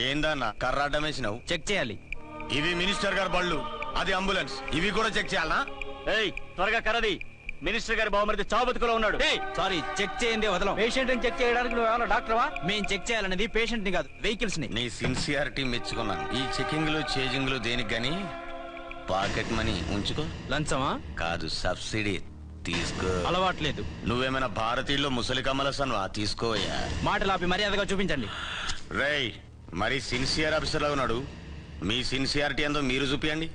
ఏందన్నా కర్రాటం వేసినావు? చెక్ చేయాలి. ఇవి మినిస్టర్ గారి బళ్ళు, అది అంబులెన్స్. ఇవి కూడా చెక్ చేయాలనా? త్వరగా కర్రది. మినిస్టర్ గారి బావమరిది చావుబతుకులో ఉన్నాడు. సారీ, చెక్ చేయండి వదలం. పేషెంట్ ని చెక్ చేయడానికి నువ్వు ఏమన్నా డాక్టర్వా? మేము చెక్ చేయాలనేది పేషెంట్ ని కాదు, వెహికల్స్ ని. నీ సిన్సియారిటీ మెచ్చుకున్నాను. ఈ చెకింగ్లు చేజింగ్లు దేనికి గాని పాకెట్ మనీ ఉంచుకో. లంచమా? కాదు, సబ్సిడీ తీసుకో. అలవాట్లేదు. నువ్వేమైనా భారతీయుల్లో ముసలి కమలసన్వా? తీసుకోవయ్యా. మాటలాపి మర్యాదగా చూపించండి. రేయ్, మరి సిన్సియర్ ఆఫీసర్ లా ఉన్నాడు. మీ సిన్సియారిటీ ఎంతో మీరు చూపియండి.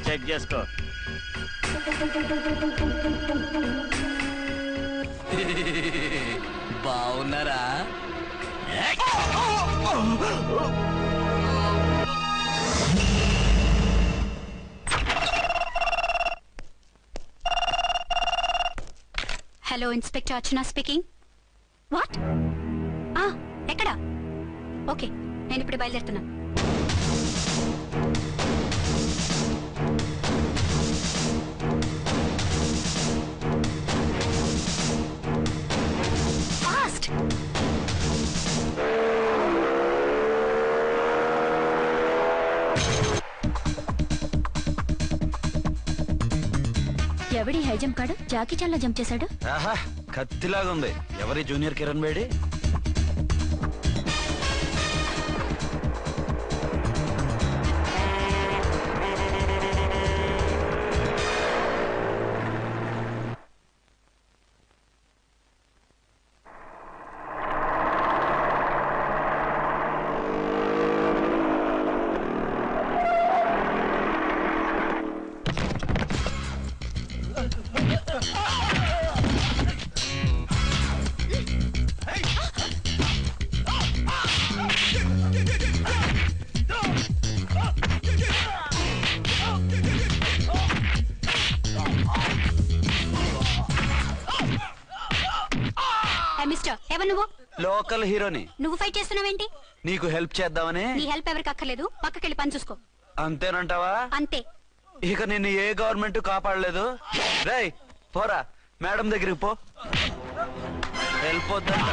చెక్ చేసుకో. బాగున్నారా? Hello, inspector Archana speaking. What? ఎక్కడా? ఓకే, నేను ఇప్పుడు బయలుదేరుతున్నాను. ఫాస్ట్! ఎవడి హై జంప్ కాడు జాకీ చాన్లో జంప్ చేశాడు. ఆహా, కత్తిలాగా ఉంది. ఎవరి జూనియర్ కిరణ్ బేడి? ఎవరు నువ్వు? లోకల్ హీరోని. నువ్వు ఫైట్ చేస్తున్నావేంటి? నీకు హెల్ప్ చేద్దామని. నీ హెల్ప్ ఎవరికి అక్కర్లేదు, పక్కకెళ్ళి పని చూసుకో. అంతేనంటావా? అంతే. ఇక నిన్ను ఏ గవర్నమెంట్ కాపాడలేదు. రేయ్ పోరా, మేడం దగ్గరికి పో. హెల్ప్ వద్దంట.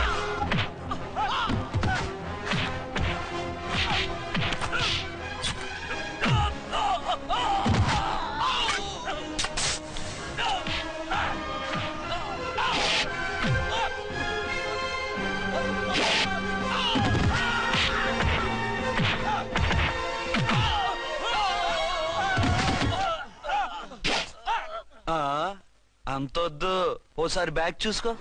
అంతొద్దు, ఓసారి బ్యాగ్ చూసుకో.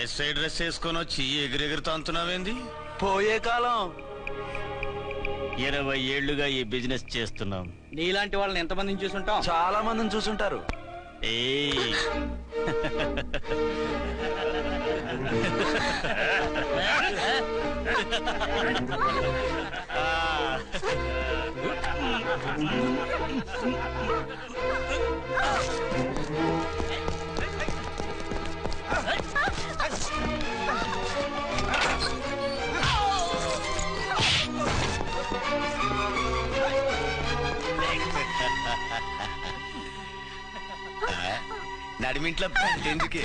ఎస్ఐ డ్రెస్ వేసుకొని వచ్చి ఎగిరెగిరితో అంటున్నావేంది? పోయే కాలం. 20 ఏళ్లుగా ఈ బిజినెస్ చేస్తున్నాం. నీలాంటి వాళ్ళని ఎంతమందిని చూసుంటాం? చాలా మందిని చూసుంటారు. నడిమింట్లో ఎందుకే?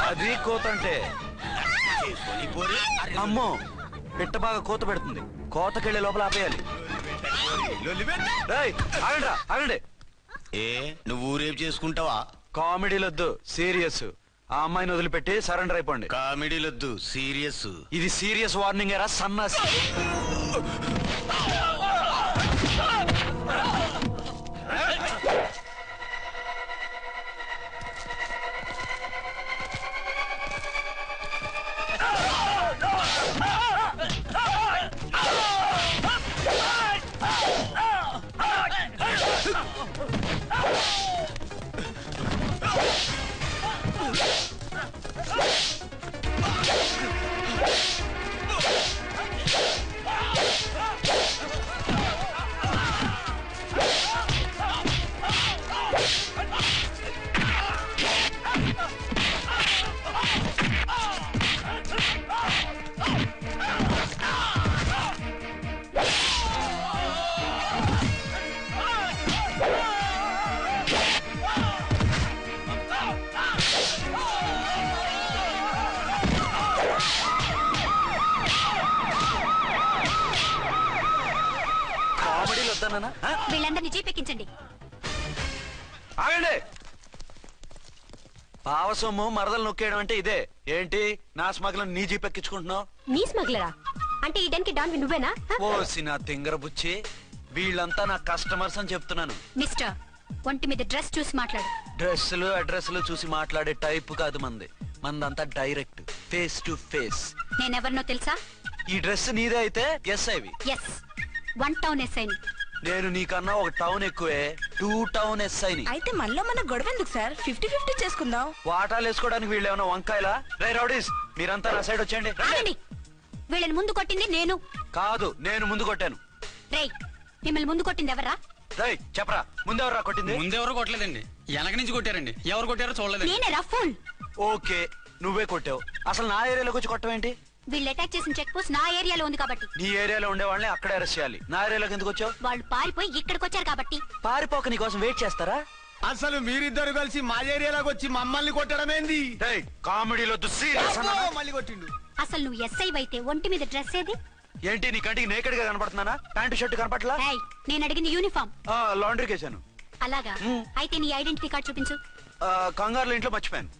అది కోతంటే. అమ్మో, పిట్ట బాగా కోత పెడుతుంది. కోతకెళ్ళే లోపల ఆపేయాలి. ఆగండి. ఏ, నువ్వు ఊరేపు చేసుకుంటావా? కామెడీలొద్దు, సీరియస్. ఆ అమ్మాయిని వదిలిపెట్టి సరెండర్ అయిపోండి. కామెడీలొద్దు, సీరియస్. ఇది సీరియస్ వార్నింగ్ ఎరా సన్నాసి. వద్దనా? వీళ్ళందరినీ జీపెక్కించండి. ఆగండి. పావసొమ్ము మరదలు నొక్కేయడం అంటే ఇదే. ఏంటి నా స్మగ్లం నీ జీప్ ఎక్కించుకుంటున్నావు? నీ స్మగ్లరా అంటే ఈ డెన్కి డాన్ నువ్వేనా? ఓసి నా తింగర బుచ్చి, వీళ్ళంతా నా కస్టమర్స్ అని చెప్తున్నాను. మిస్టర్, ఒంటి మీద డ్రెస్ చూసి మాట్లాడు. డ్రెస్సులు అడ్రస్లు చూసి మాట్లాడే టైప్ కాదు మంది. మందంతా డైరెక్ట్, ఫేస్ టు ఫేస్. నేనెవరినో తెలుసా? ఈ డ్రెస్ నీదే అయితే ఎస్ఐవి. ఎస్, 1 టౌన్ ఎస్ఐని. నేను నీకన్నా ఒక టౌన్ ఎక్కువే, 2 టౌన్ ఎస్ఐని. అయితే మనలో మన గొడవ ఎందుకు సార్? 50-50 చేసుకుందాం. వాటాలు వేసుకోవడానికి వీళ్ళు ఏమైనా వంకాయలా? రే రౌడీస్, మీరంతా నా సైడ్ వచ్చేయండి. ఆగండి. వీళ్ళని ముందు కొట్టింది నేను కాదు, నేను ముందు కొట్టాను. రేయ్, మిమ్మల్ని ముందు కొట్టింది ఎవరా? రేయ్ చెప్పరా, ముందెవరా కొట్టింది? ముందెవరో కొట్టలేదండి, వెనక నుంచి కొట్టారండి. ఎవరు కొట్టారో చూడలేదు. నేనే రఫూల్. ఓకే, నువ్వే కొట్టావు. అసలు నా ఏరియాలోకి వచ్చి కొట్టవేంటి? వీళ్ళు అటాక్ చేసిన చెక్ పోస్ట్ నా ఏరియాలో ఉంది కాబట్టి. నీ ఏరియాలో ఉండే వాళ్ళని అక్కడే అరెస్ట్ చేయాలి. నా ఏరియాలోకి ఎందుకు వచ్చావు? వాళ్ళు పారిపోయి ఇక్కడికి వచ్చారు కాబట్టి. పారిపోక నీ కోసం వెయిట్ చేస్తారా? అసలు మీరిద్దరు కలిసి మా ఏరియాలోకి వచ్చి మమ్మల్ని కొట్టడమేంది? కామెడీలో మళ్ళీ కొట్టిండు. అసలు నువ్వు ఎస్ఐ అయితే ఒంటి మీద డ్రెస్ ఏది? ఏంటి నీ కంటికి నేకెడ్ గా కనపడుతున్నానా? Pant shirt కనపట్లా? ఏయ్, నేను అడిగింది యూనిఫామ్. లాండ్రీకి వేసాను. అలాగా? అయితే నీ ఐడెంటిటీ కార్డ్ చూపించు. కంగారులో ఇంట్లో మర్చిపోయాను.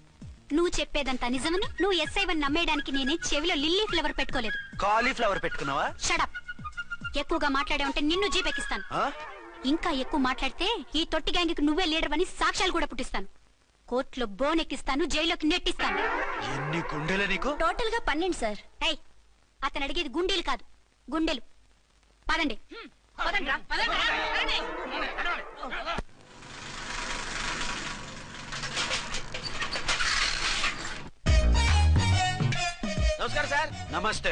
నువ్వు చెప్పేదంతా నిజమని నువ్వు ఎస్ఐ వన్ నమ్మేయడానికి నేనే చెవిలో లిల్లీ ఫ్లవర్ పెట్టుకోలేదు. కాలీఫ్లవర్ పెట్టుకున్నావా? షడప్. ఎక్కువగా మాట్లాడే ఉంటే నిన్ను జీపెక్కిస్తాను. ఇంకా ఎక్కువ మాట్లాడితే ఈ తొట్టి గ్యాంగ్కి నువ్వే లీడర్ అని సాక్ష్యాలు కూడా పుట్టిస్తాను. కోర్టులో బోన్ ఎక్కిస్తాను, జైల్లోకి నెట్టిస్తాను. ఎన్ని గుండెలే నీకు? టోటల్ గా 12 సార్. ఏయ్, అతను అడిగేది గుండెలు కాదు, గుండెలు. పదండి. నమస్కారం సార్. నమస్తే.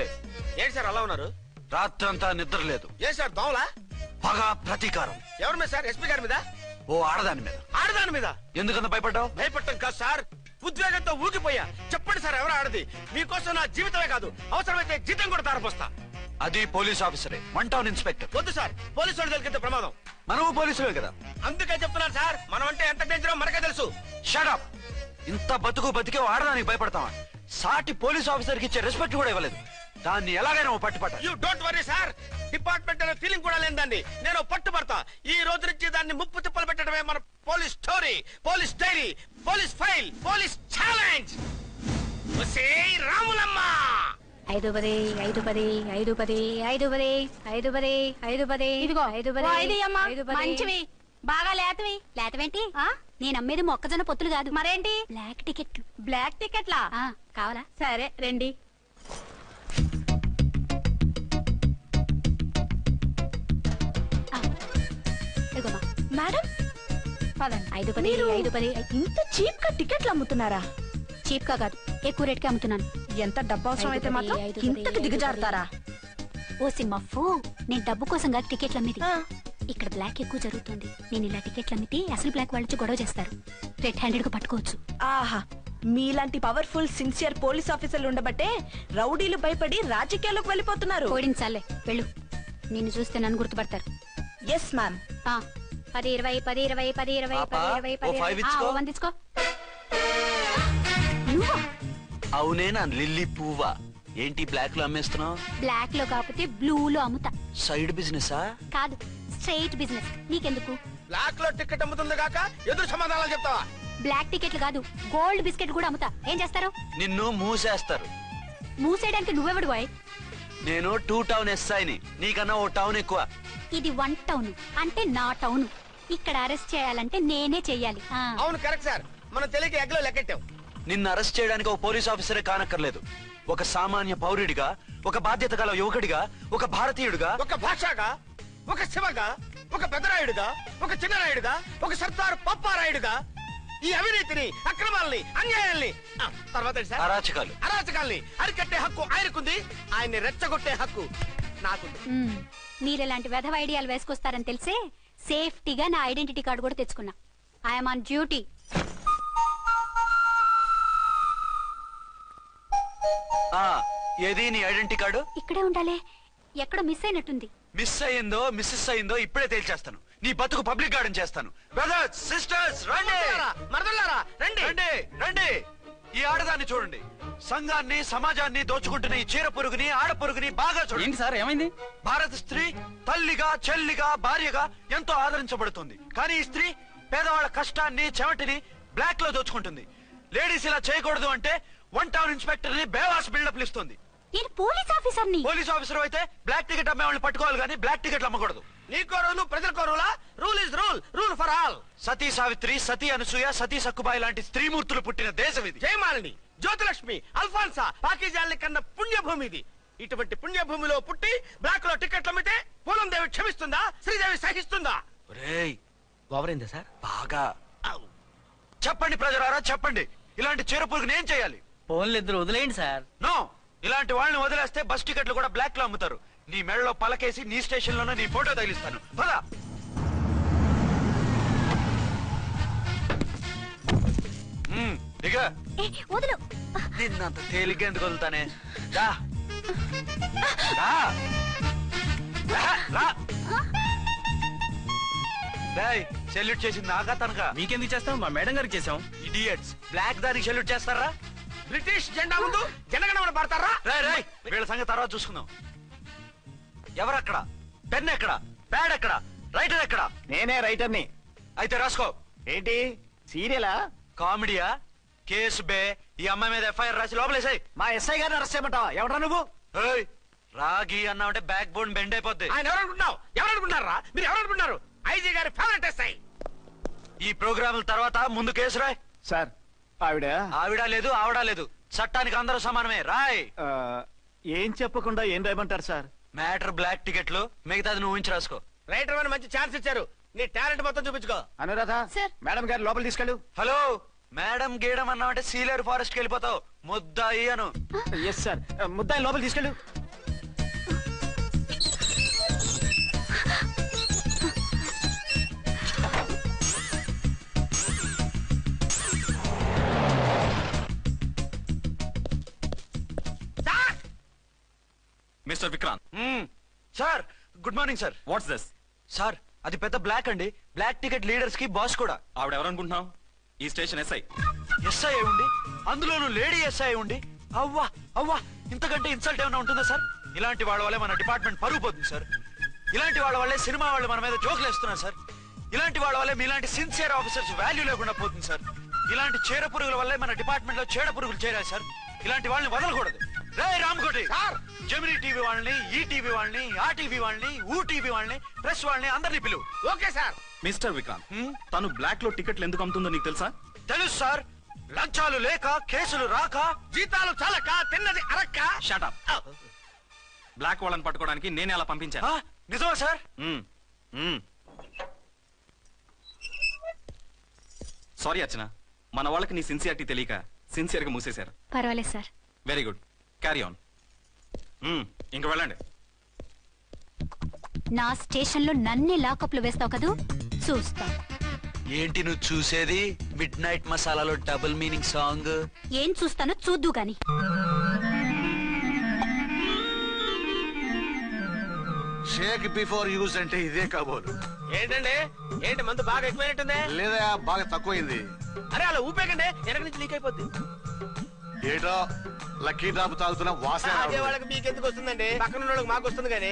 ఏంటి సార్ అలా ఉన్నారు? రాత్రంతా నిద్ర లేదు. ఏ సార్ దోమలా? పగ ప్రతీకారం. ఎవరి మీద సార్? ఎస్పీ గారి మీద? ఓ ఆడదాని మీద. ఆడదాని మీద? ఎందుకంత భయపడ్డావు? భయపడటం కాదు సార్, ఉద్వేగంతో ఊగిపోయా. చెప్పండి సార్, ఎవరు ఆడది? మీకోసం నా జీవితమే కాదు, అవసరమైతే జీతం కూడా తారపోస్తా. అది పోలీస్ ఆఫీసరే, 1 టౌన్ ఇన్స్పెక్టర్. వద్దు సార్, పోలీసు వాళ్ళు దొరికితే ప్రమాదం. మనము పోలీసులే కదా. అందుకే చెప్తున్నారు సార్, మనం అంటే ఎంత డేంజరో మనకే తెలుసు. షడప్. ఇంత బతికే ఆడదానికి భయపడతావా? సాటి పోలీస్ ఆఫీసర్ కి ఇచ్చే రెస్పెక్ట్ కూడా ఇవ్వలేదు. దాన్ని ఎలాగైనా పట్టుపట్ట. You don't worry sir, department అనే ఫీలింగ్ కూడా లేని దాన్ని నేను పట్టుబడతా. ఈ రోజు నుంచి దాన్ని ముప్పు తిప్పలు పెట్టడమే మన police story, police diary, police file, police challenge. Ramulamma 5-10 5-10 5-10 5-10 5-10 5-10. ఇదిగో 5-10 మంచివి, బాగా లేతవి. లేతవేంటి? నేను అమ్మేది మొక్కజొన్న పొత్తులు కాదు. మరేంటి? బ్లాక్ టికెట్లు. బ్లాక్ టికెట్లా? కావాలా? సరే రండి. ఇదిగోమా మేడం పదండి. 5-10 5-10. ఇంత చీప్ గా టికెట్లు అమ్ముతున్నారా? చీప్ గా కాదు, ఎక్కువ రేట్ కి అమ్ముతున్నాను. ఎంత డబ్బు అవసరం అయితే మాత్రం 5-10 ఇంతకు దిగజారుతారా? ఓ సింహఫు, నేను డబ్బు కోసం కాదు టికెట్లు అమ్మేది. ఇక్కడ బ్లాక్ ఎక్కువ జరుగుతుంది. నేను ఇలా టికెట్లు అమ్మితే అసలు బ్లాక్ వాళ్ళు గొడవ చేస్తారు. రెడ్ హ్యాండెడ్ గా పట్టుకోవచ్చు. ఆహా, మీలాంటి పవర్ఫుల్ సిన్సియర్ పోలీస్ ఆఫీసర్లు ఉండబట్టే రౌడీలు భయపడి రాజకీయాల్లోకి వెళ్ళిపోతున్నారు. ఓడించాలే, వెళ్ళు. నిన్ను చూస్తే నన్ను గుర్తుపడతారు. Yes ma'am. 10-20 10-20 10-20 పాపా, 10-20 ఓ 5 ఇచ్చుకో. 1 తీసుకో. నువ్వా? అవునే నా లిల్లీ పువ్వా. ఏంటి బ్లాక్ లో అమ్మేస్తున్నావు? బ్లాక్ లో కాకపోతే బ్లూ లో అమ్ముతా. సైడ్ బిజినెసా? కాదు, స్ట్రైట్ బిజినెస్. నీకెందుకు? బ్లాక్ లో టికెట్ అమ్ముతుంది కాక ఎదురు సమాధానాలు చెప్తావా? బ్లాక్ టికెట్లు కాదు, గోల్డ్ బిస్కెట్ కూడా అమ్ముతా. ఏం చేస్తారు? నిన్ను మూసేస్తారు. మూసేయడానికి నువ్వెవడు బాయ్? నేను 2 టౌన్ ఎస్ఐని, నీకన్నా ఓ టౌన్ ఎక్కువ. ఇది 1 టౌన్ అంటే నా టౌన్. ఇక్కడ అరెస్ట్ చేయాలంటే నేనే చెయ్యాలి. అవును కరెక్ట్ సార్, మనం తెలియక ఎగ్లో లెక్కెట్టాం. నిన్ను అరెస్ట్ చేయడానికి ఒక పోలీస్ ఆఫీసరే కానక్కర్లేదు. ఒక సామాన్య పౌరుడిగా, ఒక బాధ్యత గల యువకుడిగా, ఒక భారతీయుడిగా, ఒక భాషగా, ఒక శివగా, ఒక పెద్దరాయుడుగా, ఒక చిన్నరాయుడుగా, ఒక సర్దార్ పప్పారాయుడుగా ఈ అవినీతిని, అక్రమాలని, అన్యాయాల్ని, తర్వాత ఏంటి సార్? అరాచకాల్ని అరికట్టే హక్కు ఆయనకుంది. ఆయన్ని రెచ్చగొట్టే హక్కు నాకుంది. మీరెలాంటి వెధవ ఐడియాలు వేసుకొస్తారని తెలిసే సేఫ్టీగా నా ఐడెంటిటీ కార్డు కూడా తెచ్చుకున్నా. I'm on duty. ఏది నీ ఐడెంటిటీ కార్డు? ఇక్కడే ఉండాలి. ఎక్కడో మిస్ అయినట్టుంది. మిస్ అయ్యిందో మిస్సెస్ అయ్యిందో ఇప్పుడే తేల్చేస్తాను. నీ బతుకు పబ్లిక్ గార్డెన్ చేస్తాను. బ్రదర్స్, సిస్టర్స్, రండి. మరదల్లారా రండి. రండి రండి. ఈ ఆడదాన్ని చూడండి. సంఘాన్ని సమాజాన్ని దోచుకుంటున్న ఈ చీర పురుగుని ఆడ పురుగుని బాగా చూడండి. ఏంటి సార్ ఏమైంది? భారత స్త్రీ తల్లిగా చెల్లిగా భార్యగా ఎంతో ఆదరించబడుతుంది. కానీ ఈ స్త్రీ పేదవాళ్ళ కష్టాన్ని చెమటిని బ్లాక్ లో దోచుకుంటుంది. లేడీస్ ఇలా చేయకూడదు అంటే 1 టౌన్ ఇన్స్పెక్టర్ ని బేవాస్ బిల్డప్ ఇస్తుంది. నేను పోలీస్ ఆఫీసర్ని. పోలీస్ ఆఫీసర్ అయితే బ్లాక్ టికెట్ అమ్మే వాళ్ళని పట్టుకోవాలి కానీ బ్లాక్ టికెట్లు అమ్మకూడదు. నీకో రూలు ప్రజలకో రూలా? Rule is rule, rule for all. Sati Savitri, Sati Anasuya, Sati Sakkubai లాంటి స్త్రీమూర్తులు పుట్టిన దేశం ఇది. జయమాలిని, జ్యోతిలక్ష్మి, అల్ఫాన్సా, పాకిజాల్ని కన్న పుణ్యభూమి ఇది. ఇటువంటి పుణ్యభూమిలో పుట్టి బ్లాక్ లో టికెట్లు అమ్మితే పూలం దేవి క్షమిస్తుందా? శ్రీదేవి సహిస్తుందా? ఒరేయ్ ఓవరైందా సార్? బాగా చెప్పండి ప్రజలారా, చెప్పండి. ఇలాంటి చీర పురుగుని ఏం చేయాలి? ఫోన్లు ఇద్దరు వదిలేయండి సార్. నో, ఇలాంటి వాళ్ళని వదిలేస్తే బస్ టికెట్లు కూడా బ్లాక్ లో అమ్ముతారు. నీ మెడలో పలకేసి నీ స్టేషన్ లోనే నీ ఫోటో తగిలిస్తాను. పద. దిగ. వదులు. నిన్నంత తేలిగ్గా ఎందుకు వదులుతానే? రా. రా. రా, రా. డేయ్, సెల్యూట్ చేసింది నాకా తనకా? మీకెందుకు చేస్తాం? మా మేడం గారికి చేసాం. ఇడియట్స్, బ్లాక్ దానికి సెల్యూట్ చేస్తారా? బ్రిటిష్ జెండా ముందు జనగణమన పడతారా? రాయ్ రాయ్, వీళ్ళ సంగతి తర్వాత చూసుకుందాం. ఎవరక్కడ? పెన్ ఎక్కడ? ప్యాడ్ ఎక్కడ? రైటర్ ఎక్కడ? నేనే రైటర్ని. అయితే రాసుకో. ఏంటి సీరియలా? కామెడీయా? కేసు బే. ఈ అమ్మాయి మీద ఎఫ్ఐఆర్ రాసి లోపలేసాయి. మా ఎస్ఐ గారిని అరెస్ట్ చేయమంటావా? ఎవరా నువ్వు? ఏయ్, రాగి అన్నావంటే బ్యాక్ బోన్ బెండ్ అయిపోద్ది. ఆయన ఎవరనుకుంటున్నావు? ఎవరనుకుంటున్నారా మీరు? ఎవరనుకుంటున్నారు? ఐజీ గారి ఫేవరెట్ ఎస్ఐ. ఈ ప్రోగ్రాముల తర్వాత ముందు కేసు రాయ్. సార్ ఆవిడ ఆవిడ లేదు ఆవిడ లేదు, చట్టానికి అందరూ సమానమే. రాయ్. ఏం చెప్పకుండా ఏం రాయమంటారు సార్? మ్యాటర్ బ్లాక్ టికెట్లు, మిగతాది నువ్వు ఉంచి రాసుకో. రైటర్ అని మంచి ఛాన్స్ ఇచ్చారు. నీ టాలెంట్ మొత్తం చూపించుకో. అనురాధ సార్. మేడం గారు లోపల తీసుకెళ్ళు. హలో, మేడం గీయడం అన్నావంటే సీలేరు ఫారెస్ట్ కి వెళ్ళిపోతావు. ముద్దాయి అను. Yes sir. ముద్దాయి లోపల తీసుకెళ్ళు. Mister Vikrant. Sir, good morning sir. What's this? Sir, అది పెద్ద బ్లాక్ అండి. బ్లాక్ టికెట్ లీడర్స్ కి బాస్ కూడా. ఆవిడ ఎవరనుకుంటున్నావు? ఈ స్టేషన్ ఎస్ఐ. ఎస్ఐ ఉండి, అందులోనూ లేడీ ఎస్ఐ ఉండి, అవ్వా అవ్వా, ఇంతకంటే ఇన్సల్ట్ ఏమైనా ఉంటుందా సార్? ఇలాంటి వాళ్ళ వల్లే మన డిపార్ట్మెంట్ పరుగు పోతుంది సార్. ఇలాంటి వాళ్ళ వల్లే సినిమా వాళ్ళు మన మీద జోకులు వేస్తున్నారు సార్. ఇలాంటి వాళ్ళ వల్లే మీలాంటి సిన్సియర్ ఆఫీసర్స్ వాల్యూ లేకుండా పోతుంది సార్. ఇలాంటి చీడ పురుగుల వల్లే మన డిపార్ట్మెంట్ లో చీడ పురుగులు చేరాయి సార్. ఇలాంటి వాళ్ళని వదలకూడదు. రే రామ్కోటి సార్, జెమినీ టీవీ వాళ్ళని, ఈ టీవీ వాళ్ళని, ఆ టీవీ వాళ్ళని, ఊ టీవీ వాళ్ళని, ప్రెస్ వాళ్ళని అందరినీ పిలువు. Okay sir. మిస్టర్ విక్రాంత్, తను బ్లాక్ లో టికెట్లు ఎందుకు అమ్ముతుందో నీకు తెలుసా? తెలుసు సార్. లంచాలు లేక, కేసులు రాక, జీతాలు చాలక, తిన్నది అరక్క. Shut up. బ్లాక్ వాళ్ళని పట్టుకోవడానికి నేనే అలా పంపించాను. ఆ, నిజమా సార్? సారీ అర్చన, మన వాళ్ళకి నీ సిన్సియారిటీ తెలియక సిన్సియర్ గా మూసేశారు. పర్వాలేదు sir. Very good, carry on. ఇంక వెళ్ళండి. నా స్టేషన్ లో నన్నే లాకప్ లో వేస్తావు కదూ? చూస్తా. ఏంటి నువ్వు చూసేది? మిడ్ నైట్ మసాలాలో డబుల్ మీనింగ్ సాంగ్. ఏం చూస్తానో చూద్దు గాని. షేక్ బిఫోర్ యూజ్ అంటే ఇదే కాబోలు. ఏంటండి, ఏంటి మందు బాగా ఎక్కువైనట్టుంది? లేదా బాగా తక్కువైంది. అరే అలా ఊపేకండి, వెనక నుంచి లీక్ అయిపోద్ది. ఏటో లక్కీ డ్రాప్ తాగుతున్న వాసన అదే వాళ్ళకి మీకు ఎందుకు వస్తుందండి? పక్కన ఉన్న వాళ్ళకి మాకు వస్తుంది కానీ.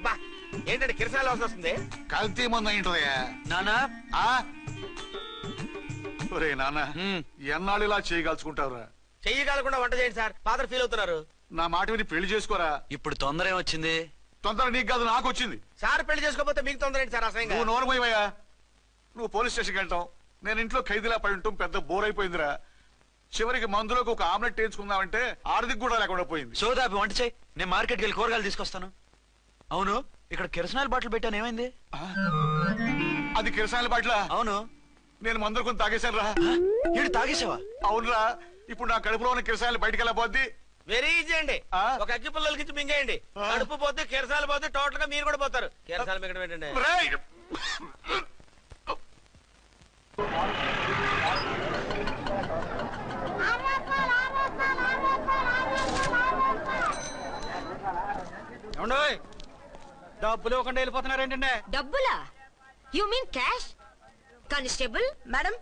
బా, ఏంటంటే కిరసాల వాసన వస్తుంది. కల్తీ మందు అయింటదయ్యా. నానా, ఆ? ఒరే నాన్న, ఎన్నాళ్ళు ఇలా చేయగలుచుకుంటావురా? చెయ్యగలకుండా వంట చేయండి సార్. ఫాదర్ ఫీల్ అవుతున్నారు. నా మాట విని పెళ్లి చేసుకోరా. ఇప్పుడు తొందర ఏమొచ్చింది? తొందర నీకు కాదు, నాకు వచ్చింది. సార్ పెళ్లి చేసుకోకపోతే మీకు తొందర ఏంటి సార్? అసహ్యంగా. నువ్వు నోరు పోయివయ్యా. నువ్వు పోలీస్ స్టేషన్కి వెళ్తాం, నేను ఇంట్లో ఖైదీలా పడి ఉంటాం. పెద్ద బోర్ అయిపోయిందిరా. చివరికి మందులోకి ఒక ఆమ్లెట్ వేయించుకుందామంటే ఆర్థిక కూడా లేకుండా పోయింది. సోదాపి వంట చేయి, నేను మార్కెట్కి వెళ్ళి కూరగాయలు తీసుకొస్తాను. అవును, ఇక్కడ కిరసనాయిల్ బాటిల్ పెట్టాను, ఏమైంది? అది కిరసాయిల బాటిలా? అవును. నేను మందులు కొని తాగేశాను రా. ఏడు తాగేసావా? అవునురా. ఇప్పుడు నా కడుపులో ఉన్న కిరసాయిలు బయటికి వెళ్ళబోద్ది. వెరీ ఈజీ అండి. ఆ? ఒక అగ్గి పుల్లలకి ఇచ్చి మింగేయండి. కడుపు పోతే కిరసాలు పోతే టోటల్ గా మీరు కూడా పోతారు. కిరసాలు మింగడం ఏంటండి? రేయ్! డబ్బులు ఇవ్వకుండా వెళ్ళిపోతున్నారు ఏంటంటే? డబ్బులా? You mean cash? Constable madam.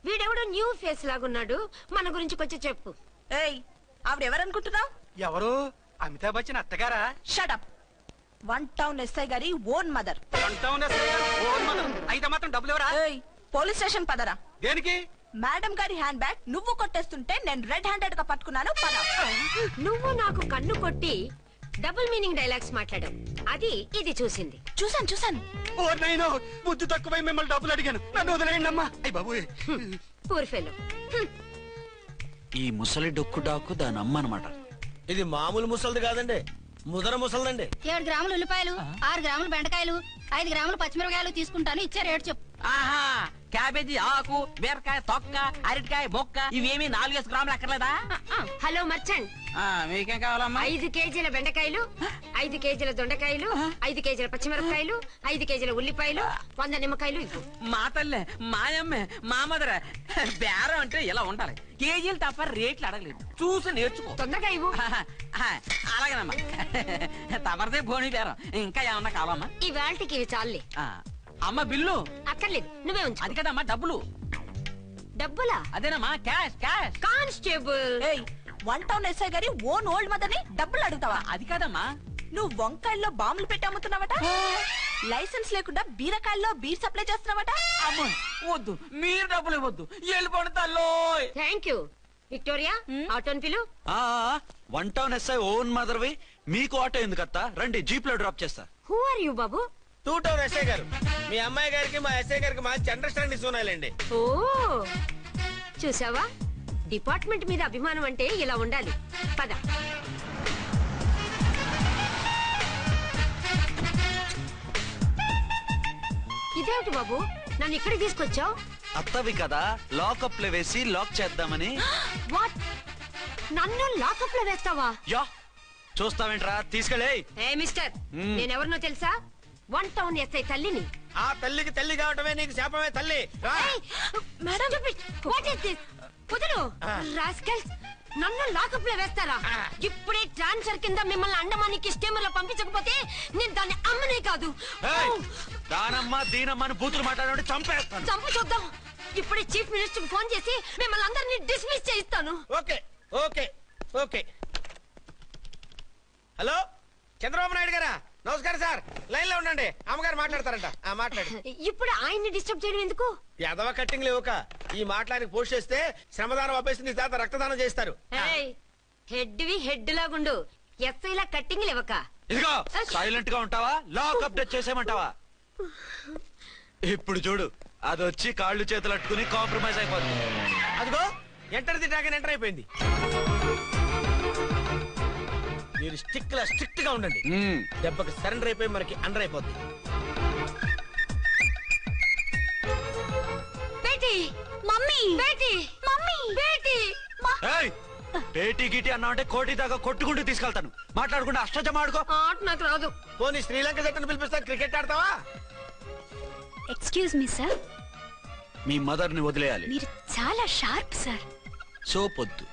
వీడెవడో న్యూ ఫేస్ లాగున్నాడు, మన గురించి కొంచెం చెప్పు. ఏయ్, ఆవిడెవరనుకుంటున్నావు? ఎవరు? అమితాబ్ బచ్చన్ అత్తగారా? షటప్. 1 టౌన్ ఎస్ఐ గారి ఓన్ మదర్. అయితే మాత్రం డబ్బులు ఎవరా? పోలీస్ స్టేషన్ పదరా. దేనికి? మేడం గారి హ్యాండ్ బ్యాగ్ నువ్వు కొట్టేస్తుంటే నేను రెడ్ హ్యాండెడ్ గా పట్టుకున్నాను. పద. నువ్వు నాకు కన్ను కొట్టి డబుల్ మీనింగ్ డైలాగ్స్ మాట్లాడావు. అది ఇది చూసింది. చూసాను. ఓ నైనో, బుద్ధి తక్కువై మిమ్మల్ని డబ్బులు అడిగాను. నన్ను వదిలేయండి అమ్మా. అయ్య బాబు. Poor fellow. ఈ ముసలి డొక్కు డాకు దాని అమ్మ అనమాట. ఇది మామూలు ముసలిది కాదండి, ముదర ముసలిదండి. 7 గ్రాములు ఉల్లిపాయలు, 6 గ్రాములు బెండకాయలు, 5 గ్రాములు పచ్చిమిరపకాయలు తీసుకుంటాను. ఇచ్చే రేటు చెప్పు. ఆహా, క్యాబేజీ ఆకు, బీరకాయ తొక్క, అరటికాయ బొక్క ఇవేమి 4 గ్రాములు అక్కర్లేదా? హలో మర్చండ్, మీకేం కావాలమ్మా? 5 కేజీల బెండకాయలు, 5 కేజీల దొండకాయలు, 5 కేజీల పచ్చిమిరపకాయలు, 5 కేజీల ఉల్లిపాయలు, 100 నిమ్మకాయలు ఇవ్వు. మా తల్లే, మాయమ్మే, మా మదర బేరం అంటే ఇలా ఉండాలి. కేజీలు తప్ప రేట్లు అడగలేదు, చూసి నేర్చుకో. తొందరగా ఇవ్వు. అలాగేనమ్మా. తమరిదే భోని బేరం. ఇంకా ఏమన్నా కావాలమ్మా? ఈ వేల్టికి ఇవి చాలే. అమ్మ బిల్లు అక్కర్లేదు, నువ్వే ఉంచు. అది కదమ్మా డబ్బులు. డబ్బులా? అదేనమ్మా, cash cash. Constable. 1 town SI గారి ఓన్ ఓల్డ్ మదర్ ని డబ్బులు అడుగుతావా? అది కాదమ్మా. నువ్వు వంకాయల్లో బాంబులు పెట్టి అమ్ముతున్నావట, లైసెన్స్ లేకుండా బీరకాయల్లో బీర్ సప్లై చేస్తున్నావట. అమ్మ వద్దు, మీరు డబ్బులు ఇవ్వద్దు, వెళ్ళిపోండి తల్లో. Thank you. విక్టోరియా, ఆటోన్ పిలు. 1 టౌన్ ఎస్ఐ ఓన్ మదర్వి, మీకు ఆటో ఎందుకత్తా? రండి, జీప్ లో డ్రాప్ చేస్తా. హూ ఆర్ యూ బాబు? 2 టౌన్ ఎస్ఐ గారు. మీ అమ్మాయి గారికి మా ఎస్ఐ గారికి మంచి అండర్స్టాండింగ్ ఉన్నాయండి. ఓ చూసావా, డిపార్ట్మెంట్ మీద అభిమానం అంటే ఇలా ఉండాలి. పద. ఇదేమిటి బాబు, నన్ను ఇక్కడికి తీసుకొచ్చావు? అత్తవి కదా, లాకప్ లో వేసి లాక్ చేద్దామని. వాట్, నన్ను లాకప్ లో వేస్తావా? యా, చూస్తావేంట్రా, తీసుకెళ్ళే. ఏ మిస్టర్, నేనెవరినో తెలుసా? 1 టౌన్ ఎస్ఐ తల్లిని. ఆ తల్లికి తల్లి కావటమే నీకు శాపమే తల్లి. Madam, what is this? కుదరు రాస్కల్స్, నన్ను లాకప్ లో వేస్తారా? ఇప్పుడే ట్రాన్స్ఫర్ కింద మిమ్మల్ని అండమానికి స్టీమర్ లో పంపించకపోతే నేను దాన్ని అమ్మనే కాదు. దానమ్మ దీనమ్మ అని బూతులు మాట్లాడే చంపేస్తాను. చంపు చూద్దాం. ఇప్పుడే చీఫ్ మినిస్టర్ కి ఫోన్ చేసి మిమ్మల్ని అందరినీ డిస్మిస్ చేయిస్తాను. Okay okay okay. Hello, Chandrababu Naidu గారా? నమస్కారం సార్, లైన్ లో ఉండండి, అమ్మగారు మాట్లాడతారంట. మాట్లాడు. ఇప్పుడు ఆయన్ని డిస్టర్బ్ చేయడం ఎందుకు? ఎదవ కట్టింగ్ లేవుక ఈ మాట్లాడికి పోస్ట్ చేస్తే శ్రమదానం అభ్యసి నీ తాత రక్తదానం చేస్తారు. హెడ్ వి హెడ్ లాగుండు, ఎస్ఐ లా కట్టింగ్ లేవక. ఇదిగో సైలెంట్ గా ఉంటావా, లాక్ అప్డేట్ చేసేయమంటావా? ఇప్పుడు చూడు, అది వచ్చి కాళ్ళు చేతులు అట్టుకుని కాంప్రమైజ్ అయిపోతుంది. అదిగో ఎంటర్ ది డ్రాగన్ ఎంటర్ అయిపోయింది. మీరు స్ట్రిక్ట్ గా ఉండండి, దెబ్బకి సరెండర్ అయిపోయి మనకి అండర్ అయిపోద్ది. బేటీ, మమ్మీ, బేటీ, మమ్మీ, బేటీ. పేటీ గిటి అన్నావంటే కోటి దాకా కొట్టుకుంటూ తీసుకెళ్తాను. మాట్లాడుకుంటే అష్టజమ ఆడుకో. ఆట నాకు రాదు. పోనీ శ్రీలంక జట్టును పిలిపిస్తా, క్రికెట్ ఆడతావా? ఎక్స్క్యూజ్ మీ సార్, మీ మదర్ ని వదిలేయాలి. మీరు చాలా షార్ప్ సార్. సోపొద్దు.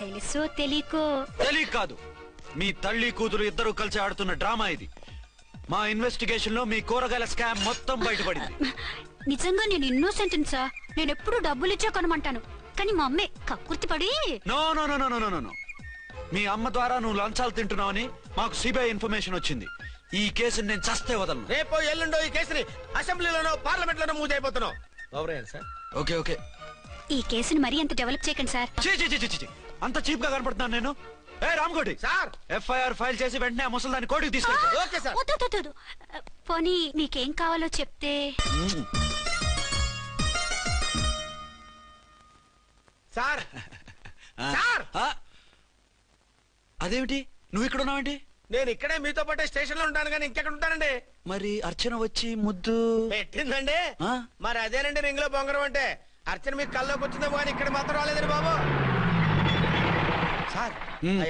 తెలుసో తెలియకో. తెలియక కాదు, మీ తల్లి కూతురు ఇద్దరు కలిసి ఆడుతున్న డ్రామా ఇది. మా ఇన్వెస్టిగేషన్ లో మీ కూరగాయల స్కామ్ మొత్తం బయటపడింది. నిజంగా నేను ఇన్నోసెంట్ సార్. నేను ఎప్పుడు డబ్బులు ఇచ్చా కొనమంటాను, కానీ మా అమ్మే కక్కుర్తి పడి. No no no no no no, మీ అమ్మ ద్వారా నువ్వు లంచాలు తింటున్నావని మాకు సిబిఐ ఇన్ఫర్మేషన్ వచ్చింది. ఈ కేసుని నేను చస్తే వదలను. రేపో ఎల్లుండో ఈ కేసుని అసెంబ్లీలోనో పార్లమెంట్ లోనో మూవ్ అయిపోతున్నావు. సార్ ఓకే ఓకే, ఈ కేసుని మరీ అంత డెవలప్ చేయకండి సార్. అంత చీప్ గా కనపడుతున్నాను నేను? ఏ రామ్కోటి సార్, ఎఫ్ఐఆర్ ఫైల్ చేసి వెంటనే ఆ ముసలిదాన్ని కోర్టుకి తీసుకెళ్తాను. Okay sir. వద్దు, పోనీ మీకేం కావాలో చెప్తే. సార్ సార్, అదేమిటి నువ్వు ఇక్కడ ఉన్నావేంటి? నేను ఇక్కడే మీతో పాటే స్టేషన్ లో ఉంటాను, కానీ ఇంకెక్కడ ఉంటానండి? మరి అర్చన వచ్చి ముద్దు పెట్టిందండి. మరి అదేనండి రింగ్ లో బొంగరం అంటే. అర్చన మీకు కల్లోకి వచ్చిందేమో కానీ ఇక్కడ మాత్రం రాలేదండి బాబు. సార్,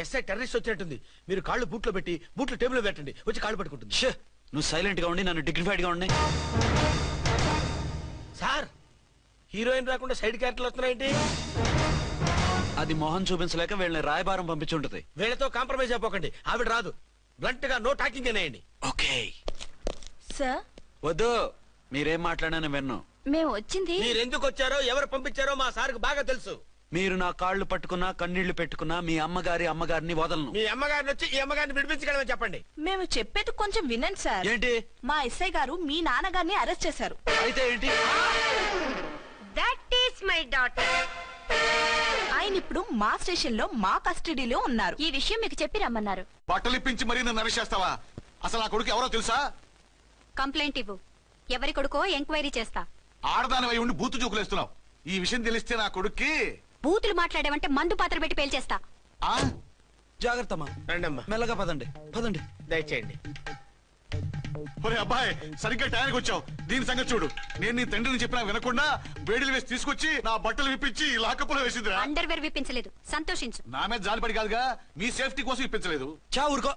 ఎస్ఐ టెర్రరిస్ట్ వచ్చినట్టుంది. మీరు కాళ్ళు బూట్లో పెట్టి బూట్లు టేబుల్ పెట్టండి, వచ్చి కాళ్ళు పట్టుకుంటుంది. నువ్వు సైలెంట్ గా ఉండి నన్ను డిగ్నిఫైడ్ గా ఉండి. సార్, హీరోయిన్ రాకుండా సైడ్ క్యారెక్టర్లు వస్తున్నాయేంటి? అది మొహం చూపించలేక వీళ్ళని రాయబారం పంపించుంటది. వీళ్ళతో కాంప్రమైజ్ అయిపోకండి, ఆవిడ రాదు. బ్లంట్ గా నో టాకింగ్ అనేయండి. Okay sir. వద్దు, మీరేం మాట్లాడానని విన్ను. మేము వచ్చింది. మీరు ఎందుకు వచ్చారో ఎవరు పంపించారో మా సార్కు బాగా తెలుసు. మీరు నా కాళ్ళు పట్టుకున్నా కన్నీళ్లు పెట్టుకున్నా మీ అమ్మగారిని వదలను. మీ అమ్మగారిని వచ్చి ఈ అమ్మగారిని విడిపించగలమని చెప్పండి. మేము చెప్పేది కొంచెం వినండి సార్. ఏంటి? మా ఎస్ఐ గారు మీ నాన్నగారిని అరెస్ట్ చేశారు. అయితే ఏంటి? That is my daughter. ఆయన ఇప్పుడు మా స్టేషన్ లో మా కస్టడీలో ఉన్నారు. ఈ విషయం మీకు చెప్పి రమ్మన్నారు. బట్టలిప్పించి మరీ నన్ను అరెస్ట్ చేస్తావా? అసలు నా కొడుకు ఎవరో తెలుసా? కంప్లైంట్ ఇవ్వు. ఎవరి కొడుకో ఎంక్వైరీ చేస్తా. ఆడదానివై ఉండి బూతు జోకులేస్తున్నావు. ఈ విషయం తెలిస్తే నా కొడుక్కి బూతులు మాట్లాడేవంటే మందు పాత్ర పెట్టి పేల్చేస్తా. ఆ జాగ్రత్తమ్మా. రండమ్మా, మెల్లగా పదండి. దయచేయండి. ఒరే అబ్బాయి, సరిగ్గా టయానికి వచ్చావు. దీని సంగతి చూడు. నేను నీ తండ్రిని చెప్పినా వినకుండా వేడిలు వేసి తీసుకొచ్చి నా బట్టలు విప్పించి లాకప్పులో వేసిందిరా. అండర్వేర్ విప్పించలేదు, సంతోషించు. నా మీద జాలిపడి కాదుగా, మీ సేఫ్టీ కోసం ఇప్పించలేదు. చా ఊరుకో.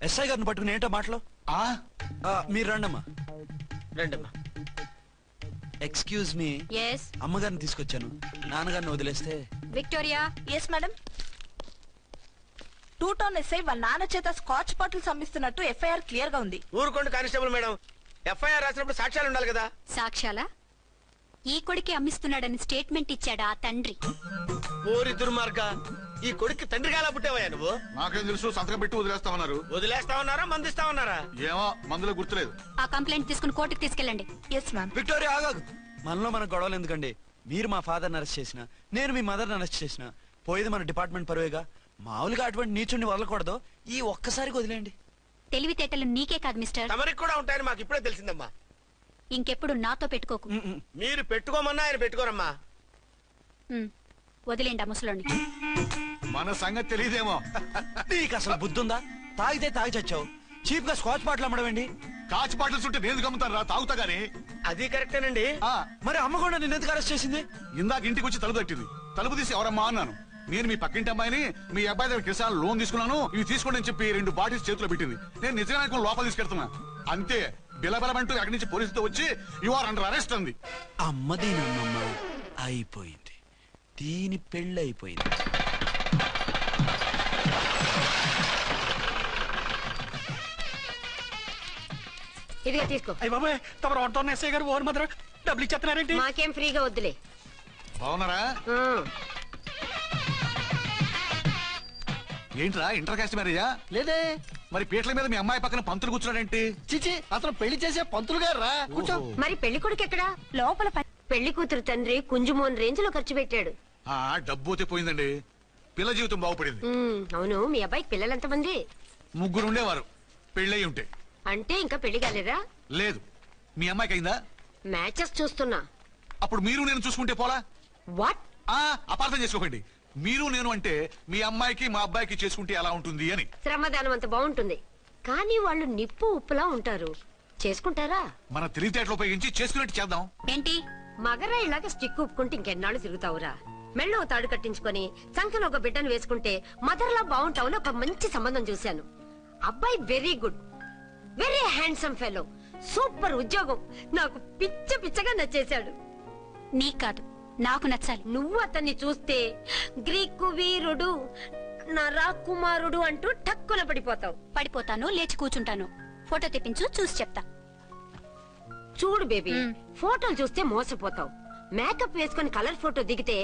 ఎస్ఐ గారిని పట్టుకుని ఏంటో మాటలు. మీరు రండమ్మా. రండమ్మా. Excuse me. ఎస్ అమ్మగారిని తీసుకొచ్చాను. నాన్నగారిని వదిలేస్తే. Victoria. Yes madam. 2 town SI వాళ్ళ నాన్న చేత స్కాచ్ బాటిల్స్ అమ్మిస్తున్నట్టు ఎఫ్ఐఆర్ క్లియర్ గా ఉంది. ఊరుకోండి కానిస్టేబుల్ మేడం. ఎఫ్ఐఆర్ రాసినప్పుడు సాక్ష్యాలు ఉండాలి కదా. సాక్ష్యాలా? ఈ కొడుకే అమ్మిస్తున్నాడని స్టేట్మెంట్ ఇచ్చాడా ఆ తండ్రి? ఓరి దుర్మార్గ, ఈ కొడుక్కి తండ్రిగా ఎలా పుట్టావయ్యా నువ్వు? నాకేం తెలుసు, సంతకం పెట్టి వదిలేస్తామన్నారు. వదిలేస్తామన్నారా మందిస్తామన్నారా? ఏమో, మందులో గుర్తులేదు. ఆ కంప్లైంట్ తీసుకుని కోర్టుకు తీసుకెళ్ళండి. Yes ma'am. విక్టోరియా ఆగాగు. మనలో మన గొడవలు ఎందుకండి? మీరు మా ఫాదర్ని అరెస్ట్ చేసిన, నేను మీ మదర్ని అరెస్ట్ చేసిన, పోయేది మన డిపార్ట్మెంట్ పరువేగా. మామూలుగా అటువంటి నీచుని వదలకూడదు. ఈ ఒక్కసారికి వదిలేండి. తెలివితేటలు నీకే కాదు మిస్టర్, తమరికి కూడా ఉంటాయని మాకు ఇప్పుడే తెలిసిందమ్మా. ఇంకెప్పుడు నాతో పెట్టుకోకు. మీరు పెట్టుకోమన్నా ఆయన పెట్టుకోరమ్మా. వదిలేండి ఆ ముసలోని. మన సంగతి తెలియదేమో. నీకు అసలు బుద్ధుందా? తాగితే తాగి చచ్చావు. చీప్ గా స్కాచ్ బాటిల్ అమ్మడమేంటి? కాచి బాటిల్స్ ఉంటే నేను గమ్ముతాను రా, తాగుతా గానీ. అది కరెక్టేనండి. మరి అమ్మ కూడా నిన్ను ఎందుకు అరెస్ట్ చేసింది? ఇందాక ఇంటికి వచ్చి తలుపు తట్టింది. తలుపు తీసి ఎవరమ్మా అన్నాను. నేను మీ పక్కింటి అమ్మాయిని, మీ అబ్బాయి దగ్గర కిసాన్ లోన్ తీసుకున్నాను, ఇవి తీసుకోండి అని చెప్పి 2 బాటిల్స్ చేతిలో పెట్టింది. నేను నిజంగా లోపల తీసుకెళ్తున్నా. అంతే, బిలబలమంటూ అక్కడి నుంచి పోలీసుతో వచ్చి యు ఆర్ అండర్ అరెస్ట్ అంది. అమ్మ దీనమ్మమ్మ అయిపోయింది. దీని పెళ్ళి అయిపోయింది. ఇదిగా తీసుకో. అయ్య బాబాయ్, తమరు ఆటో ఎస్ఐ గారు ఓన్ మాత్రం డబ్బులు ఇచ్చేస్తున్నారేంటి? మాకేం ఫ్రీగా వద్దులే. బాగున్నారా? ఏంట్రా ఇంటర్ కాస్ట్ మ్యారేజా? లేదే. మరి పీటల మీద మీ అమ్మాయి పక్కన పంతులు కూర్చున్నాడేంటి? చిచి, అతను పెళ్లి చేసే పంతులు గారు రా. కూర్చో. మరి పెళ్లి కొడుకు ఎక్కడా? లోపల పెళ్లి కూతురు తండ్రి కుంజుమోన్ రేంజ్ లో ఖర్చు పెట్టాడు. డబ్బు పోతే పోయిందండి, పిల్ల జీవితం బాగుపడింది. అవును, మీ అబ్బాయికి పిల్లలు ఎంతమంది? 3 ఉండేవారు, పెళ్ళయి ఉంటే. అంటే ఇంకా పెళ్లి కాలేదా? లేదు. మీ అమ్మాయికి అయిందా? మ్యాచెస్ చూస్తున్నా. అప్పుడు మీరు నేను చూసుకుంటే పోలా? వాట్? అపార్థం చేసుకోకండి. మీరు నేను అంటే మీ అమ్మాయికి మా అబ్బాయికి చేసుకుంటే ఎలా ఉంటుంది అని. శ్రమదానం అంత బాగుంటుంది, కానీ వాళ్ళు నిప్పు ఉప్పులా ఉంటారు. చేసుకుంటారా? మన తెలివితేటలు ఉపయోగించి చేసుకున్నట్టు చేద్దాం. ఏంటి? మగరాయిలాగా స్టిక్ ఉప్పుకుంటే ఇంకెన్నాళ్ళు తిరుగుతావురా? మెళ్ళో తాడు కట్టించుకొని సంఖ్యలో ఒక బిడ్డను వేసుకుంటే మదర్లా బాగుంటావుని ఒక మంచి సంబంధం చూశాను. అబ్బాయి very good, very handsome fellow, super ఉద్యోగం. నాకు పిచ్చగా నచ్చేశాడు. నీకు కాదు, నాకు నచ్చాలి. నువ్వు అతన్ని చూస్తే గ్రీకు వీరుడు, నా రాకుమారుడు అంటూ టక్కున పడిపోతావు. పడిపోతాను, లేచి కూర్చుంటాను. ఫోటో తెప్పించు, చూసి చెప్తా. చూడు బేబీ, ఫోటోలు చూస్తే మోసపోతావు. మేకప్ వేసుకుని కలర్ ఫోటో దిగితే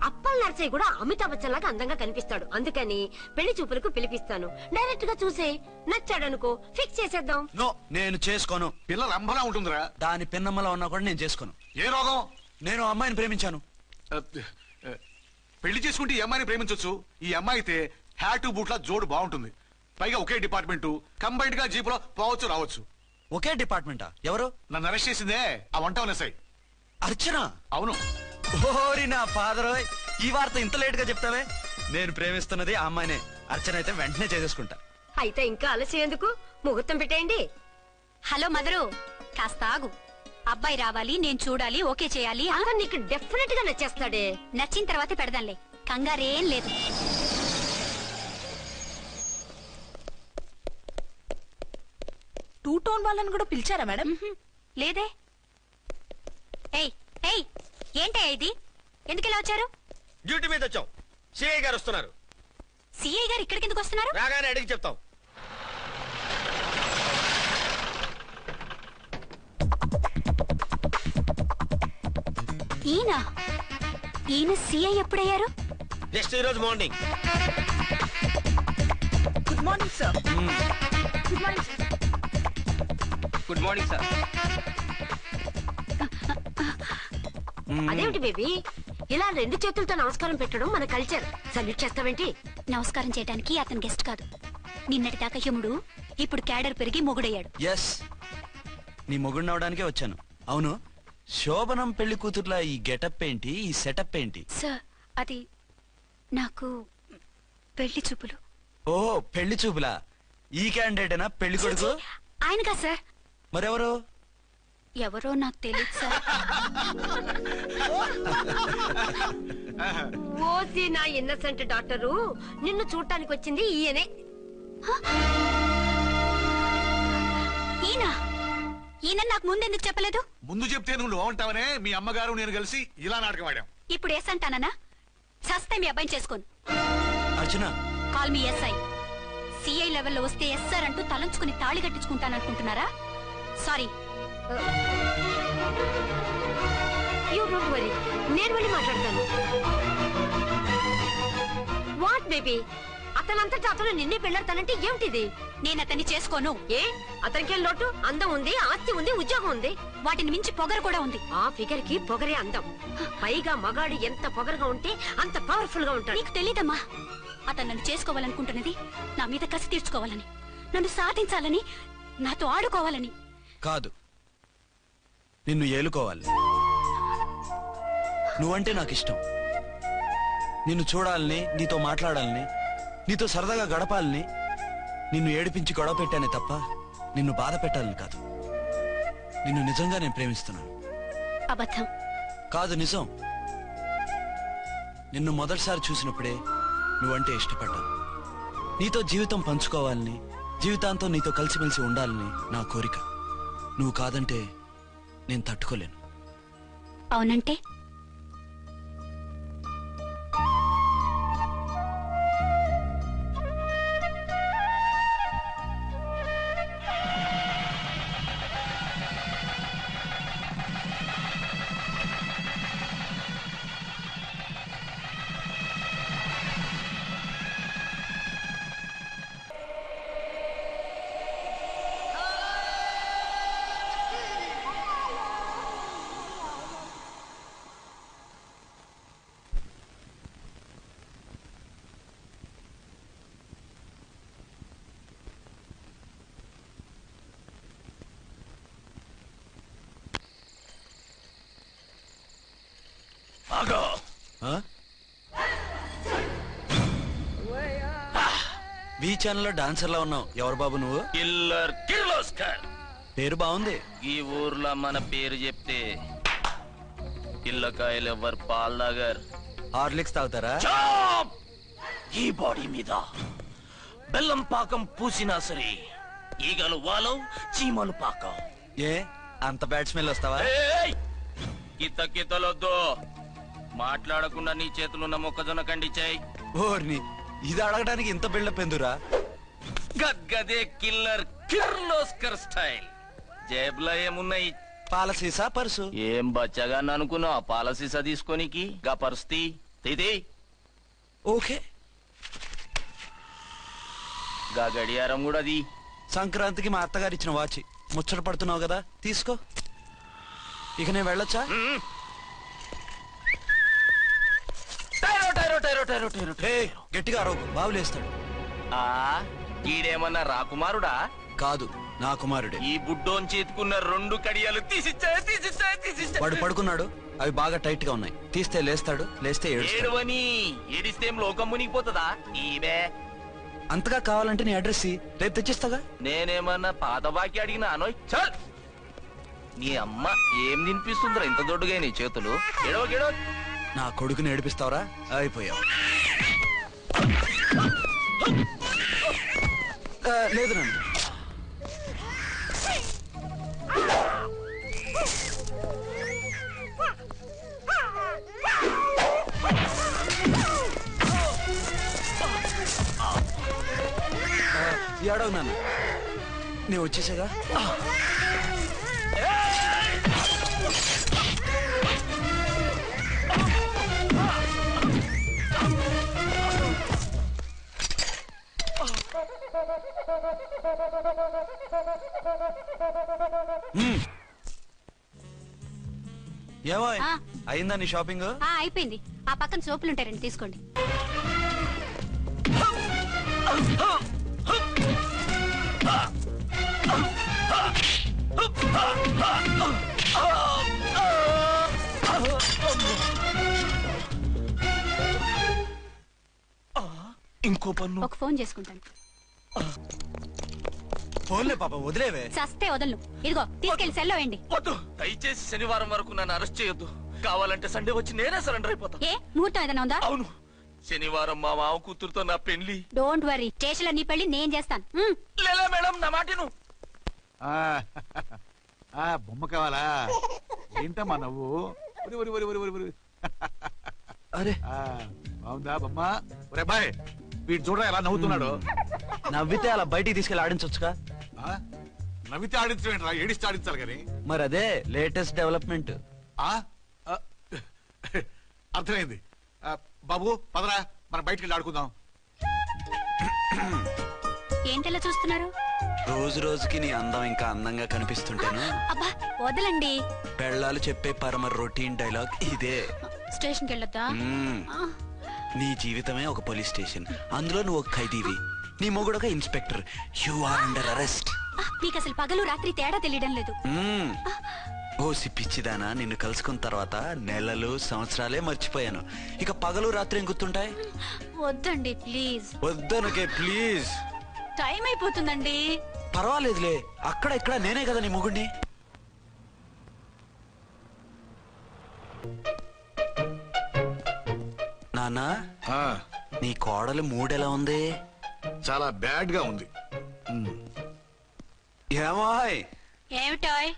అప్పల్ నర్సయ్య కూడా అమితాబ్ బచ్చన్ లాగా అందంగా కనిపిస్తాడు. అందుకని పెళ్లి చూపులకు పిలిపిస్తాను. డైరెక్ట్ గా చూసే నచ్చాడనుకో, ఫిక్స్ చేసేద్దాం. నో, నేను చేసుకోను. పిల్ల రంభలా ఉంటుందిరా. దాని పిన్నమ్మలా ఉన్నా కూడా నేను చేసుకోను. ఏ రోగం? నేను అమ్మాయిని ప్రేమించాను. పెళ్లి చేసుకుంటే ఈ అమ్మాయిని ప్రేమించొచ్చు. ఈ అమ్మాయి అయితే హ్యాటు బూట్ల జోడు బాగుంటుంది. పైగా ఒకే డిపార్ట్మెంట్, కంబైన్డ్ గా జీపులో పోవచ్చు రావచ్చు. ఒకే డిపార్ట్మెంటా? ఎవరు? నన్ను అరెస్ట్ చేసిందే ఆ వంట ఎస్ఐ అర్చన. అవును. ఓరి నా ఫాదర్, ఈ వార్త ఇంత లేట్ గా చెప్తావే? నేను ప్రేమిస్తున్నది ఆ అమ్మాయినే. అర్చన అయితే వెంటనే చేసేసుకుంటా. అయితే ఇంకా ఆలస్యం ఎందుకు? ముహూర్తం పెట్టేయండి. హలో మదరు, కాస్త ఆగు. అబ్బాయి రావాలి, నేను చూడాలి, ఓకే చేయాలి. అతను నీకు డెఫినెట్ గా నచ్చేస్తాడే. నచ్చిన తర్వాత పెడదాంలే, కంగారేం లేదు. టూ టౌన్ వాళ్ళని కూడా పిలిచారా మేడం? లేదే. ఏయ్ ఏయ్, ఏంటయ్యా ఇది? ఎందుకు ఇలా వచ్చారు? డ్యూటీ మీద వచ్చాం. సిఐ గారు వస్తున్నారు. సిఐ గారు ఇక్కడికి ఎందుకు వస్తున్నారు? రాగానే అడిగి చెప్తాం. ఈయన సిఐ ఎప్పుడయ్యారు? నెక్స్ట్ ఈ రోజు morning. Good morning sir. Good morning sir. Good morning sir. అదేమిటి బేబీ, ఇలా 2 చేతులతో నమస్కారం పెట్టడం మన కల్చర్. సల్యూట్ చేస్తావేంటి? నమస్కారం చేయడానికి అతను గెస్ట్ కాదు. నిన్నటి దాకా యముడు, ఇప్పుడు క్యాడర్ పెరిగి మొగుడయ్యాడు. ఎస్, నీ మొగుడిని అవడానికే వచ్చాను. అవును, శోభనం పెళ్లి కూతుర్లా ఈ గెటప్ ఏంటి, ఈ సెటప్ ఏంటి? సార్ అది నాకు పెళ్లి చూపులు. ఓ పెళ్లి చూపులా? ఈ క్యాండిడేటేనా పెళ్లి కొడుకు? ఆయనగా సార్. మరెవరు? ఎవరో నాకు తెలియదు సార్. ఓసి నా ఇన్నసెంట్ డాక్టరు, నిన్ను చూడటానికి వచ్చింది ఈయనే. ఈయన ఈయన నాకు ముందెందుకు చెప్పలేదు? ముందు చెప్తే నువ్వు బాగుంటావనే మీ అమ్మగారు నేను కలిసి ఇలా నాటకం ఆడాం. ఇప్పుడు ఎస్ అంటానా? చస్తే మీ అబ్బాయిని చేసుకోను. అర్చన, కాల్ మీ ఎస్ఐ. సిఐ లెవెల్లో వస్తే ఎస్ఆర్ అంటూ తలంచుకుని తాళి కట్టించుకుంటాననుకుంటున్నారా? సారీ. యూ డోంట్ వరీ, నేను వెళ్ళి మాట్లాడతాను. వాట్ బేబీ, అతనంతటా అతను నిన్నే పెళ్ళాడతానంటే ఏమిటిది? నేను అతన్ని చేసుకోను. ఏ అతనికేం లోటు? అందం ఉంది, ఆస్తి ఉంది, ఉద్యోగం ఉంది. వాటిని మించి పొగరు కూడా ఉంది. ఆ ఫిగర్ కి పొగరే అందం. పైగా మగాడు ఎంత పొగరుగా ఉంటే అంత పవర్ఫుల్ గా ఉంటాడు. నీకు తెలీదమ్మా, అతను నన్ను చేసుకోవాలనుకుంటున్నది నా మీద కసి తీర్చుకోవాలని, నన్ను సాధించాలని, నాతో ఆడుకోవాలని కాదు, నిన్ను ఏలుకోవాలి. నువ్వంటే నాకు ఇష్టం. నిన్ను చూడాలని, నీతో మాట్లాడాలని, నీతో సరదాగా గడపాలని, నిన్ను ఏడిపించి గొడవ పెట్టానే తప్ప నిన్ను బాధ పెట్టాలని కాదు. నిన్ను నిజంగా నేను ప్రేమిస్తున్నాను. అబద్ధం కాదు, నిజం. నిన్ను మొదటిసారి చూసినప్పుడే నువ్వంటే ఇష్టపడ్డాను. నీతో జీవితం పంచుకోవాలని, జీవితాంతం నీతో కలిసిమెలిసి ఉండాలని నా కోరిక. నువ్వు కాదంటే నేను తట్టుకోలేను. అవునంటే వి ఛానల్లో డాన్సర్లా ఉన్నావు. ఎవరు బాబు నువ్వు? కిల్లర్ కిర్లోస్కర్. పేరు బాగుంది. ఈ ఊర్లో మన పేరు చెప్తే పిల్లకాయలు ఎవరు పాలు తాగారు. హార్లిక్స్ తాగుతారా? చాప్! ఈ బాడీ మీద బెల్లం పాకం పూసినా సరే ఈగలు వాలవు, చీమలు పాకం. ఏ అంత బ్యాడ్ స్మెల్ వస్తావా? కిత కితలొద్దు. మాట్లాడకుండా నీ చేతులున్న మొక్కజొన్న కండిచాయి. ఓర్ని, ఇది అడగడానికి ఇంత బిల్డప్ ఎందురా? గద్గదే కిల్లర్ కిర్లోస్కర్ స్టైల్. జేబులో ఏమున్నాయి? పాల సీసా, పర్సు. ఏం బచ్చగా అనుకున్నావు? పాల సీసా తీసుకోనికి గా పరిస్థితి తీది. ఓకే, గా గడియారం కూడా అది. సంక్రాంతికి మా అత్తగారు ఇచ్చిన వాచి. ముచ్చట పడుతున్నావు కదా, తీసుకో. ఇక నేను వెళ్ళొచ్చా? గట్టిగా అరవకు, బావులేస్తాడు. ఈడేమన్నా రాకుమారుడా? కాదు, నా కుమారుడే. ఈ బుడ్డోన్ చేతుకున్న 2 కడియాలు తీసిచ్చా. వాడు పడుకున్నాడు, అవి బాగా టైట్ గా ఉన్నాయి. తీస్తే లేస్తాడు, లేస్తే ఏడుస్తాడు. ఏడవని ఏడిస్తే లోకం మునిగిపోతుందా? ఈబే అంతగా కావాలంటే నీ అడ్రస్ రేపు తెచ్చిస్తాగా. నేనేమన్నా పాత బాకి అడిగినా అనోయ్. చల్, నీ అమ్మ ఏం తినిపిస్తుందిరా ఇంత దొడ్డుగా నీ చేతులు? ఎడవ నా కొడుకుని ఏడిపిస్తావరా? అయిపోయావు. లేదు నన్ను. ఏడవు నాన్న, నేను వచ్చేసాగా. ఏమో ఆ. అయిందా నీ షాపింగ్? అయిపోయింది. ఆ పక్కన సోపులు ఉంటారండి, తీసుకోండి. ఇంకో పన్ను. ఒక ఫోన్ చేసుకుంటాను. ఫోన్లే పాప, వదిలేవే. చస్తే వదలను. ఇదిగో తీసుకెళ్లి సెల్లో వేయండి. వద్దు, దయచేసి శనివారం వరకు నన్ను అరెస్ట్ చేయొద్దు. కావాలంటే సండే వచ్చి నేనే సరెండర్ అయిపోతా. ఏ ముహూర్తం ఏదైనా ఉందా? అవును, శనివారం మా మామ కూతురుతో నా పెళ్లి. డోంట్ వరీ, స్టేషన్ లో నీ పెళ్లి నేను చేస్తాను. లేలే మేడం, నా మాటను. బొమ్మ కావాలా? ఏంటమ్మా నవ్వు? ఒరి ఒరి ఒరి ఒరి ఒరి ఒరి. అరే బాగుందా బొమ్మ? ఒరే బాయ్, వీడు చూడరా ఎలా నవ్వుతున్నాడు. నవ్వితే అలా బయటికి తీసుకెళ్ళి ఆడించొచ్చుగా. నవ్వితే ఆడించడం, ఏడిస్తే ఆడించాలి కానీ. మరి అదే లేటెస్ట్ డెవలప్మెంట్. అర్థమైంది. బాబు పదరా, మనం బయటికి వెళ్ళి ఆడుకుందాం. ఏంటలా చూస్తున్నారు? రోజు రోజుకి నీ అందం ఇంకా అందంగా కనిపిస్తుంటాను. అబ్బా వదలండి. పెళ్ళాలు చెప్పే పరమ రొటీన్ డైలాగ్ ఇదే. స్టేషన్కి వెళ్ళొద్దా? నీ జీవితమే ఒక పోలీస్ స్టేషన్, అందులో నువ్వు ఒక ఖైదీవి, నీ మొగుడు ఒక inspector. You are under arrest. మీకు అసలు పగలు రాత్రి తేడా తెలియడం లేదు. ఓ సిప్పిచ్చిదానా, నిన్ను కలుసుకున్న తర్వాత నెలలు సంవత్సరాలే మర్చిపోయాను. ఇక పగలు రాత్రి ఏం గుర్తుంటాయి? వద్దండి ప్లీజ్. వద్దనుకే ప్లీజ్. టైం అయిపోతుందండి. పర్వాలేదులే, అక్కడ ఇక్కడ నేనే కదా నీ మొగుడిని. నాన్నా, నీ కోడలు మూడెలా ఉంది? చాలా బ్యాడ్ గా ఉంది. ఏమాయ్, ఏమిటాయ్?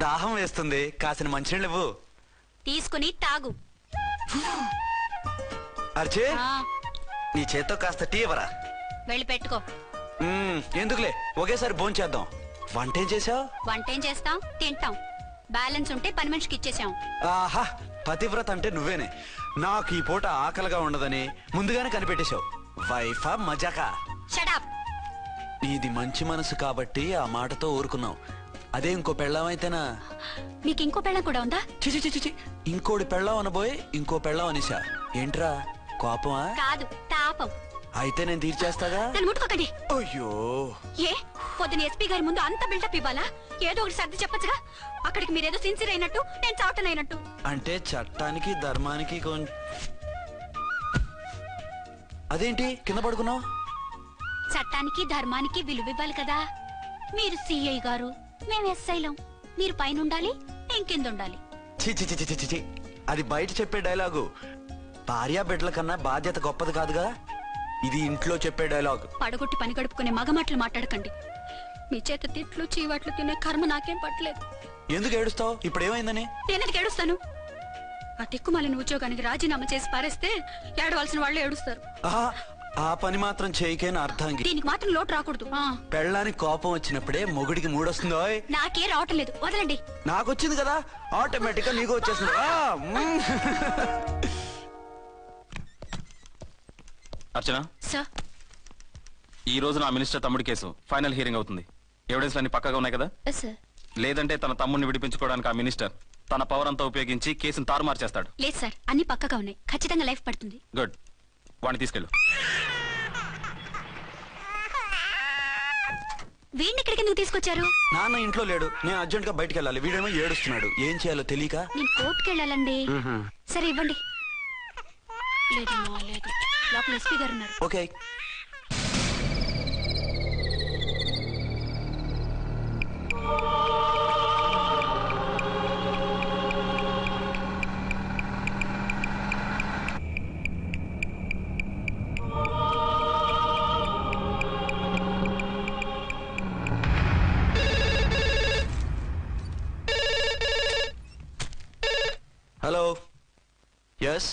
దాహం వేస్తుంది, కాసిన మంచినీళ్ళు ఇవ్వు. తీసుకుని తాగు. అర్చే, నీ చేత్తో కాస్త టీ ఇవ్వరా. వెళ్ళి పెట్టుకో. ఎందుకులే, ఒకేసారి భోంచేద్దాం. వంటేం చేసావు? వంటేం చేస్తాం, తింటాం. బ్యాలెన్స్ ఉంటే పని మనిషికి ఇచ్చేసాం. ఆహా, పతివ్రత అంటే నువ్వేనే. నాకు ఈ పూట ఆకలిగా ఉండదని ముందుగానే కనిపెట్టేశావు. వైఫా మజాకా? షటప్. నీది మంచి మనసు కాబట్టి ఆ మాటతో ఊరుకున్నావు. అదే ఇంకో పెళ్ళాం అయితేనా? మీకు ఇంకో పెళ్ళం కూడా ఉందా? చిచి చిచి చి, ఇంకోటి పెళ్ళాం అనబోయి ఇంకో పెళ్ళాం అనేసా. ఏంట్రా కోపమా? కాదు, తాపం. అయితే నేను తీర్చేస్తాగా. నన్ను ముట్టుకోకండి. అయ్యో, ఏ పొద్దున ఎస్పీ గారి ముందు అంత బిల్డప్ ఇవ్వాలా? ఏదో ఒకటి సర్ది చెప్పచ్చుగా. అక్కడికి మీరేదో సిన్సియర్ అయినట్టు, నేను చావటం అయినట్టు. అంటే చట్టానికి ధర్మానికి అదేంటి కింద పడుకున్నావు? చట్టానికి ధర్మానికి విలువ ఇవ్వాలి కదా. మీరు సిఐ గారు, మేము ఎస్ఐలం. మీరు పైన ఉండాలి, నేను కింద ఉండాలి. చిచి చిచి చిచి చి, అది బయట చెప్పే డైలాగు. భార్యా బిడ్డల కన్నా బాధ్యత గొప్పది కాదుగా. ఇది ఇంట్లో చెప్పే డైలాగ్. పడగొట్టి పని గడుపుకునే మగమాటలు మాట్లాడకండి. మీ చేత తిట్లు చీవాట్లు తినే కర్మ నాకేం పట్టలేదు. ఎందుకు ఏడుస్తావు? ఇప్పుడు ఏమైందని? నేనెందుకు ఏడుస్తాను? ఆ తిక్కుమాలిన ఉద్యోగానికి రాజీనామా చేసి పారేస్తే ఏడవలసిన వాళ్ళే ఏడుస్తారు. ఆ పని మాత్రం చేయకేన అర్థంగి. దీనికి మాత్రం లోటు రాకూడదు. పెళ్ళానికి కోపం వచ్చినప్పుడే మొగుడికి మూడొస్తుందో. నాకే రావటం లేదు, వదలండి. నాకొచ్చింది కదా, ఆటోమేటిక్ గా నీకు వచ్చేసింది. అర్చన సార్, ఈ రోజు నా మినిస్టర్ తమ్ముడి కేసు ఫైనల్ హియరింగ్ అవుతుంది. ఎవిడెన్స్ అన్ని పక్కగా ఉన్నాయి కదా? సార్. లేదంటే తన తమ్ముడిని విడిపించుకోవడానికి ఆ మినిస్టర్ తన పవర్ అంతా ఉపయోగించి కేసును తారుమారు చేస్తాడు. లేదు సార్, అన్ని పక్కగా ఉన్నాయి. ఖచ్చితంగా లైఫ్ పడుతుంది. గుడ్, వాడిని తీసుకెళ్ళు. వీడిని ఇక్కడికి ఎందుకు తీసుకొచ్చారు? నాన్న ఇంట్లో లేడు, నేను అర్జెంట్ గా బయటికి వెళ్ళాలి. వీడేమో ఏడుస్తున్నాడు, ఏం చేయాలో తెలియక. నేను కోర్టుకి వెళ్ళాలండి. సరే ఇవ్వండి. లేదు లేదు, లోపల ఎస్పీ గారు ఉన్నారు. ఓకే. Hello, yes.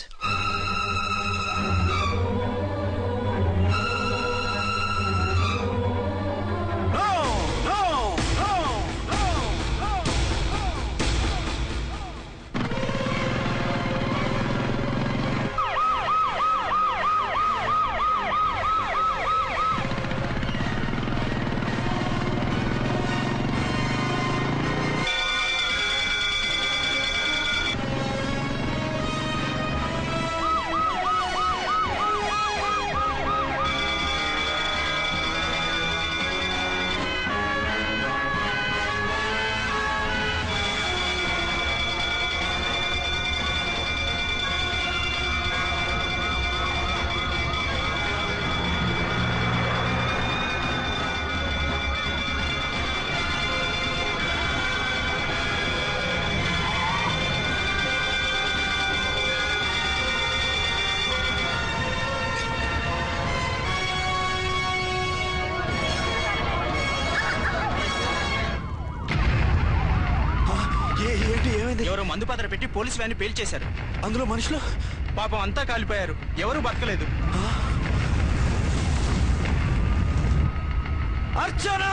ఏమైంది? ఎవరో మందు పాత్ర పెట్టి పోలీసు వ్యాన్ పేల్చేశారు. అందులో మనుషులు పాపం అంతా కాలిపోయారు, ఎవరు బతకలేదు. అర్చనా!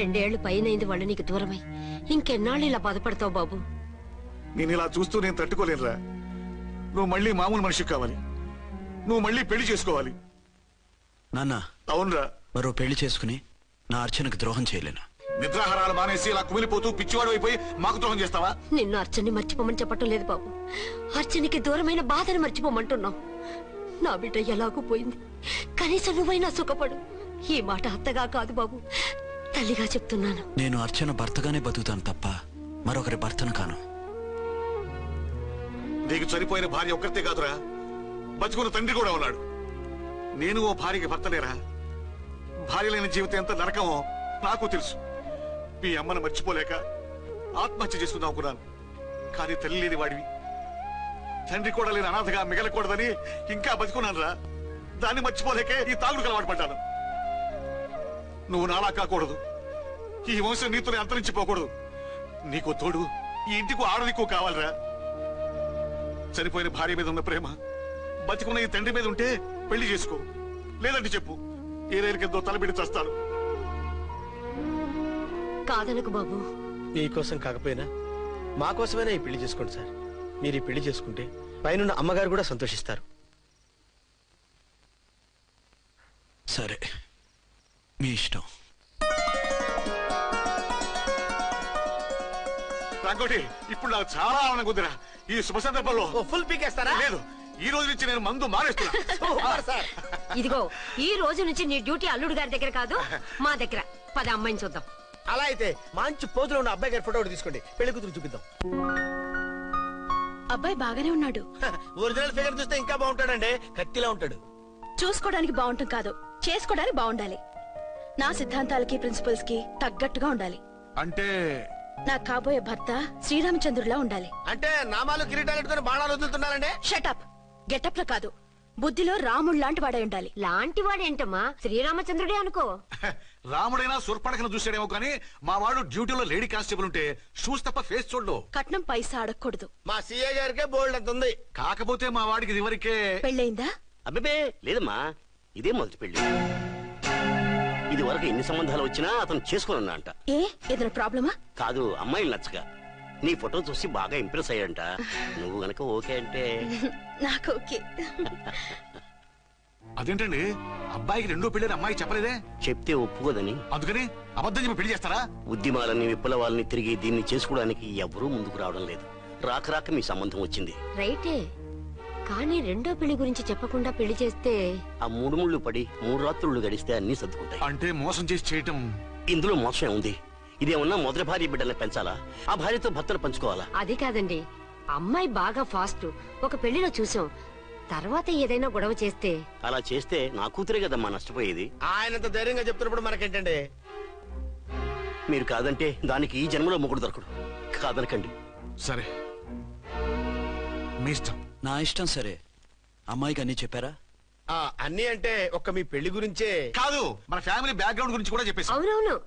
రెండేళ్లు పైనైంది వాళ్ళు నీకు దూరమై. ఇంకెన్నాళ్ళు ఇలా బాధపడతావు బాబు? నేను ఇలా చూస్తూ నేను తట్టుకోలేనురా. నువ్వు మళ్ళీ మామూలు మనిషి కావాలి. నువ్వు మళ్ళీ పెళ్లి చేసుకోవాలి. నాన్న, అవునరా. మరో పెళ్లి చేసుకుని నా అర్చనకు ద్రోహం చేయలేను. నిద్రాహారాలు మానేసి ఇలా కుమిలిపోతూ పిచ్చివాడు అయిపోయి మాకు ద్రోహం చేస్తావా? నిన్ను అర్చన్ని మర్చిపోమని చెప్పటం లేదు బాబు. అర్చనికి దూరమైన బాధను మర్చిపోమంటున్నావు. నా బిడ్డ ఎలాగూ పోయింది, కనీసం నువ్వైనా సుఖపడు. ఈ మాట అత్తగా కాదు బాబు, తల్లిగా చెప్తున్నాను. నేను అర్చన భర్తగానే బతుకుతాను తప్ప మరొకరి భర్తను కాను. నీకు చనిపోయిన భార్య ఒక్కరితే కాదురా, బతుకున్న తండ్రి కూడా ఉన్నాడు. నేను ఓ భార్యకి భర్తలేరా? భార్య లేని జీవితం ఎంత నరకమో నాకు తెలుసు. మీ అమ్మను మర్చిపోలేక ఆత్మహత్య చేసుకుందాం అనుకున్నాను. కానీ తల్లి లేని వాడివి, తండ్రి కూడా లేని అనాథగా మిగలకూడదని ఇంకా బతుకున్నాను రా. దాన్ని మర్చిపోలేకే ఈ తాగుడుకు అలవాటు పడ్డాను. నువ్వు నాలా కాకూడదు, ఈ వంశం నీతోనే అంతరించిపోకూడదు. నీకు తోడు ఈ ఇంటికి ఆడదికు కావాలిరా. చనిపోయిన భార్య మీద ఉన్న ప్రేమ బతికున్న ఈ తండ్రి మీద ఉంటే పెళ్లి చేసుకో. లేదంటే చెప్పు, ఏ రైలు కిందో తలబిడి చస్తాను. కాదనకు బాబు. మీకోసం కాకపోయినా మా కోసమైనా ఈ పెళ్లి చేసుకోండి సార్. మీరు ఈ పెళ్లి చేసుకుంటే పైన అమ్మగారు కూడా సంతోషిస్తారు. సరే, మీ ఇష్టం. రంగోటి, ఇప్పుడు నాకు చాలా ఆనందంగా ఉందిరా. ఈ శుభ సందర్భంలో ఫుల్ పీకేస్తారా? లేదు, ఈ రోజు నుంచి నేను మందు మానేస్తున్నా. ఇదిగో, ఈ రోజు నుంచి నీ డ్యూటీ అల్లుడు గారి దగ్గర కాదు, మా దగ్గర. పద అమ్మాయిని చూద్దాం. అలా అయితే మంచి పోజులో ఉన్న అబ్బాయి గారి ఫోటో ఒకటి తీసుకోండి, పెళ్లి కూతురు చూపిద్దాం. అబ్బాయి బాగానే ఉన్నాడు. ఒరిజినల్ ఫిగర్ చూస్తే ఇంకా బాగుంటాడండి, కత్తిలా ఉంటాడు. చూసుకోవడానికి బాగుంటాం కాదు, చేసుకోవడానికి బాగుండాలి. నా సిద్ధాంతాలకి ప్రిన్సిపల్స్ కి తగ్గట్టుగా ఉండాలి. అంటే నా కాబోయే భర్త శ్రీరామచంద్రుడిలా ఉండాలి. అంటే నామాలు కిరీటాలు పెట్టుకుని బాణాలు వదులుతున్నారండి. షటప్. గెటప్ లో కాదు, బుద్ధిలో రాముడు లాంటి వాడై ఉండాలి. లాంటి వాడేంటమ్మా, శ్రీరామచంద్రుడే అనుకో. రాముడైనా సుర్పడకను చూసాడేమో కానీ మా వాడు డ్యూటీలో లేడీ కానిస్టేబుల్ ఉంటే షూస్ తప్ప ఫేస్ చూడడు. కట్నం పైసా అడగకూడదు. మా సీఏ గారికే బోల్డ్ అంత ఉంది. కాకపోతే మా వాడికి ఇదివరకే పెళ్ళయిందా? అబ్బే లేదమ్మా, ఇదే మొదటి పెళ్లి. ఇది వరకు ఎన్ని సంబంధాలు వచ్చినా అతను చేసుకోనున్నా అంట. ఏ ఏదైనా ప్రాబ్లమా? కాదు, అమ్మాయిలు నచ్చగా నీ ఫోటో చూసి బాగా ఇంప్రెస్ అయ్యంట. నువ్వు గనక ఓకే అంటే నాకు ఓకే. అదేంటండి, అబ్బాయికి రెండో పెళ్లి అమ్మాయి చెప్పలేదే? చెప్తే ఒప్పుకోదని. అందుకని అబద్ధం చెప్పి పెళ్లి చేస్తారా? ఉద్యమాలని విప్లవాలని తిరిగి దీన్ని చేసుకోవడానికి ఎవరూ ముందుకు రావడం లేదు. రాక రాక మీ సంబంధం వచ్చింది. రైటే, కానీ రెండో పెళ్లి గురించి చెప్పకుండా పెళ్లి చేస్తే ఆ మూడు ముళ్ళు పడి 3 రాత్రులు గడిస్తే అన్ని సర్దుకుంటాయి. అంటే మోసం చేసి చేయటం. ఇందులో మోసం ఉంది. ఇదేమన్నా మొదటి భార్య బిడ్డల్ని పెంచాలా, ఆ భార్యతో భర్తను పంచుకోవాలా? అది కాదండి, అమ్మాయి బాగా ఫాస్ట్. ఒక పెళ్లిలో చూసాం, తర్వాత ఏదైనా గొడవ చేస్తే. అలా చేస్తే నా కూతురే కదమ్మా నష్టపోయేది. ఆయనంత ధైర్యంగా చెప్తున్నప్పుడు మనకేంటండి? మీరు కాదంటే దానికి ఈ జన్మలో మొగుడు దొరకడు. కాదనకండి. సరే, మీ ఇష్టం. నా ఇష్టం. సరే, అమ్మాయికి అన్ని చెప్పారా? అన్ని అంటే ఒక్క మీ పెళ్లి గురించే కాదు, మన ఫ్యామిలీ బ్యాక్గ్రౌండ్ గురించి కూడా చెప్పేసి. అవునవును.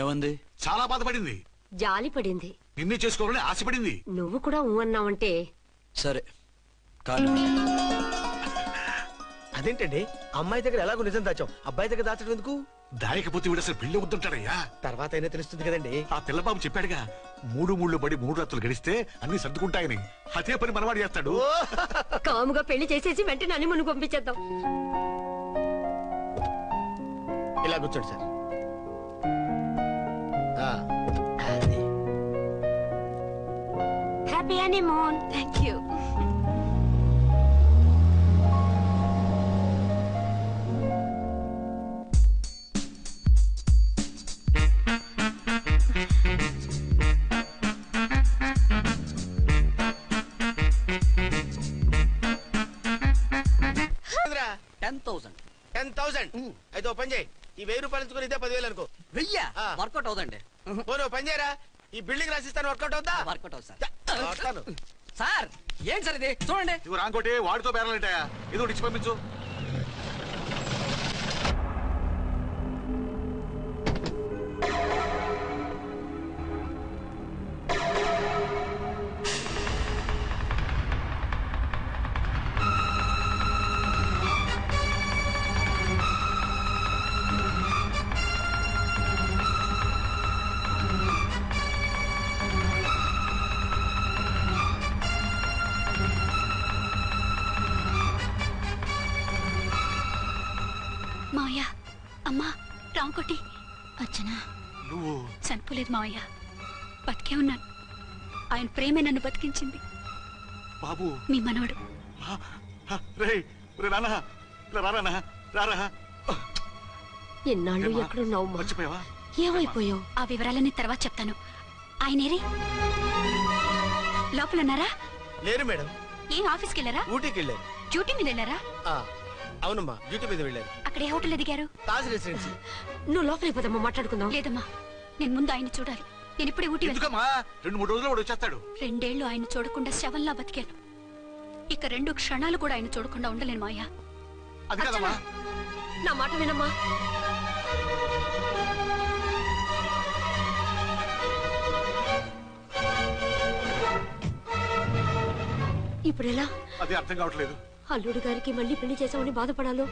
ఏమంది? చాలా బాధపడింది, జాలి పడింది, నిన్నే చేసుకోవాలని ఆశపడింది. నువ్వు కూడా ఊ అన్నావంటే. సరే కాదు. అదేంటండి, అమ్మాయి దగ్గర ఎలాగో నిజం దాచాం, అబ్బాయి దగ్గర దాచడం ఎందుకు? దాయకపోతే వీడు అసలు పెళ్లి వద్దంటాడయ్యా. తర్వాత అయినా తెలుస్తుంది కదండి. ఆ పిల్లబాబు చెప్పాడుగా, 3 ముళ్ళు పడి 3 రాత్రులు గడిస్తే అన్ని సర్దుకుంటాయని. అదే పని మనవాడు చేస్తాడు. కాముగా పెళ్లి చేసేసి వెంటనే అన్ని మును పంపించేద్దాం. ఇలా కూర్చోండి sir. Happy honeymoon. Thank you. 1000. అయితే ఓ పని చేయి, ఈ 1000 రూపాయలు ఇచ్చుకుని ఇదే 10,000 అనుకో. వెయ్యా వర్కౌట్ అవుదండి. పోనీ ఓ పని చేయరా, ఈ బిల్డింగ్ రాసిస్తాను, వర్కౌట్ అవుతా? వర్కౌట్ అవుతుంది సార్. వస్తాను. సార్ ఏంటి సార్ ఇది చూడండి. ఇవి రాంకోటి వాడితో బేరాలంటాయా? ఇది ఒకటి ఇచ్చి పంపించు. మావయ్య, అమ్మా, రాంకోటి, అర్చనా నువ్వు చనిపోలేదు మావయ్య, బతికే ఉన్నాను. ఆయన ప్రేమే నన్ను బతికించింది. బాబు మీ మనవడు. రే నాన్న, రారా రారా. ఎన్నాళ్ళు ఎక్కడున్నావు? మర్చిపోయావా? ఏమైపోయావు? ఆ వివరాలన్నీ తర్వాత చెప్తాను. ఆయనేరి లోపల ఉన్నారా? లేరు మేడం. ఏం ఆఫీస్కి వెళ్ళారా? ఊటీకి వెళ్ళారు. డ్యూటీ మీద వెళ్ళారా? అవునమ్మా, డ్యూటీ మీద వెళ్ళారు. అక్కడ ఏ హోటల్ ఎదిగారు? తాజ్ రెసిడెన్సీ. నువ్వు లోపలికి పోదమ్మా, మాట్లాడుకుందాం. లేదమ్మా, నేను ముందు ఆయన చూడాలి. నేను ఇప్పుడే ఊటీ వెళ్తాను. ఎందుకమ్మా? 2-3 రోజుల్లో వాడు వచ్చేస్తాడు. 2 ఏళ్లు ఆయన చూడకుండా శవంలా బతికాను. ఇక 2 క్షణాలు కూడా ఆయన చూడకుండా ఉండలేను మాయా. అది కదమ్మా. నా మాట వినమ్మా. ఇప్పుడెలా? అది అర్థం కావట్లేదు. అల్లుడు గారికి మళ్ళీ పెళ్లి చేసామని బాధపడాలో,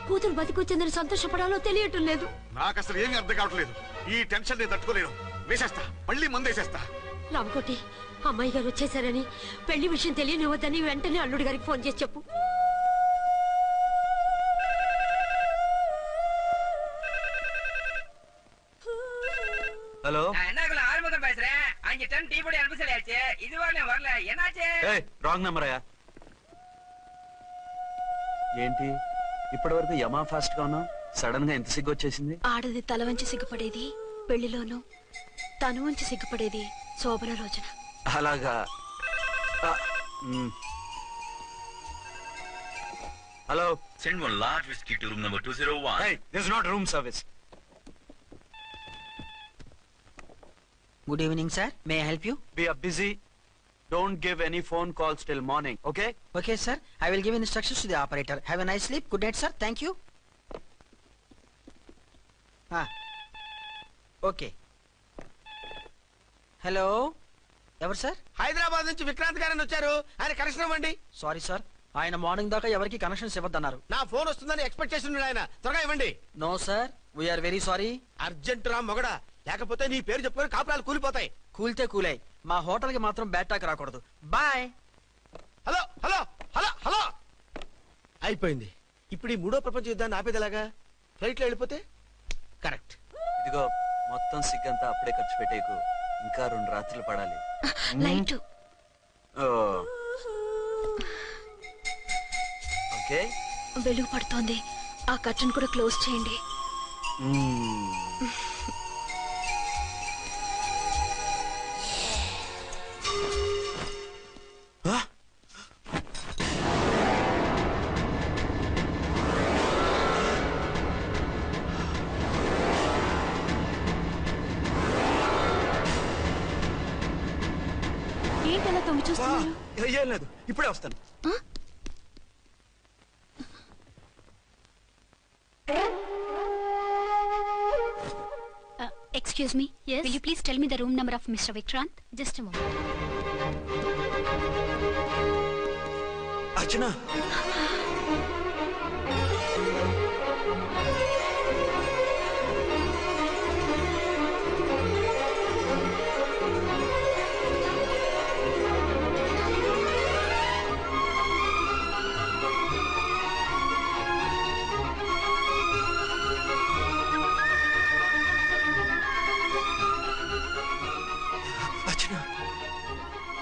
కూతురు బతికొచ్చిందని సంతోషపడాలో తెలియటం లేదు. నాకు అసలు ఏమీ అర్థం కావట్లేదు. ఈ టెన్షన్ నేను తట్టుకోలేను. వేసేస్తా, మళ్ళీ మందేసేస్తా. రామకోటి, అమ్మాయి గారు వచ్చేసారని, పెళ్లి విషయం తెలియనివ్వద్దని వెంటనే అల్లుడు గారికి ఫోన్ చేసి చెప్పు. ஹலோ என்ன ஆரம்பம் பேசுறேன். அங்க டன் டீ பொடி அனுப்ப சொல்லியாச்சு. இதுவரை வரல, என்னாச்சு? రాంగ్ నెంబర్ అయ్యా. ఏంటి ఇప్పటి వరకు యమా ఫాస్ట్ గా ఉన్నావు, సడన్ గా ఎంత సిగ్గు వచ్చేసింది? ఆడది తల వంచి సిగ్గుపడేది పెళ్లిలోనూ, తను వంచి సిగ్గుపడేది శోభన రోజున. అలాగా. Hello, Send one large whiskey to room number 201. hey, this is not room service. Good evening sir, may I help you? We are busy. Don't give any phone calls till morning, okay? Okay sir, I will give instructions to the operator. Have a nice sleep. Good night sir. Thank you. Okay. Hello, ఎవరు sir? Hyderabad నుంచి విక్రాంత్ గారని వచ్చారు. ఆయన connection ఇవ్వండి. Sorry sir, ఆయన morning దాకా ఎవరికి connections ఇవ్వద్దన్నారు. నా ఫోన్ వస్తుందని ఎక్స్పెక్ట్ చేసి ఉన్నాడు ఆయన. త్వరగా ఇవ్వండి. No sir, we're very sorry. Urgent రా మొగడా, లేకపోతే నీ పేరు చెప్పుకొని కాపురాలు కూలిపోతాయి. కూల్తే కూలాయి, మా హోటల్ కి మాత్రం బ్యాడ్ టాక్ రాకూడదు. Bye. Hello hello hello hello. అయిపోయింది. ఇప్పుడు ఈ 3వ ప్రపంచ యుద్ధాన్ని ఆపేదలాగా? ఫ్లైట్ లో వెళ్ళిపోతే కరెక్ట్. ఇదిగో మొత్తం సిగ్గంతా అప్పుడే ఖర్చు పెట్టేకు, ఇంకా 2 రాత్రులు పడాలి. లైట్ ఓకే, వెలుగు పడుతోంది. ఆ కర్టన్ కూడా క్లోజ్ చేయండి. ఏంటలా తొంగి చూస్తున్నారు? ఏం లేదు, ఇప్పుడే వస్తాను. Excuse me. Yes. Will you please tell me the room number of Mr. Vikrant? Just a moment. అర్చన,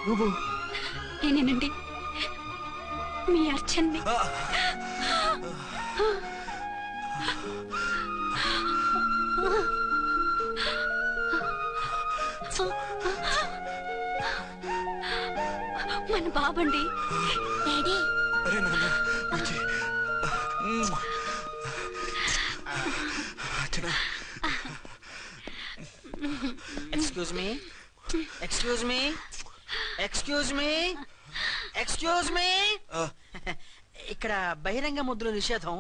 నువ్వు? నేనేనండి, మీ అర్చన్ని. మన బాబండి. డాడీ. అరే నాన్న, excuse me excuse me excuse me excuse me ఇక్కడ బహిరంగ ముద్దుల నిషేధం,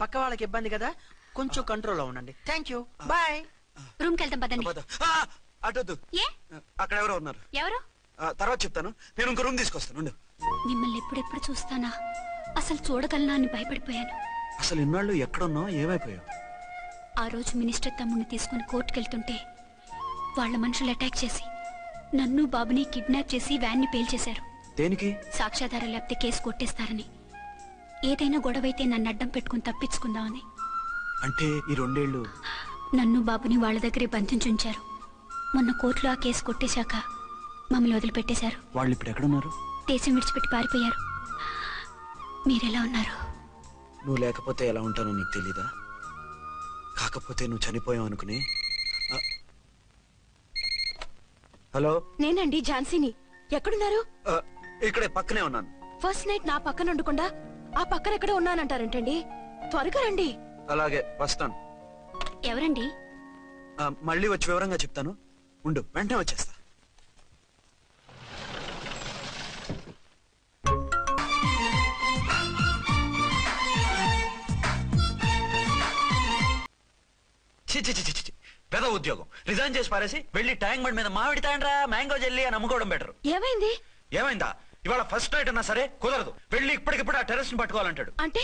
పక్క వాళ్ళకి ఇబ్బంది కదా, కొంచెం కంట్రోల్లో ఉండండి. Thank you, bye. రూమ్ కి వెళ్తాం పదండి. అటొద్దు, ఏ అక్కడ ఎవరో ఉన్నారు. ఎవరు? తర్వాత చెప్తాను. నేను ఇంకో రూమ్ తీసుకొస్తాను. మిమ్మల్ని ఎప్పుడెప్పుడు చూస్తానా, అసలు చూడగలనా అని భయపడిపోయాను. అసలు ఇన్నాళ్ళు ఎక్కడున్నావు, ఏమైపోయావు? ఆ రోజు మినిస్టర్ తమ్ముడిని తీసుకుని కోర్టుకెళ్తుంటే వాళ్ళ మనుషులు అటాక్ చేసి నన్ను బాబుని కిడ్నాప్ చేసి వ్యాన్ ని పేల్చేశారు. దేనికి? సాక్ష్యాధారాలు లేకపోతే కేసు కొట్టేస్తారని. ఏదైనా గొడవైతే నన్ను అడ్డం పెట్టుకుని తప్పించుకుందామని. అంటే ఈ 2 ఏళ్ళు నన్ను బాబుని వాళ్ళ దగ్గరే బంధించుంచారు. మొన్న కోర్టులో ఆ కేసు కొట్టేశాక మమ్మల్ని వదిలిపెట్టేశారు. వాళ్ళు ఇప్పుడు ఎక్కడున్నారు? దేశం విడిచిపెట్టి పారిపోయారు. మీరెలా ఉన్నారు? నువ్వు లేకపోతే ఎలా ఉంటానో నీకు తెలీదా? కాకపోతే నువ్వు చనిపోయావు అనుకుని. హలో, నేనండి ఝాన్సీని. ఎక్కడున్నారు? ఇక్కడే పక్కనే ఉన్నాను. ఫస్ట్ నైట్ నా పక్కన ఉండకుండా ఆ పక్కన ఎక్కడ ఉన్నానంటారంటండి. త్వరగా రండి. అలాగే వస్తాను. ఎవరండి? మళ్ళీ వచ్చి వివరంగా చెప్తాను. ఉండు, వెంటనే వచ్చేస్తా. పెద్ద ఉద్యోగం రిజైన్ చేసి పారేసి వెళ్ళి ట్యాంక్ బండ్ మీద మామిడి తాండ్రా మ్యాంగో జెల్లీ అని అమ్ముకోవడం బెటర్. ఏమైంది? ఏమైందా? ఇవాళ ఫస్ట్ నైట్ అన్నా సరే కుదరదు. వెళ్ళి ఇప్పటికిప్పుడు ఆ టెర్రస్ ని పట్టుకోవాలంటాడు. అంటే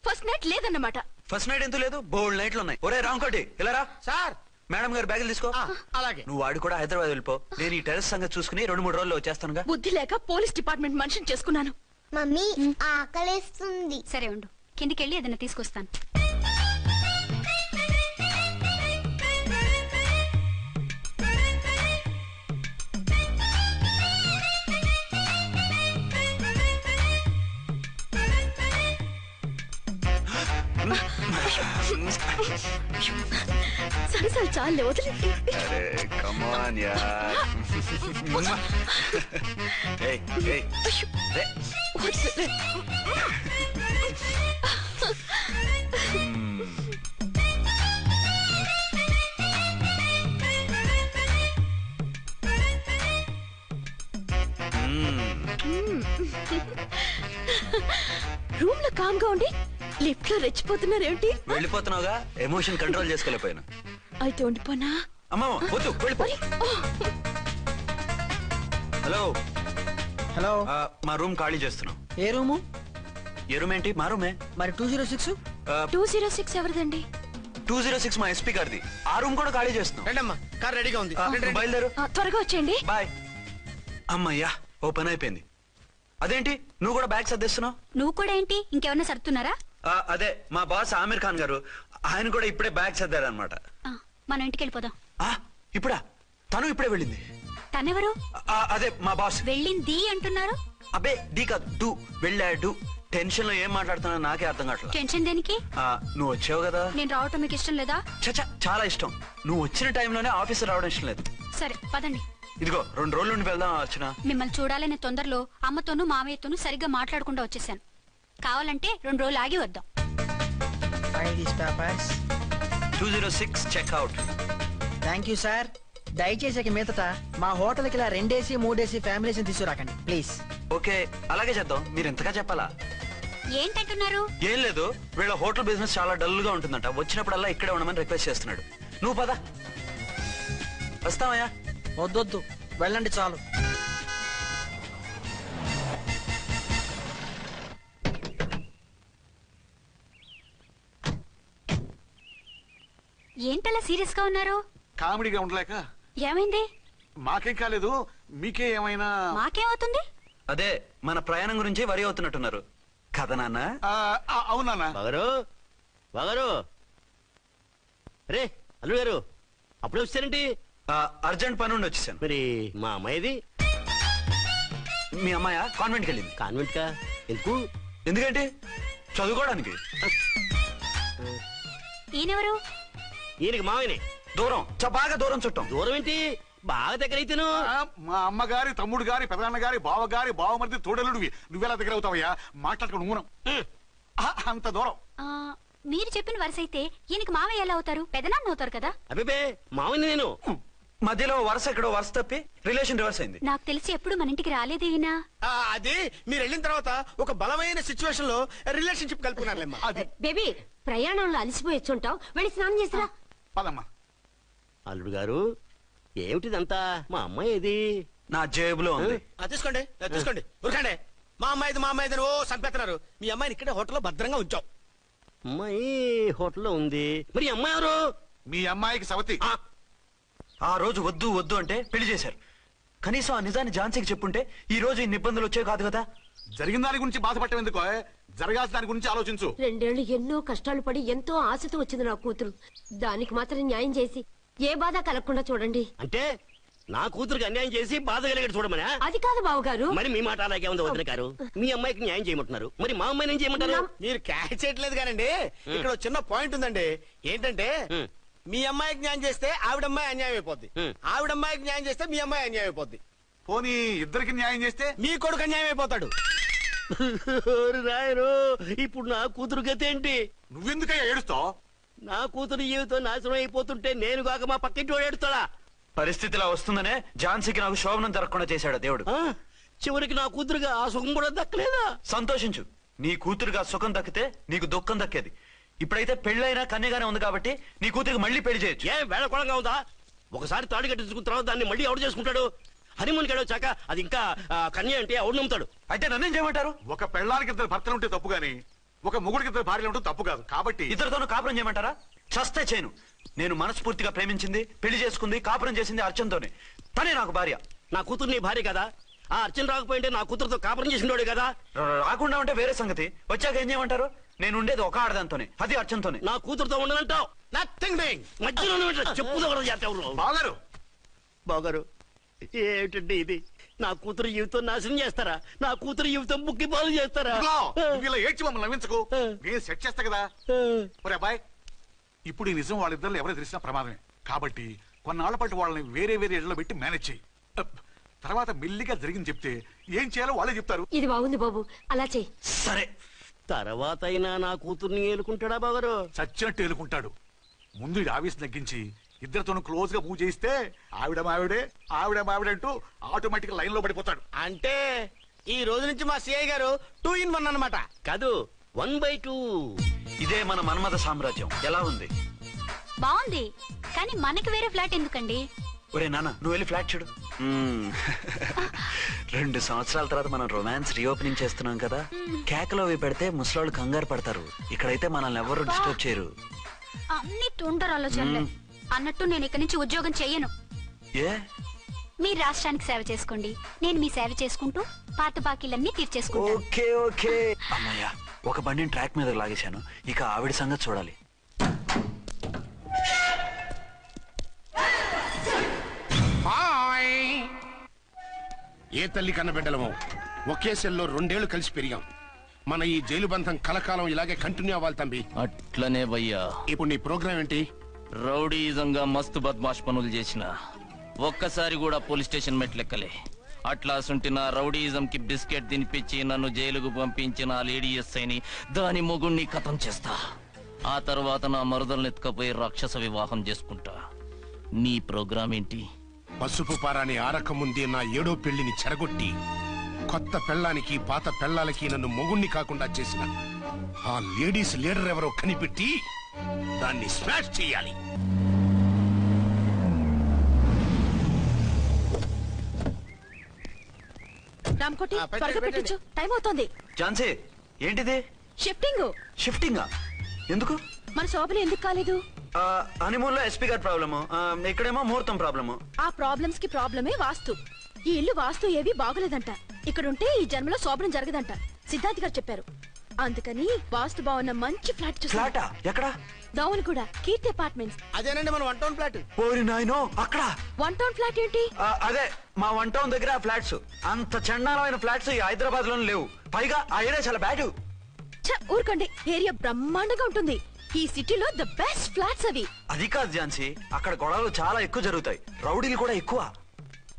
ఫస్ట్ నైట్ లేదన్నమాట. ఫస్ట్ నైట్ ఎందుకు లేదు? బోల్డ్ నైట్లు ఉన్నాయి. ఒరే రాంకోటి, ఇలా రా. సార్. మేడం గారు బ్యాగులు తీసుకో. అలాగే. నువ్వు వాడు కూడా హైదరాబాద్ వెళ్ళిపో. నేను ఈ టెర్రస్ సంగతి చూసుకుని 2-3 రోజుల్లో వచ్చేస్తానుగా. బుద్ధి లేక పోలీస్ డిపార్ట్మెంట్ మనిషిని చేసుకున్నాను. మమ్మీ ఆకలేస్తుంది. సరే ఉండు, కిందికెళ్ళి ఏదైనా తీసుకొస్తాను. సరసాలు చాలే, వదిలేండి. రూమ్ లో కామ్ గా ఉండి లిఫ్ట్ లో రెచ్చిపోతున్నారేంటి? వెళ్ళిపోతున్నావుగా, ఎమోషన్ కంట్రోల్ చేసుకోలేకపోయినా. అయితే ఉండిపోనా? అమ్మా వద్దు, వెళ్ళిపో. హలో హలో, మా రూమ్ ఖాళీ చేస్తున్నాం. ఏ రూము? ఏ రూమ్ ఏంటి? మా రూమే. మరి 206? 206 ఎవరిదండి? 206 మా ఎస్పీ గారిది. ఆ రూమ్ కూడా ఖాళీ చేస్తున్నాం. రండమ్మా, కార్ రెడీగా ఉంది. బయలుదేరు. త్వరగా వచ్చేయండి. బాయ్. అమ్మయ్యా, ఓ పని అయిపోయింది. అదేంటి నువ్వు కూడా బ్యాగ్ సర్దేస్తున్నావు? నువ్వు కూడా ఏంటి, ఇంకెవరన్నా సర్దుతున్నారా? అదే మా బాస్ ఆమీర్ ఖాన్ గారు, ఆయన కూడా ఇప్పుడే బ్యాగ్ సర్దారనమాట. మనం ఇంటికి వెళ్ళిపోదాం. ఇప్పుడా? తను ఇప్పుడే వెళ్ళింది. తనెవరు? అదే మా బాస్. వెళ్ళింది అంటున్నారు. అబ్బే డీ కాదు, డూ. వెళ్ళాడు. టెన్షన్ లో ఏం మాట్లాడుతున్నా నాకే అర్థం కావట్లేదు. టెన్షన్ దేనికి? నువ్వు వచ్చావు కదా. నేను రావటం మీకు ఇష్టం లేదా? చచ్చా, చాలా ఇష్టం. నువ్వు వచ్చిన టైంలోనే ఆఫీస్ రావడం ఇష్టం లేదు. సరే పదండి. ఇదిగో 2 రోజుల నుండి వెళ్దాం అర్చన. మిమ్మల్ని చూడాలనే తొందరలో అమ్మతోనూ మామయ్యతోనూ సరిగ్గా మాట్లాడకుండా వచ్చేసాను. కావాలంటే 2 రోజులు ఆగి వద్దాం. 206 చెక్అవుట్. Thank you sir. దయచేసి మీదట మా హోటల్కి ఇలా 2 AC 3 AC ఫ్యామిలీస్ తీసుకురాకండి ప్లీజ్. ఓకే, అలాగే చేద్దాం. మీరు ఎంతగా చెప్పాలా? ఏంటంటున్నారు? ఏం లేదు, వీళ్ళ హోటల్ బిజినెస్ చాలా డల్ గా ఉంటుందంట. వచ్చినప్పుడల్లా ఇక్కడే ఉండమని రిక్వెస్ట్ చేస్తున్నాడు. నువ్వు పద. వస్తావయ్యా? వద్దొద్దు, వెళ్ళండి చాలు. ఏంటలా సీరియస్ గా ఉన్నారు? కామెడీగా ఉండలేక. ఏమైంది? మాకేం కాలేదు, మీకే ఏమైనా? మాకేమవుతుంది? అదే మన ప్రయాణం గురించి వరి అవుతున్నట్టున్నారు కదా నాన్న? అవునా? బాగారు రే అల్లు గారు, అప్పుడే వచ్చారేంటి? అర్జెంట్ పని ఉండి వచ్చేసాను. మరి మా అమ్మాయిది? మీ అమ్మాయ కాన్వెంట్కి వెళ్ళింది. కాన్వెంట్ కా? ఎందుకు? ఎందుకంటే చదువుకోవడానికి. ఈయనెవరు? ఈయనకి మామయ్యనే. దూరం, బాగా దూరం చుట్టాం. దూరం ఏంటి, బాగా దగ్గర అయితేను. మా అమ్మగారి, తమ్ముడు గారి, పెదనాన్న గారి, బావగారి, బావమరిది, తోడలుడివి. నువ్వెలా దగ్గర అవుతావయ్యా? మాట్లాడుకుని ఊనం. అంత దూరం. మీరు చెప్పిన వరుస అయితే ఈయనకి మావయ్య ఎలా అవుతారు? పెదనాన్న అవుతారు కదా. అబిబే మామని నేను మధ్యలో వరుస ఎక్కడో వరుస తప్పి రిలేషన్ రివర్స్ అయింది. నాకు తెలిసి ఎప్పుడు మన ఇంటికి రాలేదు ఈయన. అది మీరు వెళ్ళిన తర్వాత ఒక బలమైన సిచ్యువేషన్ లో రిలేషన్షిప్ కలుపుకున్నారులేమ్మా. అది బేబీ ప్రయాణంలో అలసిపోయి వచ్చుంటావు, వెళ్ళి స్నానం చేసిరా. పదమ్మా. అల్లుడు గారు ఏమిటిదంతా? మా అమ్మాయి ఏది? నా జేబులో ఉంది. తీసుకోండి తీసుకోండి, ఉరకండి. మా అమ్మాయిది ఓ చంపేస్తున్నారు. మీ అమ్మాయిని ఇక్కడే హోటల్లో భద్రంగా ఉంచాం. అమ్మాయి హోటల్లో ఉంది. మరి ఈ అమ్మాయి ఎవరు? మీ అమ్మాయికి సవతి. ఆ రోజు వద్దు వద్దు అంటే పెళ్లి చేశారు. కనీసం ఆ నిజాన్ని ఝాన్సీకి చెప్పుంటే ఈ రోజు ఇన్ని ఇబ్బందులు వచ్చే కాదు కదా. జరిగిన దాని గురించి బాధపడటం ఎందుకో, జరగాల్సిన దాని గురించి ఆలోచించు. 2 ఏళ్లు ఎన్నో కష్టాలు పడి ఎంతో ఆశతో వచ్చింది నా కూతురు. దానికి మాత్రం న్యాయం చేసి ఏ బాధ కలగకుండా చూడండి. అంటే నా కూతురికి అన్యాయం చేసి బాధ కలిగేది చూడమనా? అది కాదు బావగారు. మరి మీ మాట అలాగే ఉంది వదిన గారు. మీ అమ్మాయికి న్యాయం చేయమంటున్నారు, మరి మా అమ్మాయిని ఏం చేయమంటారు? మీరు క్యాచ్ చేయట్లేదు కానండి. ఇక్కడ ఒక చిన్న పాయింట్ ఉందండి. ఏంటంటే మీ అమ్మాయికి న్యాయం చేస్తే ఆవిడమ్మాయి అన్యాయం అయిపోద్ది, ఆవిడమ్మాయికి న్యాయం చేస్తే మీ అమ్మాయి అన్యాయం అయిపోద్ది. పోనీ ఇద్దరికి న్యాయం చేస్తే మీ కొడుకు అన్యాయం అయిపోతాడు. రాయరు, ఇప్పుడు నా కూతురు గతి ఏంటి? నువ్వెందుకయ్యా ఏడుస్తావు? నా కూతురు జీవితం నాశనం అయిపోతుంటే నేను కాక మా పక్కింటి వాడు ఏడుస్తాడా? పరిస్థితిలా వస్తుందనే ఝాన్సీకి నాకు శోభనం జరగకుండా చేశాడు దేవుడు. చివరికి నా కూతురుగా ఆ సుఖం కూడా దక్కలేదా? సంతోషించు, నీ కూతురుగా సుఖం దక్కితే నీకు దుఃఖం దక్కేది. ఇప్పుడైతే పెళ్ళైనా కన్యగానే ఉంది కాబట్టి నీ కూతురికి మళ్ళీ పెళ్లి చేయొచ్చు. ఏ వేళకోళంగా ఉందా? ఒకసారి తాడు కట్టించుకున్న తర్వాత దాన్ని మళ్ళీ ఎవడు చేసుకుంటాడు? హనీమూన్ కి వచ్చాక అది ఇంకా కన్య అంటే ఎవడు నమ్ముతాడు? అయితే నన్నేం చేయమంటారు? ఒక పెళ్ళానికి 2 భర్తలు ఉంటే తప్పు గాని ఒక మొగుడికి 2 భార్యలు ఉంటే తప్పు కాదు. కాబట్టి ఇద్దరితోనూ కాపురం చేయమంటారా? చస్తే చేయను. నేను మనస్ఫూర్తిగా ప్రేమించింది, పెళ్లి చేసుకుంది, కాపురం చేసింది అర్చనతోనే. తనే నాకు భార్య. నా కూతురు నీ భార్య కదా? ఆ అర్చన రాకపోయింటే నా కూతురుతో కాపురం చేసినోడే కదా? రాకుండా ఉంటే వేరే సంగతి. వచ్చాక ఏం చేయమంటారు? నేను ఉండేది ఒక ఆడదాంతోనే, అది అర్చనతోనే. నా కూతురుతో ఉండనంటావు? Nothing doing. మధ్యలో చెప్పుదో కూడా చేస్తావు. బాగారు బాగారు ఏమిటండి ఇది? నా కూతురు జీవితం నాశనం చేస్తారా? నా కూతురు జీవితం ముక్కి పాలు చేస్తారా? ఇలా ఏడ్చి మమ్మల్ని నవ్వించకు, నేను సెట్ చేస్తా కదా. ఒరే అబ్బాయి, ఇప్పుడు ఈ నిజం వాళ్ళిద్దరు ఎవరో తెలిసినా ప్రమాదమే. కాబట్టి కొన్నాళ్ల పాటు వాళ్ళని వేరే వేరే ఇళ్లలో పెట్టి మేనేజ్ చేయి. తర్వాత మెల్లిగా జరిగింది చెప్తే ఏం చేయాలో వాళ్ళే చెప్తారు. ఇది బాగుంది బాబు, అలా చెయ్యి. సరే, తర్వాత అయినా నా కూతుర్ని ఏలుకుంటాడా బాగారు? చచ్చినట్టు ఏలుకుంటాడు. ముందు ఈ ఆవేశం తగ్గించి ఇద్దరితోనూ క్లోజ్ గా మూవ్ చేయిస్తే ఆవిడ మావిడంటూ ఆటోమేటిక్ లైన్ లో పడిపోతాడు. అంటే ఈ రోజు నుంచి మా సిఐ గారు 2 in 1 అన్నమాట. కాదు, 1/2. ఇదే మన మన్మథ సామ్రాజ్యం. ఎలా ఉంది? బాగుంది, కానీ మనకి వేరే ఫ్లాట్ ఎందుకండి? ఒరే నాన్న, నువ్వు వెళ్ళి ఫ్లాట్ చూడు. 2 సంవత్సరాల తర్వాత మనం రొమాన్స్ రీఓపెనింగ్ చేస్తున్నాం కదా. కేకలో అవి పెడితే ముసలాళ్ళు కంగారు పడతారు. ఇక్కడైతే మనల్ని ఎవరు డిస్టర్బ్ చేయరు. అన్ని తొందర ఆలోచనలే. అన్నట్టు నేను ఇక్కడి నుంచి ఉద్యోగం చెయ్యను. ఏ? మీరు రాష్ట్రానికి సేవ చేసుకోండి, నేను మీ సేవ చేసుకుంటూ పాత బాకీలన్నీ తీర్చేసుకుంటాను. Okay okay. అమ్మయ్య, ఒక బండిని ట్రాక్ మీద లాగేశాను. ఇక ఆవిడ సంగతి చూడాలి. ఏ తల్లి కన్న బిడ్డలమో ఒకే సెల్లో 2 ఏళ్లు కలిసి పెరిగాం. మన ఈ జైలు బంధం కలకాలం ఇలాగే కంటిన్యూ అవ్వాలి తంబి. అట్లనే భయ్యా. ఇప్పుడు నీ ప్రోగ్రామ్ ఏంటి? రౌడీజంగా మస్తు బద్మాష్ పనులు చేసిన ఒక్కసారి కూడా పోలీస్ స్టేషన్ మెట్లెక్కలే. అట్లా సుంటి నా రౌడీజం కి బిస్కెట్ తినిపించి నన్ను జైలుకు పంపించిన ఆ లేడీ ఎస్ఐని దాని మొగుణ్ణి ఖతం చేస్తా. ఆ తర్వాత నా మరుదల్ని ఎత్తుకపోయి రాక్షస వివాహం చేసుకుంటా. నీ ప్రోగ్రామ్ ఏంటి? పసుపు పారాని ఆరక ముందే నా 7వ పెళ్లిని చెరగొట్టి కొత్త పెళ్ళానికి పాత పెళ్ళాలకి నన్ను మొగుణ్ణి కాకుండా చేసిన ఆ లేడీస్ లీడర్ ఎవరో కనిపెట్టి దాన్ని స్మాష్ చేయాలి. రామ్కోటి, త్వరగా పెట్టించు, టైం అవుతోంది. ఝాన్సీ, ఏంటిది? షిఫ్టింగ్. షిఫ్టింగా? ఎందుకు? మన శోభలు ఎందుకు కాలేదు? హనీమూన్ లో ఎస్పీ గారి ప్రాబ్లము, ఇక్కడేమో ముహూర్తం ప్రాబ్లము. ఆ ప్రాబ్లమ్స్ కి ప్రాబ్లమే వాస్తు. ఈ ఇల్లు వాస్తు ఏవి బాగోలేదంట. ఇక్కడుంటే ఈ జన్మలో శోభనం జరగదంట సిద్ధాంత్ గారు చెప్పారు. అందుకని వాస్తు బాగున్న మంచి ఫ్లాట్ చూసా. ఫ్లాటా? ఎక్కడ? దౌన్ కూడా కీర్తి అపార్ట్మెంట్స్. అదేనండి మన 1 టౌన్ ఫ్లాట్. ఓరి నాయనో, అక్కడ 1 టౌన్ ఫ్లాట్ ఏంటి? అదే మా 1 టౌన్ దగ్గర ఫ్లాట్స్. అంత చండాలమైన ఫ్లాట్స్ ఈ హైదరాబాద్ లో లేవు. పైగా ఆ ఏరియా చాలా బ్యాడ్. ఊరుకోండి, ఏరియా బ్రహ్మాండంగా ఉంటుంది. ఈ సిటీలో ద బెస్ట్ ఫ్లాట్స్ అవి. అది కాదు ఝాన్సీ, అక్కడ గొడవలు చాలా ఎక్కువ జరుగుతాయి, రౌడీలు కూడా ఎక్కువ.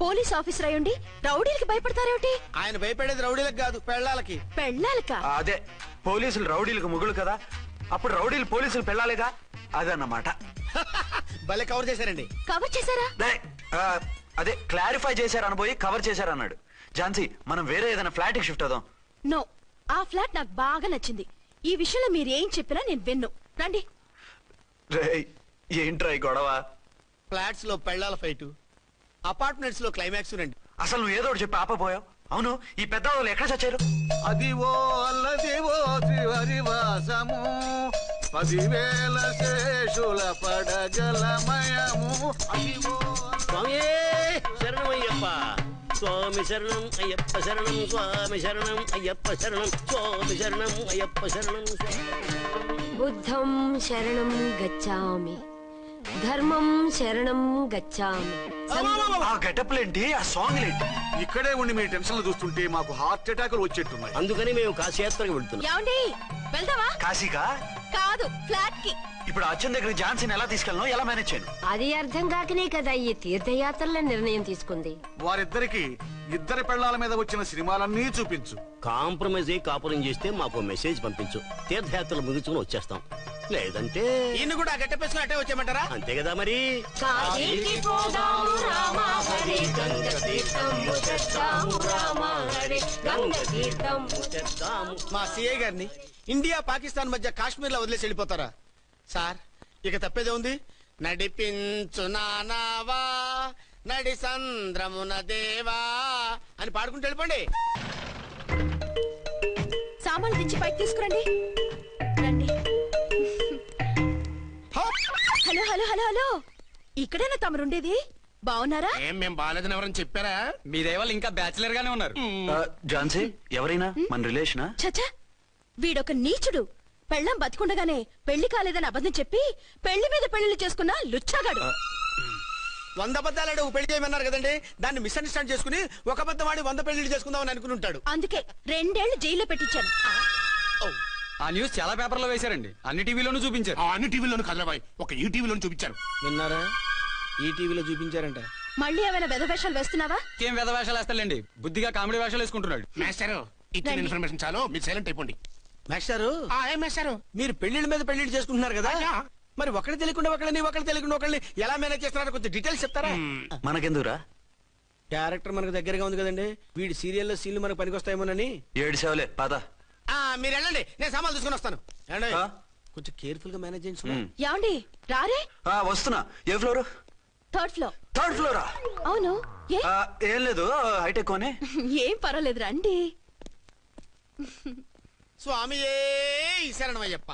పోలీస్ ఆఫీసర్ అయ్యుండి రౌడీలకి భయపడతారేమిటి? ఆయన భయపడేది రౌడీలకు కాదు, పెళ్ళాలకి. పెళ్ళాలకా? అదే, పోలీసులు రౌడీలకు ముగులు కదా. అప్పుడు రౌడీలు పోలీసులు పెళ్ళాలిగా అదన్నమాట. భలే కవర్ చేశారండి. కవర్ చేశారా? అదే క్లారిఫై చేశారు అనబోయి కవర్ చేశారు అన్నాడు. ఝాన్సీ మనం వేరే ఏదైనా ఫ్లాట్ కి షిఫ్ట్ అవుదాం. నో, ఆ ఫ్లాట్ నాకు బాగా నచ్చింది. ఈ విషయంలో మీరు ఏం చెప్పినా నేను విన్ను. రండి. ఏంట్రా ఈ గొడవ? ఫ్లాట్స్ లో పెళ్ళాల ఫైట్, అపార్ట్మెంట్స్ లో క్లైమాక్స్ రండి. అసలు నువ్వు ఏదో ఒకటి చెప్పి ఆపపోయావు. అవును, ఈ పెద్ద వాళ్ళు ఎక్కడ చచ్చారు? అదివో అల్లదివో శ్రీహరివాసము 10,000 శేషుల పడగలమయము. అదివో స్వామి శరణమయ్యప్ప, స్వామి శరణం అయ్యప్ప శరణం, స్వామి శరణం అయ్యప్ప శరణం, స్వామి శరణం అయ్యప్ప శరణం. బుద్ధం శరణం గచ్చామి, ధర్మం శరణం గచ్చామి. ఆ గెటప్లేంటి, ఆ సాంగ్ ఏంటి? ఇక్కడే ఉండి మీ టెన్షన్లు చూస్తుంటే మాకు హార్ట్ అటాకులు వచ్చేట్టున్నాయి. అందుకని మేము కాశీయాత్రకు వెళ్తున్నాం. ఏమండి, వెళ్దామా? కాశీకా? కాదు, ఫ్లాట్ కి. ఇప్పుడు అచ్చన్ దగ్గర ఝాన్సీని ఎలా తీసుకెళ్ళను, ఎలా మేనేజ్ చేయను? అది అర్థం కాకనే కదా ఈ తీర్థయాత్రల నిర్ణయం తీసుకుంది. వారిద్దరికి ఇద్దరి పెళ్లాల మీద వచ్చిన సినిమాలన్నీ చూపించు. కాంప్రమైజ్ అయ్యి కాపురం చేస్తే మాకు మెసేజ్ పంపించు, తీర్థయాత్రలు ముగించుకుని వచ్చేస్తాం. లేదంటే ఇన్ని కూడా గట్టెప్పేసుకుని అట్టే వచ్చేయమంటారా? అంతే కదా మరి. కాశీకి పోదాము రామా హరి, గంగ తీర్థము తెద్దాము రామా హరి, గంగ తీర్థము తెద్దాము. మా సిఐ గారిని ఇండియా పాకిస్తాన్ మధ్య కాశ్మీర్ లో వదిలేసి వెళ్ళిపోతారా సార్? ఇక తప్పేదే ఉంది. నడిపించు నానావా నడి సంద్రమున దేవా అని పాడుకుంటూ వెళ్ళిపోండి. సామాన్లు దించి పైకి తీసుకురండి. రండి. హలో హలో హలో హలో, ఇక్కడేనా తమరుండేది? బాగున్నారా? ఏం మేము బాగాలేదని ఎవరని చెప్పారా? మీ దయవల్ల ఇంకా బ్యాచిలర్ గానే ఉన్నారు. ఝాన్సీ ఎవరైనా మన రిలేషనా? చచ్చా, వీడొక నీచుడు. పెళ్ళం బతికుండగానే పెళ్లి కాలేదని అబద్ధం చెప్పి పెళ్లి మీద పెళ్లిళ్ళు చేసుకున్న లుచ్చాగాడు. 100 అబద్ధాలు పెళ్లి చేయమన్నారు కదండి, దాన్ని మిస్అండర్స్టాండ్ చేసుకుని ఒక అబద్ధం వాడి 100 పెళ్లిళ్ళు చేసుకుందామని అనుకుని ఉంటాడు. అందుకే 2 ఏళ్లు జైల్లో పెట్టించాను. ఆ న్యూస్ చాలా పేపర్లో వేశారండి, అన్ని టీవీలోనూ చూపించారు. అన్ని టీవీలోను కదలబాయ్, ఒక ఈ టీవీలోను చూపించారు. విన్నారా? ఈ టీవీలో చూపించారంట. మళ్ళీ ఏమైనా వెధవేషాలు వేస్తున్నావా? ఏం వెధ వేషాలు వేస్తాడండి, బుద్ధిగా కామెడీ వేషాలు వేసుకుంటున్నాడు. మాస్టారు ఇచ్చిన ఇన్ఫర్మేషన్ చాలు, మీరు సైలెంట్ అయిపోండి. మాస్టారు, ఏం మాస్టారు? మీరు పెళ్లిళ్ళ మీద పెళ్లిళ్ళు చేసుకుంటున్నారు కదా, మరి ఒకళ్ళు తెలియకుండా ఒకళ్ళని తెలియకుండా ఒకళ్ళని ఎలా మేనేజ్ చేస్తున్నారో కొంచెం డీటెయిల్స్ చెప్తారా? మనకెందుకురా? క్యారెక్టర్ మనకు దగ్గరగా ఉంది కదండి, వీడి సీరియల్లో సీన్లు మనకు పనికొస్తాయేమోనని. 7 సేవలే పద. మీరు వెళ్ళండి, నేను సామాన్లు తీసుకుని వస్తాను. కొంచెం కేర్ఫుల్ గా మేనేజ్ చేయండి. ఏమండి రారే? వస్తున్నా. ఏ ఫ్లోర్? 3rd floor. 3rd ఫ్లోరా? అవును. ఏం లేదు, హైటెక్ అని. ఏం పర్వాలేదు, రండి. స్వామియే శరణమయ్యప్ప.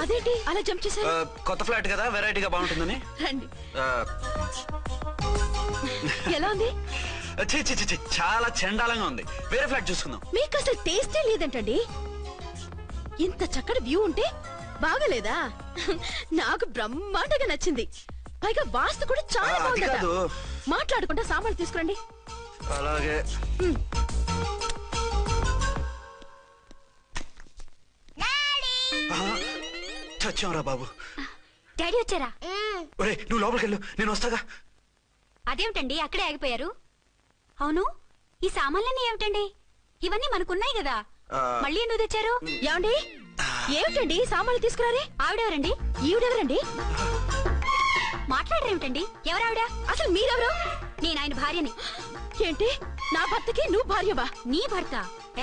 అదేంటి అలా జంప్ చేశారు? కొత్త ఫ్లాట్ కదా, వెరైటీగా బాగుంటుందని. రండి. ఎలా ఉంది? చాలా చండాలంగా ఉంది. వేరే ఫ్లాట్ చూసుకుందాం. మీకు అసలు టేస్టే లేదంటండి. ఇంత చక్కటి వ్యూ ఉంటే బాగలేదా? నాకు బ్రహ్మాండంగా నచ్చింది. పైగా వాస్తు కూడా చాలా బాగుందట. మాట్లాడుకుంటా సామాన్లు తీసుకురండి. అలాగే. చచ్చాంరా బాబు. డాడీ వచ్చారా? ఒరే నువ్వు లోపలికి వెళ్ళు, నేను వస్తాగా. అదేమిటండి అక్కడే ఆగిపోయారు? అవును, ఈ సామాన్లన్నీ ఏమిటండి? ఇవన్నీ మనకున్నాయి కదా, మళ్ళీ ఎందుకు తెచ్చారు? ఏమండి, ఏమిటండి సామాన్లు తీసుకురారే? ఆవిడెవరండి? ఈవిడెవరండి? మాట్లాడరేమిటండి? ఎవరావిడ? అసలు మీరెవరు? నేను ఆయన భార్యని. ఏంటి, నా భర్తకి నువ్వు భార్యవా? నీ భర్త?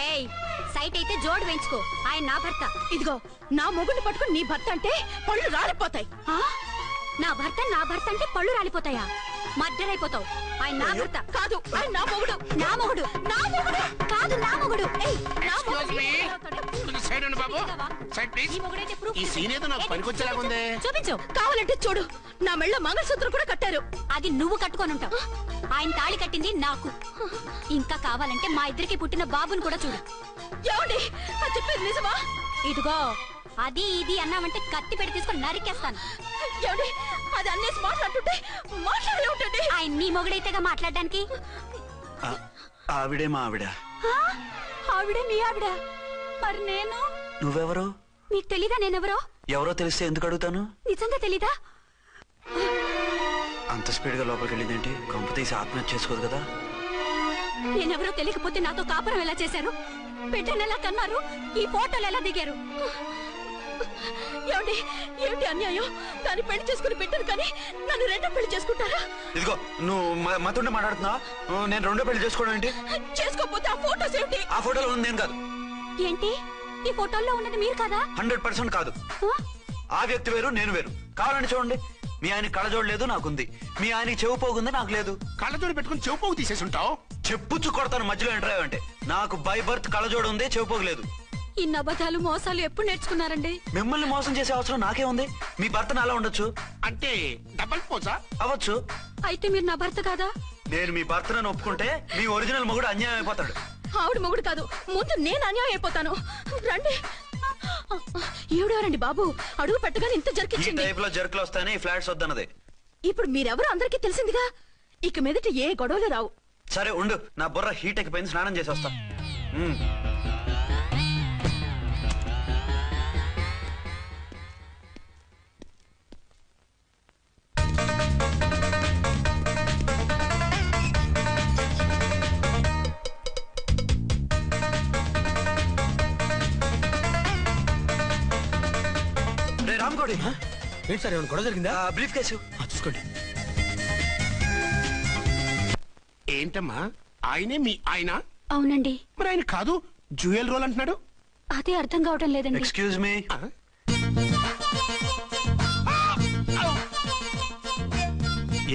ఏయ్, సైట్ అయితే జోడు వేయించుకో, ఆయన నా భర్త. ఇదిగో, నా మొగుడిని పట్టుకుని నీ భర్త అంటే పళ్ళు రాలిపోతాయి. నా భర్త అంటే పళ్ళు రాలిపోతాయా? మర్డర్ అయిపోతావు. ఆయన నా భర్త కాదు, ఆయన నా మొగుడు. నా మొగుడు కాదు, నా మొగుడు. చూపించు. కావాలంటే చూడు, నా మెళ్ళ మంగళసూత్రం కూడా కట్టారు. అది నువ్వు కట్టుకొని ఉంటావు. ఆయన తాళి కట్టింది నాకు. ఇంకా కావాలంటే మా ఇద్దరికి పుట్టిన బాబుని కూడా చూడు. ఏమండి, చెప్పేది నిజమా? ఇదిగో, అది ఇది అన్నావంటే కత్తి పెట్టి తీసుకొని నరికేస్తాను. ఏమండి, అది అన్నేసి మాట్లాడుతుంటే మాట్లాడే ఉంటుంది. ఆయన నీ మొగుడైతేగా మాట్లాడడానికి. ఆవిడే మా ఆవిడ. ఆవిడే మీ ఆవిడ? మరి నేను? నువ్వెవరు? నీకు తెలీదా నేనెవరో? ఎవరో తెలిస్తే ఎందుకు అడుగుతాను? నిజంగా తెలీదా? అంత స్పీడ్ గా లోపలికి వెళ్ళిందేంటి? కంప తీసి ఆత్మహత్య చేసుకోదు కదా? నేనెవరో తెలియకపోతే నాతో కాపురం ఎలా చేశారు? బిడ్డను ఎలా కన్నారు? ఈ ఫోటోలు ఎలా దిగారు? ఏమండి ఏమిటి అన్యాయం? దాన్ని పెళ్లి చేసుకుని బిడ్డను కానీ నన్ను రెండో పెళ్లి చేసుకుంటారా? ఇదిగో నువ్వు మాతోనే మాట్లాడుతున్నా. నేను రెండో పెళ్లి చేసుకోవడం ఏంటి? చేసుకోకపోతే ఆ ఫోటోస్ ఏమిటి? ఆ ఫోటోలో ఉంది నేను కాదు. ఏంటి ఈ ఫోటోల్లో ఉన్నది మీరు కదా? 100% కాదు. ఆ వ్యక్తి వేరు, నేను వేరు. కావాలంటే చూడండి. మీ ఆయన కళ్ళజోడు లేదు, నాకుంది. మీ ఆయనకి చెవు పోగుంది, నాకు లేదు. కళ్ళజోడు పెట్టుకుని చెవు పోగు తీసేసి ఉంటావు. చెప్పుచ్చు కొడతాను మధ్యలో ఎంటర్ అంటే. నాకు బై బర్త్ కళ్ళజోడు ఉంది, చెవు పోగు లేదు. ఇన్ని అబద్ధాలు మోసాలు ఎప్పుడు నేర్చుకున్నారండి? మిమ్మల్ని మోసం చేసే అవసరం నాకే ఉంది. మీ భర్తను అలా ఉండొచ్చు. అంటే డబల్ పోజా అవ్వచ్చు. అయితే మీరు నా భర్త కాదా? నేను మీ భర్తను ఒప్పుకుంటే మీ ఒరిజినల్ మొగుడు అన్యాయం అయిపోతాడు. ఆవిడ మొగుడు కాదు, ముందు నేను అన్యాయం అయిపోతాను. రండి. ఈవిడెవరండి బాబు? అడుగు పెట్టగానే ఇంత ఈ జరికిచ్చింది. టైప్ లో జర్కులు వస్తాయని ఈ ఫ్లాట్స్ వద్దన్నది. ఇప్పుడు మీరెవరో అందరికీ తెలిసిందిగా. ఇక మీదట ఏ గొడవలు రావు. సరే ఉండు, నా బుర్ర హీట్ ఎక్కిపోయింది, స్నానం చేసి వస్తా. రామ్కోడి ఏంటి సార్, ఏమైనా గొడవ జరిగిందా? బ్రీఫ్ కేసు చూసుకోండి. ఏంటమ్మా ఆయనే మీ ఆయన? అవునండి. మరి ఆయన కాదు జ్యువెల్ రోల్ అంటున్నాడు. అదే అర్థం కావటం లేదండి. Excuse me.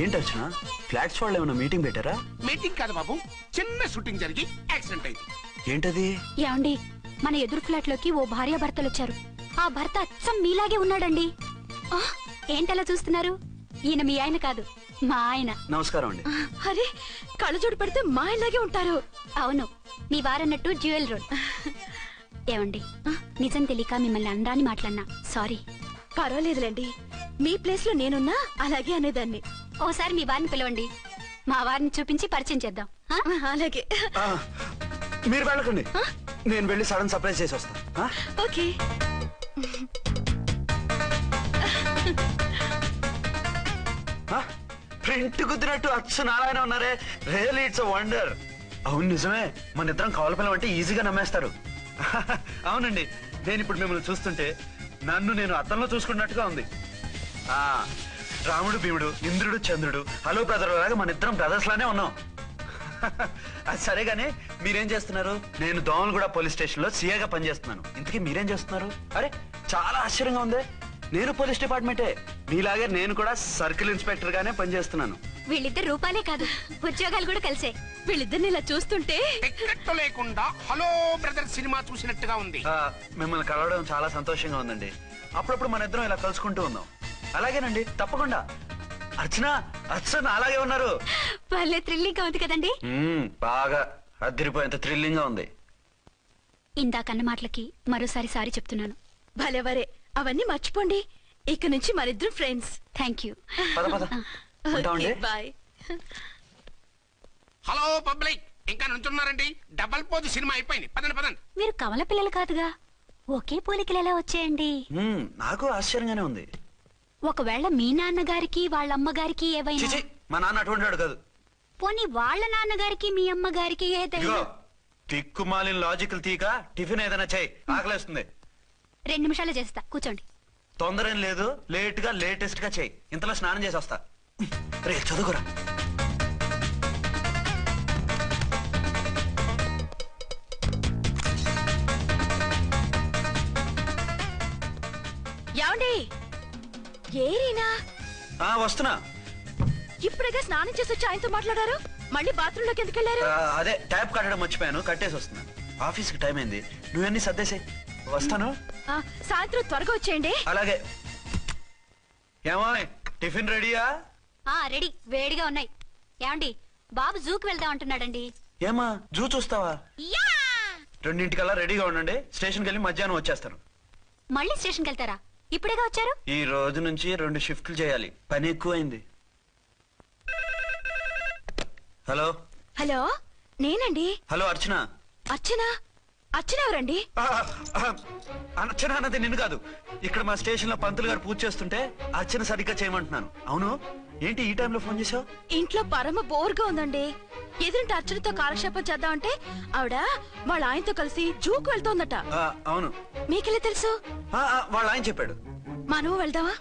ఏంటి వచ్చిన ఫ్లాట్స్ వాళ్ళు ఏమైనా మీటింగ్ పెట్టారా? మీటింగ్ కాదు బాబు, చిన్న షూటింగ్ జరిగి యాక్సిడెంట్ అయింది. ఏంటది? ఏమండి, మన ఎదురు ఫ్లాట్ లోకి ఓ భార్య భర్తలు వచ్చారు. ఆ భర్త అచ్చం మీలాగే ఉన్నాడండి. ఏంటలా చూస్తున్నారు? ఈయన మీ ఆయన కాదు, మా ఆయన. నమస్కారం అండి. అరే, కళ్ళజోడు పెడితే మా ఇలాగే ఉంటారు. అవును, మీ వారన్నట్టు జ్యువెల్ రోడ్. ఏమండి, నిజం తెలియక మిమ్మల్ని అందాన్ని మాట్లాడినా సారీ. పర్వాలేదులేండి, మీ ప్లేస్ లో నేనున్నా అలాగే అనేదాన్ని. ఓసారి మీ వారిని పిలవండి, మా వారిని చూపించి పరిచయం చేద్దాం. అలాగే. మీరు వెళ్ళకండి, నేను వెళ్ళి సడన్ సర్ప్రైజ్ చేసి వస్తా. ఓకే. ప్రింట్ కుదిరినట్టు అచ్చు నారాయణ ఉన్నారే. Really it's a wonder. అవును నిజమే, మన ఇద్దరం కవల పిల్లం అంటే ఈజీగా నమ్మేస్తారు. అవునండి, నేను ఇప్పుడు మిమ్మల్ని చూస్తుంటే నన్ను నేను అద్దంలో చూసుకున్నట్టుగా ఉంది. రాముడు భీముడు, ఇంద్రుడు చంద్రుడు, హలో బ్రదర్ లాగా మన ఇద్దరం బ్రదర్స్ లానే ఉన్నాం. అది సరేగానే మీరేం చేస్తున్నారు? నేను దోమలగూడ పోలీస్ స్టేషన్ లో సీఏగా పనిచేస్తున్నాను. ఇంతకీ మీరేం చేస్తున్నారు? అరే చాలా ఆశ్చర్యంగా ఉంది. నేను పోలీస్ డిపార్ట్మెంటే, మీలాగే నేను కూడా సర్కిల్ ఇన్స్పెక్టర్ గానే పనిచేస్తున్నాను. వీళ్ళిద్దరు రూపాలే కాదు, ఉద్యోగాలు కూడా కలిసే. వీళ్ళిద్దరిని ఇలా చూస్తుంటే టికెట్ లేకుండా హలో బ్రదర్ సినిమా చూసినట్టుగా ఉంది. మిమ్మల్ని కలవడం చాలా సంతోషంగా ఉందండి. అప్పుడప్పుడు మన ఇద్దరం ఇలా కలుసుకుంటూ ఉందాం. అలాగేనండి, తప్పకుండా. అర్చన, అర్చన అలాగే ఉన్నారు. వాళ్ళే థ్రిల్లింగ్ గా ఉంది కదండి? బాగా అదిరిపోయేంత థ్రిల్లింగ్ గా ఉంది. ఇందాకన్న మాటలకి మరోసారి సారీ చెప్తున్నాను. భలేవరే, అవన్నీ మర్చిపోండి. ఇక నుంచి మరిద్దరు friends. Thank you. Bye. Hello public, ఇంకా నుంచున్నారండి? డబల్ పోజ్ సినిమా అయిపోయింది, పదండి పదండి. మీరు కమల పిల్లలు కాదుగా, ఒకే పోలికలు ఎలా వచ్చాయండి? నాకు ఆశ్చర్యంగానే ఉంది. ఒకవేళ మీ నాన్నగారికి వాళ్ళ అమ్మగారికి ఏవైనా? మా నాన్న అటువంటి వాడు కాదు. పోనీ వాళ్ళ నాన్నగారికి మీ అమ్మగారికి ఏదైనా? తిక్కుమాలిన లాజికల్ తీక టిఫిన్ ఏదైనా చేయి, ఆకలేస్తుంది. 2 నిమిషాలు చేస్తా, కూర్చోండి. తొందర ఏం లేదు, లేట్ గా లేటెస్ట్ గా చేయి. ఇంతలో స్నానం చేసి వస్తా. రే చదువుకురా. ఏమండి, ఏరీనా? వస్తున్నా. ఇప్పుడేగా స్నానం చేసి వచ్చి ఆయనతో మాట్లాడారు, మళ్ళీ బాత్రూమ్ లోకి ఎందుకు వెళ్ళారు? అదే ట్యాప్ కట్టడం మర్చిపోయాను, కట్టేసి వస్తున్నాను. ఆఫీస్ కి టైం అయింది, నువ్వన్నీ సర్దేసే. వస్తాను. సాయంత్రం త్వరగా వచ్చేయండి. అలాగే. ఏమో టిఫిన్ రెడీయా? రెడీ, వేడిగా ఉన్నాయి. ఏమండి, బాబు జూకి వెళ్దాం అంటున్నాడండి. ఏమా జూ చూస్తావా? 2:00కల్లా రెడీగా ఉండండి, స్టేషన్కి వెళ్ళి మధ్యాహ్నం వచ్చేస్తాను. మళ్ళీ స్టేషన్కి వెళ్తారా? ఇప్పుడేగా వచ్చారు. ఈ రోజు నుంచి 2 షిఫ్ట్లు చేయాలి, పని ఎక్కువైంది. హలో. హలో, నేనండి. హలో అర్చన. అర్చన? అర్చన ఎవరండి? అర్చన అన్నది నిన్ను కాదు. ఇక్కడ మా స్టేషన్ లో పంతులు గారు పూజ చేస్తుంటే అర్చన సరిగ్గా చేయమంటున్నాను. అవును, ఏంటి ఈ టైంలో ఫోన్ చేసావు? ఇంట్లో పరమ బోర్గా ఉందండి. ఎదురింటి అర్చనతో కాలక్షేపం చేద్దామంటే ఆవిడ వాళ్ళ ఆయనతో కలిసి జూకు వెళ్తోందట. అవును. మీకెళ్ళి తెలుసు? వాళ్ళ ఆయన చెప్పాడు. మనం వెళ్దామా?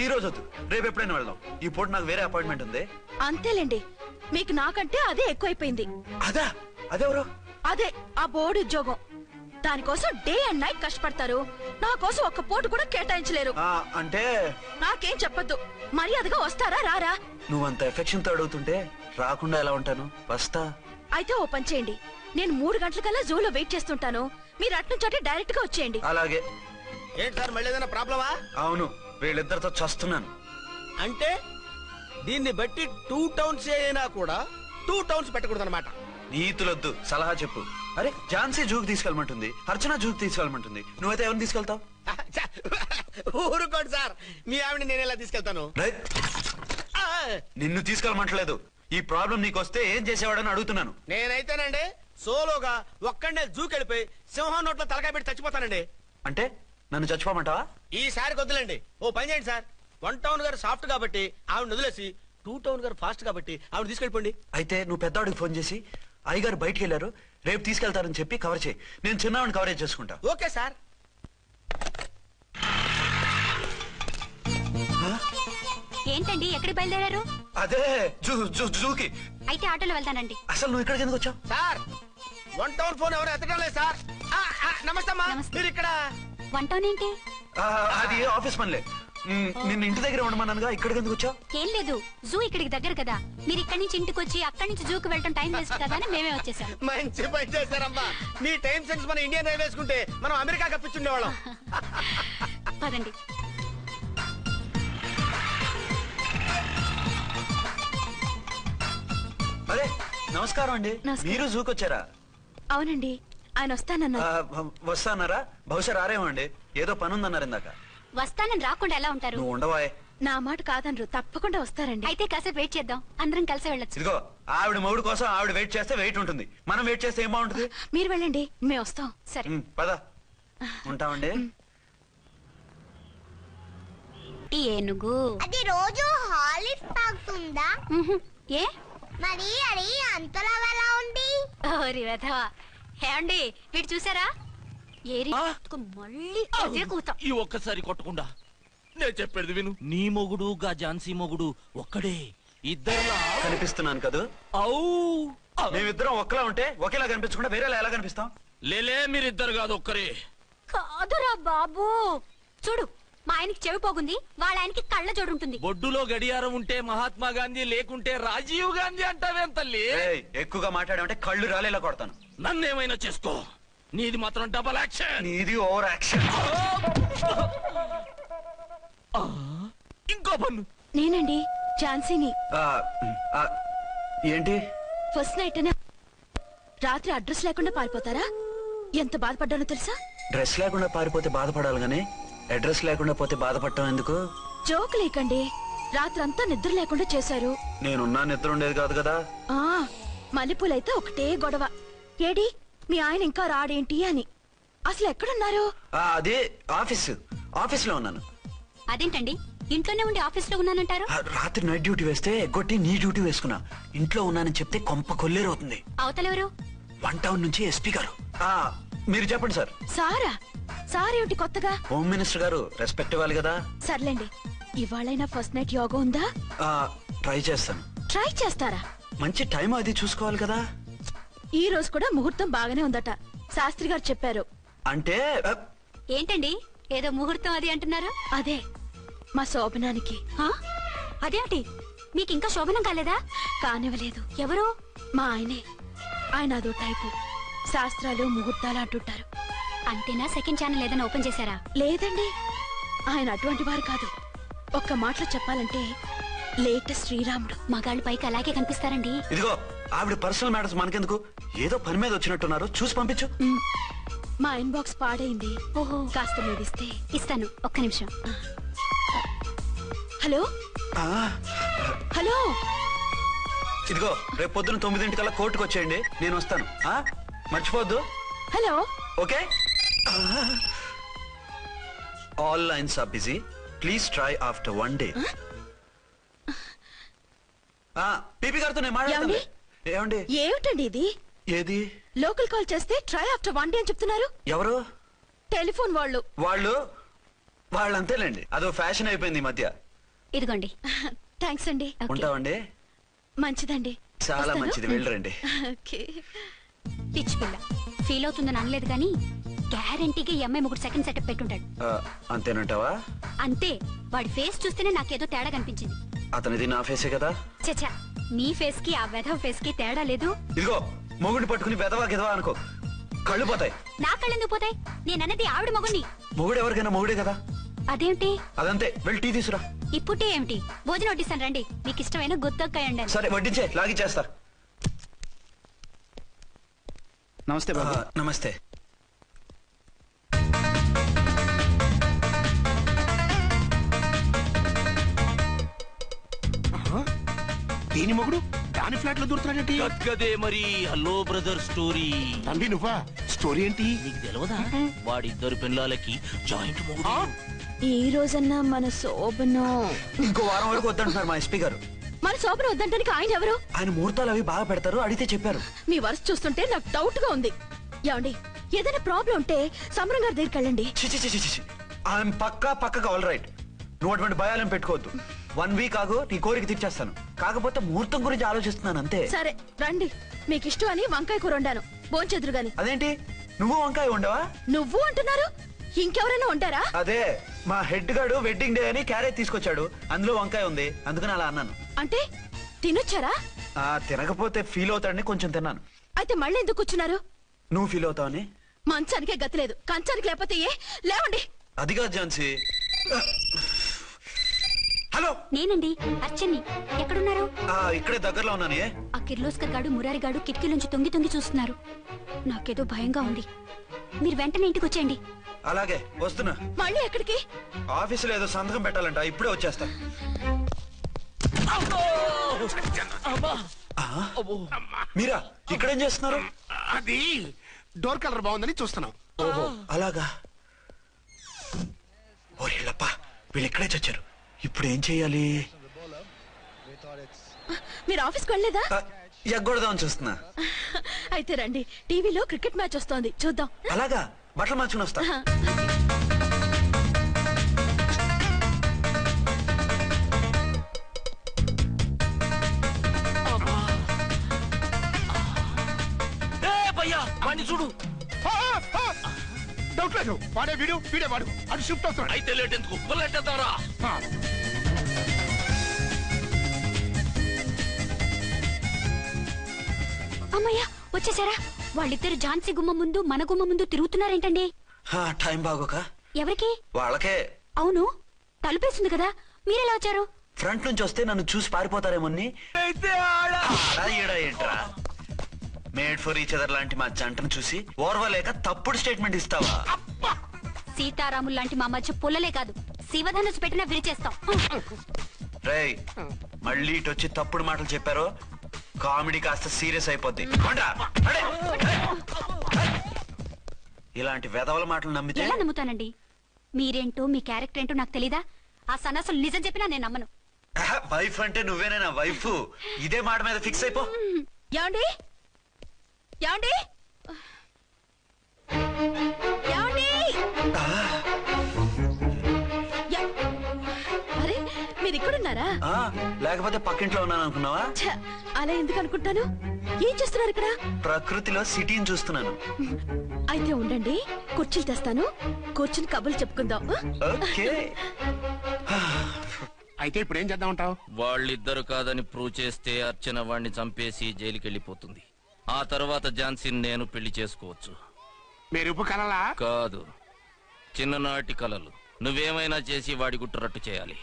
ఈ రోజు వద్దు, రేపు ఎప్పుడైనా వెళ్దాం. ఈ పూట నాకు వేరే అపాయింట్మెంట్ ఉంది. అంతేలేండి, మీకు నాకంటే అదే ఎక్కువైపోయింది. అదెవరు? అదే ఆ బోర్డు ఉద్యోగం. దానికోసం డే అండ్ నైట్ కష్టపడతారు. నా కోసం ఒక్క పూట కూడా కేటాయించలేరు. అంటే నాకేం చెప్పొద్దు, మర్యాదగా వస్తారా రారా? నువ్వంత ఎఫెక్షన్ తో అడుగుతుంటే రాకుండా ఎలా ఉంటాను? వస్తా. అయితే ఓ పని చేయండి, నేను 3 గంటలకల్లా జూలో వెయిట్ చేస్తుంటాను. మీరు అట్నుంచి డైరెక్ట్ గా వచ్చేయండి. అలాగే. ఏంటి సార్ మళ్ళీ ఏదైనా ప్రాబ్లమా? అవును, వీళ్ళిద్దరితో చస్తున్నాను. అంటే దీన్ని బట్టి 2 టౌన్స్ అయినా కూడా 2 టౌన్స్ పెట్టకూడదు అనమాట. నీతులొద్దు, సలహా చెప్పు. అరే ఝాన్సీ జూకి తీసుకెళ్ళమంటుంది, అర్చన జూకి తీసుకెళ్ళమంటుంది. నువ్వైతే ఎవరిని తీసుకెళ్తావు? ఊరుకోండి సార్, మీ ఆవిడ నేను ఎలా తీసుకెళ్తాను? నిన్ను తీసుకెళ్ళమంటలేదు. ఈ ప్రాబ్లం నీకొస్తే ఏం చేసేవాడని అడుగుతున్నాను. నేనైతేనండి సోలోగా ఒక్కడే జూకెళ్ళిపోయి సింహం నోట్లో తలకాయ పెట్టి చచ్చిపోతానండి. అంటే నన్ను చచ్చిపోమంటావా? ఈసారి వద్దులేండి. ఓ పని చేయండి సార్, 1 టౌన్ గారు సాఫ్ట్ కాబట్టి ఆవిడ వదిలేసి 2 టౌన్ గారు ఫాస్ట్ కాబట్టి ఆవిడ తీసుకెళ్ళిపోండి. అయితే నువ్వు పెద్దవాడికి ఫోన్ చేసి అయ్యగారు బయటికి వెళ్ళారు, రేపు తీసుకెళ్తారని చెప్పి కవర్ చేయి. నేను చిన్నవాడిని కవరేజ్ చేసుకుంటా. Okay sir. ఏంటండి ఎక్కడికి బయలుదేరారు? అదే జూకి. అయితే ఆటోలో వెళ్తానండి. అసలు నువ్వు ఇక్కడికి ఎందుకు వచ్చావు? సార్ 1 టౌన్ ఫోన్ ఎవరు ఎత్తడం లేదు సార్. నమస్తే అమ్మా. మీరు ఇక్కడ 1 టౌన్ ఏంటి? అది ఆఫీస్ పనిలే. నిన్ను ఇంటి దగ్గర ఉండమన్నానుగా, ఇక్కడికి ఎందుకు వచ్చావు? ఏం లేదు, జూ ఇక్కడికి దగ్గర కదా. మీరు ఇక్కడి నుంచి ఇంటికి వచ్చి అక్కడి నుంచి జూకి వెళ్ళటం టైం వేస్ట్ కదా అని మేమే వచ్చేసాం. మంచి పని చేశారమ్మా. మీ టైం సెన్స్ మన ఇండియన్ రైల్వేస్ కుంటే మనం అమెరికా కప్పించుండేవాళ్ళం. పదండి. అరే నమస్కారం అండి. మీరు జూకి వచ్చారా? అవునండి, ఆయన వస్తానన్నా. వస్తానారా? బహుశా రారేమో అండి, ఏదో పని ఉందన్నారు ఇందాక. వస్తానని రాకుండా ఎలా ఉంటారు? నువ్వు ఉండవాయ్. నా మాట కాదనరు, తప్పకుండా వస్తారండి. అయితే కాసేపు వెయిట్ చేద్దాం, అందరం కలిసి వెళ్ళొచ్చు. ఇదిగో ఆవిడ మొగుడు కోసం ఆవిడ వెయిట్ చేస్తే వెయిట్ ఉంటుంది, మనం వెయిట్ చేస్తే ఏం బాగుంటుంది? మీరు వెళ్ళండి, మేము వస్తాం. సరే పద. ఉంటామండి. ఏనుగు అది రోజు హాలిక్స్ తాగుతుందా? ఏ మరి అది అంతలా ఎలా ఉంది? ఓరి వెధవా. ఏమండి వీడు చూసారా? మళ్ళీ అదే కూత. ఈ ఒక్కసారి కొట్టకుండా నేను చెప్పేది విను. నీ మొగుడు గా ఝాన్సీ మొగుడు ఒక్కడే, ఇద్దరులా కనిపిస్తున్నాను కదా? మేమిద్దరం ఒక్కలా ఉంటే ఒకేలా కనిపించకుండా వేరేలా ఎలా కనిపిస్తాం? లేలే, మీరిద్దరు కాదు ఒక్కరే. కాదురా బాబు, చూడు మా ఆయనకి చెవి పోగుంది, వాళ్ళ ఆయనకి కళ్ళ జోడు ఉంటుంది. బొడ్డులో గడియారం ఉంటే మహాత్మా గాంధీ, లేకుంటే రాజీవ్ గాంధీ అంటావేం తల్లి? ఎక్కువగా మాట్లాడామంటే కళ్ళు రాలేలా కొడతాను. నన్నేమైనా చేసుకో, నీది మాత్రం డబల్ యాక్షన్. నీది ఓవర్ యాక్షన్. ఇంకో పన్ను. నేనండి ఝాన్సీని. ఏంటి ఫస్ట్ నైట్ రాత్రి అడ్రస్ లేకుండా పారిపోతారా? ఎంత బాధపడ్డానో తెలుసా? డ్రెస్ లేకుండా పారిపోతే బాధపడాలి గానీ అడ్రస్ లేకుండా పోతే బాధపడటం ఎందుకు? జోక్ లేకండి, రాత్రంతా నిద్ర లేకుండా చేశారు. నేనున్నా నిద్ర ఉండేది కాదు కదా. మల్లెపూలైతే ఒకటే గొడవ. ఏడి మీ ఆయన ఇంకా రాడేంటి అని. అసలు ఎక్కడున్నారు? అదే ఆఫీస్ లో ఉన్నాను. అదేంటండి ఇంట్లోనే ఉండి ఆఫీస్ లో ఉన్నానంటారు? రాత్రి నైట్ డ్యూటీ వేస్తే ఎగ్గొట్టి నీ డ్యూటీ వేసుకున్నా. ఇంట్లో ఉన్నానని చెప్తే కొంప కొల్లేరవుతుంది. అవతలెవరు? 1 టౌన్ నుంచి ఎస్పీ గారు. మీరు చెప్పండి సార్. సారా? సారేమిటి కొత్తగా? హోమ్ మినిస్టర్ గారు, రెస్పెక్ట్ ఇవ్వాలి కదా. సర్లేండి, ఇవాళైనా ఫస్ట్ నైట్ యోగా ఉందా? ట్రై చేస్తాను. ట్రై చేస్తారా? మంచి టైం అది చూసుకోవాలి కదా. ఈ రోజు కూడా ముహూర్తం బాగానే ఉందట, శాస్త్రి గారు చెప్పారు. అంటే ఏంటండి ఏదో ముహూర్తం అది అంటున్నారు? అదే మా శోభనానికి. అదేమిటి మీకు ఇంకా శోభనం కాలేదా? కానివ్వలేదు. ఎవరు? మా ఆయనే. ఆయన అదో టైపు, శాస్త్రాలు ముహూర్తాలు అంటుంటారు. అంతేనా? సెకండ్ ఛానల్ ఏదైనా ఓపెన్ చేశారా? లేదండి, ఆయన అటువంటి వారు కాదు. ఒక్క మాటలో చెప్పాలంటే లేటెస్ట్ శ్రీరాముడు. మగాళ్ళు పైకి అలాగే కనిపిస్తారండి. ఇదిగో ఆవిడ పర్సనల్ మ్యాటర్స్ మనకెందుకు, ఏదో పని మీద వచ్చినట్టున్నారు, చూసి పంపించు. మా ఇన్బాక్స్ పాడైంది. ఓహో, కాస్త మీదిస్తే ఇస్తాను, ఒక్క నిమిషం. హలో హలో, ఇదిగో రేపు పొద్దున 9 కోర్టుకు వచ్చేయండి, నేను వస్తాను. మర్చిపోద్దు. Hello. Okay. All lines are busy, please try after 1 day. P P గారితో నేను మాట్లాడతాను. ఏమండి? ఏమిటండి ఇది? ఏది? లోకల్ కాల్ చేస్తే ట్రై ఆఫ్టర్ 1 day అని చెప్తున్నారు. ఎవరు? టెలిఫోన్ వాళ్ళు. వాళ్ళు అంతేలేండి, అదో ఫ్యాషన్ అయిపోయింది ఈ మధ్య. ఇదిగోండి. థ్యాంక్స్ అండి. ఉంటామండి. మంచిదండి. చాలా మంచిది, వెళ్ళరండి. పిచ్చి పిల్ల ఫీల్ అవుతుందని అనలేదు కానీ గ్యారంటీగా ఈ అమ్మాయి 3 సెకండ్ సెటప్ పెట్టుంటాడు. అంతేనంటావా? అంతే. వాడి ఫేస్ చూస్తేనే నాకేదో తేడా కనిపించింది. అతనిది నా ఫేసే కదా. చచ్చా, నీ ఫేస్ కి ఆ వెధవ ఫేస్ కి తేడా లేదు. ఇదిగో మొగుడిని పట్టుకుని వెదవా గిదవా అనుకో, కళ్ళు పోతాయి. నా కళ్ళు ఎందుకు పోతాయి? నేనన్నది ఆవిడ మొగుడిని. మొగుడు ఎవరికైనా మొగుడే కదా. అదేంటి? అదంతే, వెళ్ళి టీ తీసురా. ఇప్పుడు టీ ఏమిటి? భోజనం వడ్డిస్తాను రండి. మీకు ఇష్టమైన గుత్తొక్కాయ ఉండాలి. సరే వడ్డించే, లాగిచ్చేస్తా. నమస్తే బాబు. నమస్తే. దీని మొగుడు దాని ఫ్లాట్ లో దూరుతున్నాడేంటి? గదే మరి. Hello brother story. తండ్రి నువ్వా? స్టోరీ ఏంటి? నీకు తెలియదా? వాడిద్దరు పిల్లలకి జాయింట్ మొగుడు. ఈ రోజన్నా మన శోభను ఇంకో వారం వరకు వద్దంటున్నారు మా ఎస్పీ గారు. మన శోభను వద్దంటానికి ఆయన ఎవరు? ఆయన ముహూర్తాలు అవి బాగా పెడతారు, అడిగితే చెప్పారు. మీ వరుస చూస్తుంటే నాకు డౌట్ గా ఉంది. ఏమండి, ఏదైనా ప్రాబ్లం ఉంటే సమరం గారి దగ్గరికి వెళ్ళండి. ఆయన పక్కగా ఆల్ రైట్. నువ్వు అటువంటి భయాలను పెట్టుకోవద్దు. 1 week ఆగు, నీ కోరిక తీర్చేస్తాను. కాకపోతే ముహూర్తం గురించి ఆలోచిస్తున్నాను అంతే. సరే రండి. మీకు ఇష్టం అని వంకాయ కూర వండాను, భోంచెదురు గాని. అదేంటి నువ్వు వంకాయ ఉండవా? నువ్వు అంటున్నారు, ఇంకెవరైనా ఉంటారా? అదే మా హెడ్ గాడు వెడ్డింగ్ డే అని క్యారేజ్ తీసుకొచ్చాడు, అందులో వంకాయ ఉంది, అందుకని అలా అన్నాను. అంటే తినొచ్చారా? తినకపోతే ఫీల్ అవుతాడని కొంచెం తిన్నాను. అయితే మళ్ళీ ఎందుకు కూర్చున్నారు? నువ్వు ఫీల్ అవుతావని. మంచానికే గతి లేదు, కంచానికి లేకపోతే ఏ? లేవండి. అది కాదు ఝాన్సీ. హలో, నేనండి అర్చన్ని. ఎక్కడున్నారు? ఇక్కడే దగ్గరలో ఉన్నాను. ఆ కిర్లోస్కర్ గాడు మురారి గాడు కిటికీలోంచి తొంగి తొంగి చూస్తున్నారు. నాకేదో భయంగా ఉంది. మీరు వెంటనే ఇంటికి వచ్చేయండి. అలాగే వస్తున్నా. మళ్ళీ ఎక్కడికి? ఆఫీసులో ఏదో సంతకం పెట్టాలంట, ఇప్పుడే వచ్చేస్తా. మీరా ఇక్కడేం చేస్తున్నారు? అది డోర్ కలర్ బాగుందని చూస్తున్నాం. ఓహో అలాగా. ఓరేళ్ళప్ప, వీళ్ళు ఇక్కడే చచ్చారు. ఇప్పుడు ఏం చెయ్యాలి? మీరు ఆఫీస్కి వెళ్ళలేదా? ఎగ్గొడదామని చూస్తున్నా. అయితే రండి, టీవీలో క్రికెట్ మ్యాచ్ వస్తోంది, చూద్దాం. అలాగా, బట్టలు మార్చుకుని వస్తా. చూడు. డౌట్ లేదు, వాడే వీడే వాడు. అటు షిఫ్ట్ అవుతున్నాడు. అయితే లేట్ ఎందుకు, బుల్లెట్టేద్దాంరా. అమ్మయ్యా, వచ్చేసారా? వాళ్ళిద్దరు ఝాన్సీ గుమ్మ ముందు మన గుమ్మ ముందు తిరుగుతున్నారేంటండి? టైం బాగోక. ఎవరికి? వాళ్ళకే. అవును, తలుపేసింది కదా, మీరెలా వచ్చారు? ఫ్రంట్ నుంచి వస్తే నన్ను చూసి పారిపోతారేమోని. ఏంట్రా మేడ్ ఫర్ ఈచ్ అదర్ లాంటి మా జంటను చూసి ఓర్వలేక తప్పుడు స్టేట్మెంట్ ఇస్తావా? సీతారాములు లాంటి మా మధ్య పుల్లలే కాదు, శివధనుసు పెట్టినా విరిచేస్తాం. రేయ్, మళ్ళీ ఇటు వచ్చి తప్పుడు మాటలు చెప్పారో కామెడీ కాస్త సీరియస్ అయిపోద్ది. ఇలాంటి వెధవల మాటలు నమ్మితే ఎలా నమ్ముతానండి? మీరేంటో మీ క్యారెక్టర్ ఏంటో నాకు తెలీదా? ఆ సన్నాసులు నిజం చెప్పినా నేను నమ్మను. వైఫ్ అంటే నువ్వేనే నా వైఫ్. ఇదే మాట మీద ఫిక్స్ అయిపో. ఏమండి? ఏమండి? ఏమండి? అరే, మీరు ఇక్కడున్నారా? లేకపోతే పక్కింట్లో ఉన్నాను అనుకున్నావా? అలా ఎందుకు అనుకుంటాను? ఏం చేస్తున్నారు ఇక్కడ? ప్రకృతిలో సిటీని చూస్తున్నాను. అయితే ఉండండి, కుర్చీలు తెస్తాను, కూర్చుని కబుర్లు చెప్పుకుందాం. ఓకే. అయితే ఇప్పుడు ఏం చేద్దామంటావు? వాళ్ళిద్దరు కాదని ప్రూవ్ చేస్తే అర్చన వాణ్ణి చంపేసి జైలుకి వెళ్ళిపోతుంది. ఆ తర్వాత ఝాన్సీని నేను పెళ్లి చేసుకోవచ్చు. మీరు కలలా? కాదు, చిన్ననాటి కలలు. నువ్వేమైనా చేసి వాడి గుట్టురట్టు చేయాలి.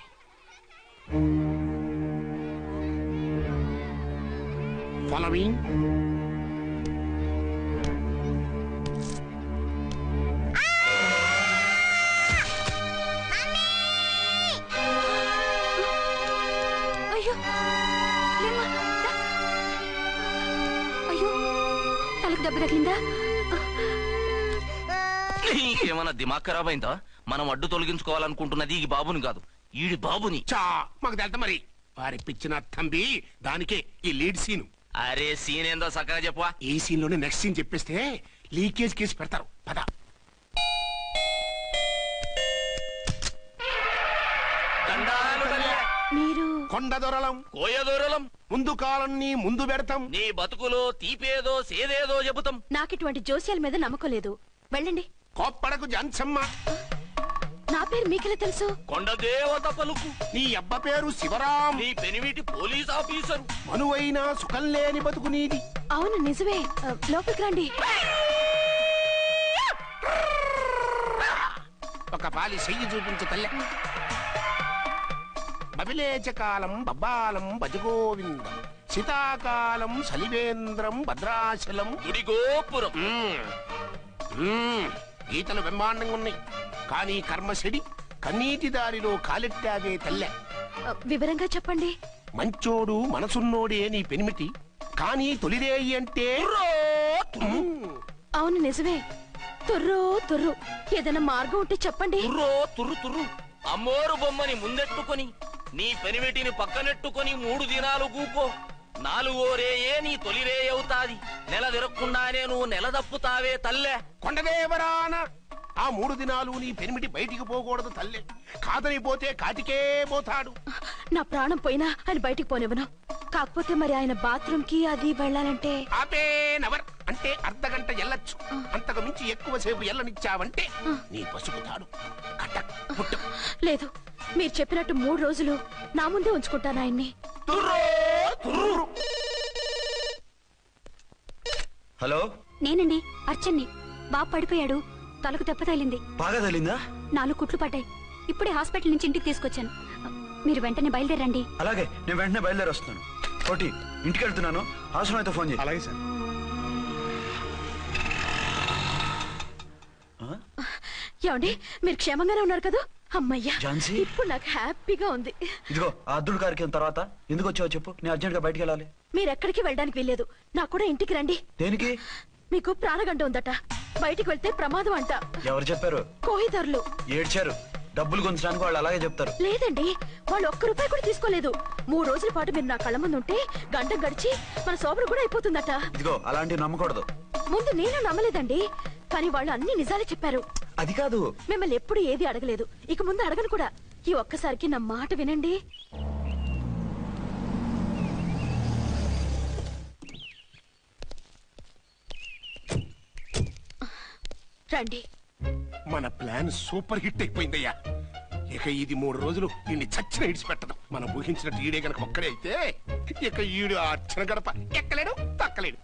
ఫాలోయింగ్. అయ్యో, అయ్యో, తలకు దెబ్బ తగిలిందా? నీకేమన్నా దిమాగ్ ఖరాబ్ అయిందా? మనం అడ్డు తొలగించుకోవాలనుకుంటున్నది ఈ బాబుని కాదు, ఈడి బాబుని. మాకు తెలుతా మరి. వారిప్పించిన తంబి దానికే ఈ లీడ్ సీను. అరే సీన్ ఏందో చక్కగా చెప్పవా. ఈ సీన్ లోనే నెక్స్ట్ సీన్ చెప్పేస్తే లీకేజ్ కేసు పెడతారు. పద. మీరు కొండ దొరలం కోయ దూరలం ముందు కాలం ముందు పెడతాం. నీ బతుకులో తీపేదో సేదేదో చెబుతాం. నాకు ఇటువంటి జోస్యాల మీద నమ్మకం లేదు. వెళ్ళండి. కోప్పడకు జాన్సమ్మ. నా పేరు మీకెలా తెలుసు? కొండ దేవత పలుకు. నీ అబ్బ పేరు శివరాం. నీ పెనిమిటి పోలీస్ ఆఫీసరు. మనువైనా సుఖం లేని బతుకు నీది. అవును నిజమే. లోపలికి రండి. ఒక పాలి చెయ్యి చూపించు తల్లె. బబిలేచకాలం బబ్బాలం భజగోవిందం శీతాకాలం సలివేంద్రం భద్రాచలం గుడిగోపురం. గీతలు బ్రహ్మాండంగా ఉన్నాయి, కానీ కర్మశడి కన్నీటి దారిలో కాలెట్టావే తల్లె. వివరంగా చెప్పండి. మంచోడు మనసున్నోడే నీ పెనిమిటి, కానీ తొలిరేయి అంటే అవును నిజమే. తుర్రు తుర్రు. ఏదైనా మార్గం ఉంటే చెప్పండి. తుర్రు తుర్రు. అమ్మోరు బొమ్మని ముందెట్టుకొని నీ పెనిమిటిని పక్కనెట్టుకొని 3 దినాలు కూకో. 4వ రేయే నీ తొలి రే అవుతాది. నెల తిరగకుండానే నువ్వు నెల తప్పుతావే తల్లే. కొండదేవరాన ఆ 3 దినాలు నీ పెనిమిటి బయటికి పోకూడదు తల్లే. కాదని పోతే కాటికే పోతాడు. నా ప్రాణం పోయినా ఆయన బయటికి పోనివ్వను. కాకపోతే మరి ఆయన బాత్రూమ్ కి అది వెళ్ళాలంటే ఆపేనవర్ అంటే అర్ధగంట ఎల్లొచ్చు. అంతకు మించి ఎక్కువసేపు ఎల్లనిచ్చావంటే నీ పసుపుతాడు. లేదు, మీరు చెప్పినట్టు 3 రోజులు నా ముందే ఉంచుకుంటాను ఆయన్ని. హలో, నేనండి అర్చన్ని. బాబు పడిపోయాడు. తలకు దెబ్బ తగిలింది. బాగా తగిలిందా? 4 కుట్లు పడ్డాయి. ఇప్పుడే హాస్పిటల్ నుంచి ఇంటికి తీసుకొచ్చాను. మీరు వెంటనే బయలుదేరండి. అలాగే, నేను వెంటనే బయలుదేరి వస్తున్నాను. కోటి, ఇంటికి వెళ్తున్నాను. అవసరం అయితే ఫోన్ చేయి. అలాగే సార్. ఏమండి, మీరు క్షేమంగానే ఉన్నారు కదా? అమ్మయ్యా, ఝాన్సీ? ఇప్పుడు నాకు హ్యాపీగా ఉంది. ఇదిగో ఆ అద్దుడు కార్యక్రమం తర్వాత ఎందుకు వచ్చావో చెప్పు. నేను అర్జెంట్ గా బయటికి వెళ్ళాలి. మీరు ఎక్కడికి వెళ్ళడానికి వెళ్ళలేదు. నాకు కూడా ఇంటికి రండి. దేనికి? మీకు ప్రాణగంట ఉందట. బయటికి వెళ్తే ప్రమాదం అంట. ఎవరు చెప్పారు? కోహిదర్లు ఏడ్చారు. డబ్బులు గుంచడానికి వాళ్ళు అలాగే చెప్తారు. లేదండి, వాళ్ళు ₹1 కూడా తీసుకోలేదు. 3 రోజుల పాటు మీరు నా కళ్ళ ముందు ఉంటే గంట గడిచి మన సోబరు కూడా అయిపోతుందట. ఇదిగో అలాంటివి నమ్మకూడదు. ముందు నేను నమ్మలేదండి, కానీ వాళ్ళు అన్ని నిజాలే చెప్పారు. అది కాదు, మిమ్మల్ని ఎప్పుడు ఏది అడగలేదు, ఇక ముందు అడగను కూడా. ఈ ఒక్కసారికి నా మాట వినండి. రండి. మన ప్లాన్ సూపర్ హిట్ అయిపోయిందయ్యా. ఇక ఇది 3 రోజులు ఈయన్ని చచ్చిన ఇడిచిపెట్టదు. మనం ఊహించినట్టు ఈడే గనక ఒక్కడే అయితే ఇక ఈడు ఆ అర్చన గడప ఎక్కలేడు, తక్కలేడు.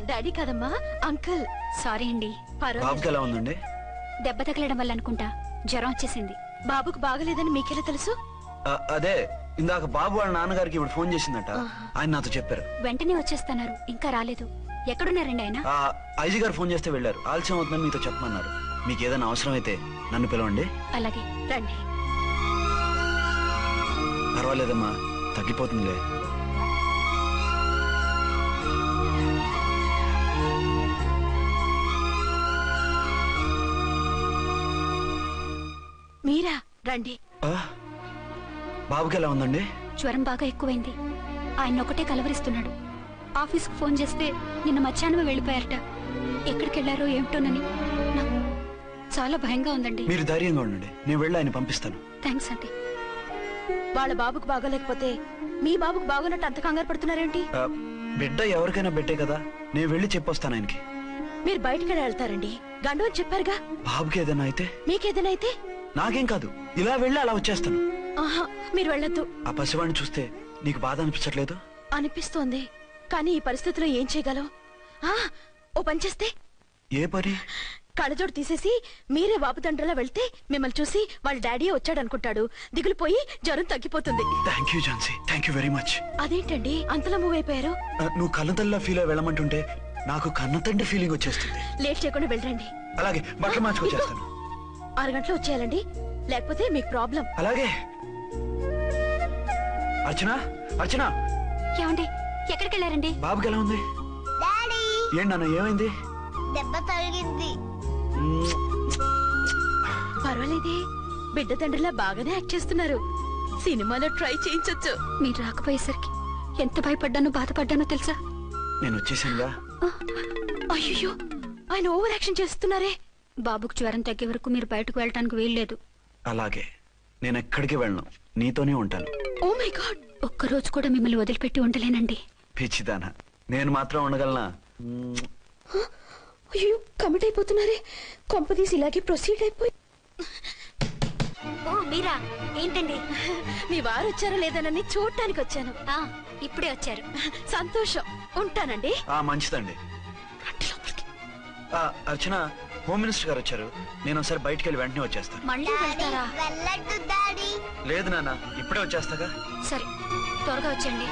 డాడీ కదమ్మా, అంకుల్. సారీ అండి. బాబుకి ఎలా ఉందండి? దెబ్బ తగలడం వల్ల అనుకుంటా జ్వరం వచ్చేసింది. బాబుకు బాగలేదని మీకెలా తెలుసు? అదే ఇందాక బాబు వాళ్ళ నాన్నగారికి ఇప్పుడు ఫోన్ చేసిందట. ఆయన నాతో చెప్పారు. వెంటనే వచ్చేస్తున్నారు. ఇంకా రాలేదు. ఎక్కడున్నారండి ఆయన? ఐజీ గారు ఫోన్ చేస్తే వెళ్ళారు. ఆలస్యం అవుతుందని మీతో చెప్పమన్నారు. మీకు ఏదైనా అవసరం అయితే నన్ను పిలవండి. అలాగే రండి. పర్వాలేదమ్మా, తగ్గిపోతుందిలే. మీరా? రండి. బాబుకి ఎలా ఉందండి? జ్వరం బాగా ఎక్కువైంది. ఆయన ఒకటే కలవరిస్తున్నాడు. ఆఫీస్కు ఫోన్ చేస్తే నిన్న మధ్యాహ్నమే వెళ్ళిపోయారట. ఎక్కడికి వెళ్లారో ఏమిటోనని నాకు చాలా భయంగా ఉందండి. మీరు ధైర్యంగా ఉండండి, నేను వెళ్ళి ఆయన పంపిస్తాను. థ్యాంక్స్ అండి. వాళ్ళ బాబుకు బాగోలేకపోతే మీ బాబుకు బాగోనట్టు అంత కంగారు పడుతున్నారేంటి? బిడ్డ ఎవరికైనా బిడ్డే కదా, నేను వెళ్ళి చెప్పొస్తాను ఆయనకి. మీరు బయటికి వెళ్తారండి. గండు అని చెప్పారుగా. బాబుకి ఏదైనా అయితే? మీకేదైనా అయితే? నాకేం కాదు, ఇలా వెళ్ళి అలా వచ్చేస్తాను. ఆహా, మీరు వెళ్ళొద్దు. ఆ పసివాడిని చూస్తే నీకు బాధ అనిపించట్లేదు? అనిపిస్తోంది, కానీ ఈ పరిస్థితిలో ఏం చేయగలవు? ఓ పని చేస్తే? ఏ పని? కళ్ళజోడు తీసేసి మీరే వాపుతండ్రలా వెళ్తే మిమ్మల్ని చూసి వాళ్ళ డాడీ వచ్చాడనుకుంటాడు. దిగులు పోయి జ్వరం తగ్గిపోతుంది. Thank you Jhansi, thank you very much. అదేంటండి అంతలా మూవ్ అయిపోయారు? నువ్వు కన్నతల్లా ఫీల్ అయి వెళ్ళమంటుంటే నాకు కన్నతండ్రి ఫీలింగ్ వచ్చేస్తుంది. లేట్ చేయకుండా వెళ్ళండి. అలాగే, బట్టలు మార్చుకొచ్చేస్తాను. 6 గంటలు వచ్చేయాలండి, లేకపోతే మీకు ప్రాబ్లం. అలాగే. అర్చన, అర్చన. ఏమండి, ఎక్కడికి వెళ్ళారండి? బాబుకి ఎలా ఉంది? ఏంటి నాన్న, ఏమైంది? దెబ్బ తగిలింది. పర్వాలేదే, బిడ్డ తండ్రిలా బాగానే యాక్ట్ చేస్తున్నారు. సినిమాలో ట్రై చేయించొచ్చు. మీరు రాకపోయేసరికి ఎంత భయపడ్డానో బాధపడ్డానో తెలుసా? నేను వచ్చేసానుగా. అయ్యో, ఆయన ఓవర్ యాక్షన్ చేస్తున్నారే. బాబుకు జ్వరం తగ్గే వరకు మీరు బయటకు వెళ్ళటానికి వీల్లేదు. అలాగే, నేను ఎక్కడికి వెళ్ళను, నీతోనే ఉంటాను. ఓ మై గాడ్, ఒక్కరోజు కూడా మిమ్మల్ని వదిలిపెట్టి ఉండలేనండి. పిచ్చిదానా, నేను మాత్రం ఉండగలనా? అయ్యో, కమిట్ అయిపోతున్నారే. కొంపదీసి ఇలాగే ప్రొసీడ్ అయిపోయి. ఓ మీరా, ఏంటండి? మీ వారు వచ్చారో లేదనని చూడటానికి వచ్చాను. ఇప్పుడే వచ్చారు. సంతోషం, ఉంటానండి. మంచిదండి. అర్చన, హోమ్ మినిస్టర్ గారు వచ్చారు. నేను ఒకసారి బయటికి వెళ్ళి వెంటనే వచ్చేస్తాను. మళ్ళీ వెళ్తారా? లేదు నాన్న, ఇప్పుడే వచ్చేస్తాగా. సరే, త్వరగా వచ్చండి.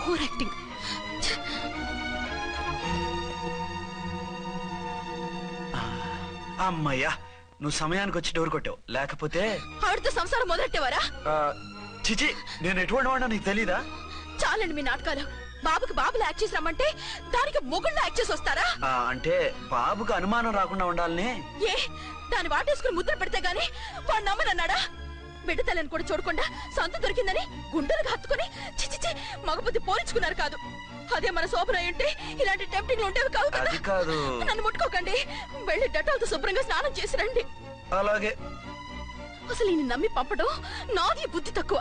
Over acting. అమ్మయ్యా, నువ్వు సమయానికి వచ్చి డోర్ కొట్టావు, లేకపోతే ఆవిడతో సంసారం మొదలెట్టేవారా? చిచి, నేను ఎటువంటి వాడినా నీకు తెలీదా? చాలండి మీ నాటకాలు. బాబుకి బాబులు యాక్ట్ చేసి రమ్మంటే దానికి మొగుళ్ళ యాక్ట్ చేసి వస్తారా? అంటే బాబుకు అనుమానం రాకుండా ఉండాలని. ఏ, దాన్ని వాటేసుకుని ముద్ర పెడితే గాని వాడు నమ్మనన్నాడా? బిడ్డ తల్లిని కూడా చూడకుండా సొంత దొరికిందని గుండెలకు హత్తుకుని చిచిచి మగబుద్ధి పోల్చుకున్నారు కాదు. అదే మన శోభన ఉంటే ఇలాంటి టెంప్టింగ్ ఉండేవి కాదు కదా. కాదు, నన్ను ముట్టుకోకండి. వెళ్ళి డెటాల్తో శుభ్రంగా స్నానం చేసి రండి. అలాగే. అసలు ఈయన నమ్మి పంపడం నాది బుద్ధి తక్కువ.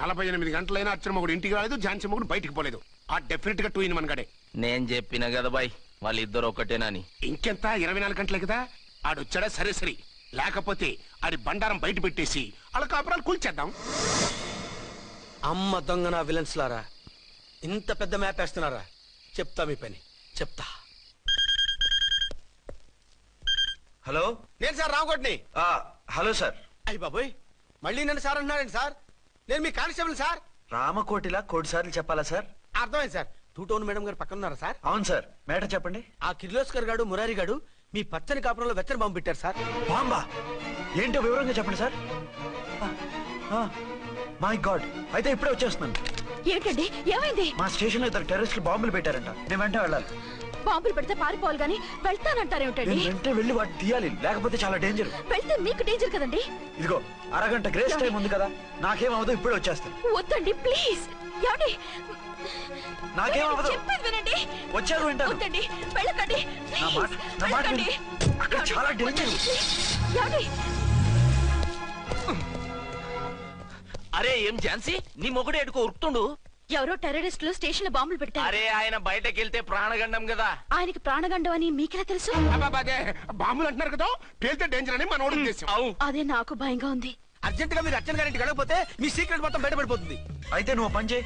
48 గంటలైనా అర్చన మొగుడు ఇంటికి రాలేదు, ఝాన్సీ మొగుడు బయటికి పోలేదు. ఆ డెఫినెట్ గా 2 in 1 గడే. నేను చెప్పిన కదా బాయ్, వాళ్ళిద్దరు ఒకటేనాని. ఇంకెంత 24 గంటలే కదా. ఆడొచ్చాడా సరే సరే, లేకపోతే ఆడి బండారం బయట పెట్టేసి వాళ్ళ కాపురాలు కూల్చేద్దాం. అమ్మ దొంగ నా విలన్స్ లారా, ఇంత పెద్ద మ్యాప్ వేస్తున్నారా? చెప్తా మీ పని, చెప్తా. హలో, నేను సార్ రామకోటిని. Hello sir. అయ్యి బాబోయ్, మళ్ళీ నన్ను సార్ అంటున్నారండి సార్? నేను మీ కానిస్టేబుల్ సార్. రామకోటిలా కోటి సార్లు చెప్పాలా సార్? అర్థమైంది సార్. 2 టౌన్ మేడం గారు పక్కన ఉన్నారా సార్? అవును సార్. మేటర్ చెప్పండి. ఆ కిర్లోస్కర్ గాడు, మురారి గాడు మీ పచ్చని కాపురంలో వెచ్చని బాంబు పెట్టారు సార్. బాంబా? ఏంటో వివరంగా చెప్పండి సార్. మై గాడ్, అయితే ఇప్పుడే వచ్చేస్తున్నాను. ఏంటండి, ఏమైంది? మా స్టేషన్ లో 2 టెర్రరిస్టులు బాంబులు పెట్టారంట. నేను వెంటనే వెళ్ళాలి. బాంబులు పెడితే పారిపోవాలి గాని వెళ్తానంటారేమిటండి? నేను వెంటనే వెళ్ళి వాటిని తీయాలి, లేకపోతే చాలా డేంజర్. వెళ్తే మీకు డేంజర్ కదండి. ఇదిగో అరగంట గ్రేస్ టైం ఉంది కదా, నాకేమవదు, ఇప్పుడే వచ్చేస్తాను. వద్దండి ప్లీజ్. ఏమండి, నాకేమవదు, చెప్పేది వినండి. వచ్చారు వింటాను. వద్దండి, వెళ్ళకండి ప్లీజ్. వెళ్ళకండి. అక్కడ చాలా డేంజర్. ఏమండి? అరే ఏం ఝాన్సీ, నీ మొగుడు ఎడుకో ఉరుకుతుండు. ఎవరో టెర్రరిస్టులు స్టేషన్ లో బాంబులు పెట్టారు. అరే ఆయన బయటకి వెళ్తే ప్రాణగండం కదా. ఆయనకి ప్రాణగండం అని మీకెలా తెలుసు? బాంబులు అంటున్నారు కదా, పేలితే డేంజర్ అని మన ఉద్దేశం. అదే నాకు భయంగా ఉంది. అర్జెంట్ గా మీరు అర్చన గారింటికి వెళ్ళకపోతే మీ సీక్రెట్ మొత్తం బయటపడిపోతుంది. అయితే నువ్వు పని చేయి.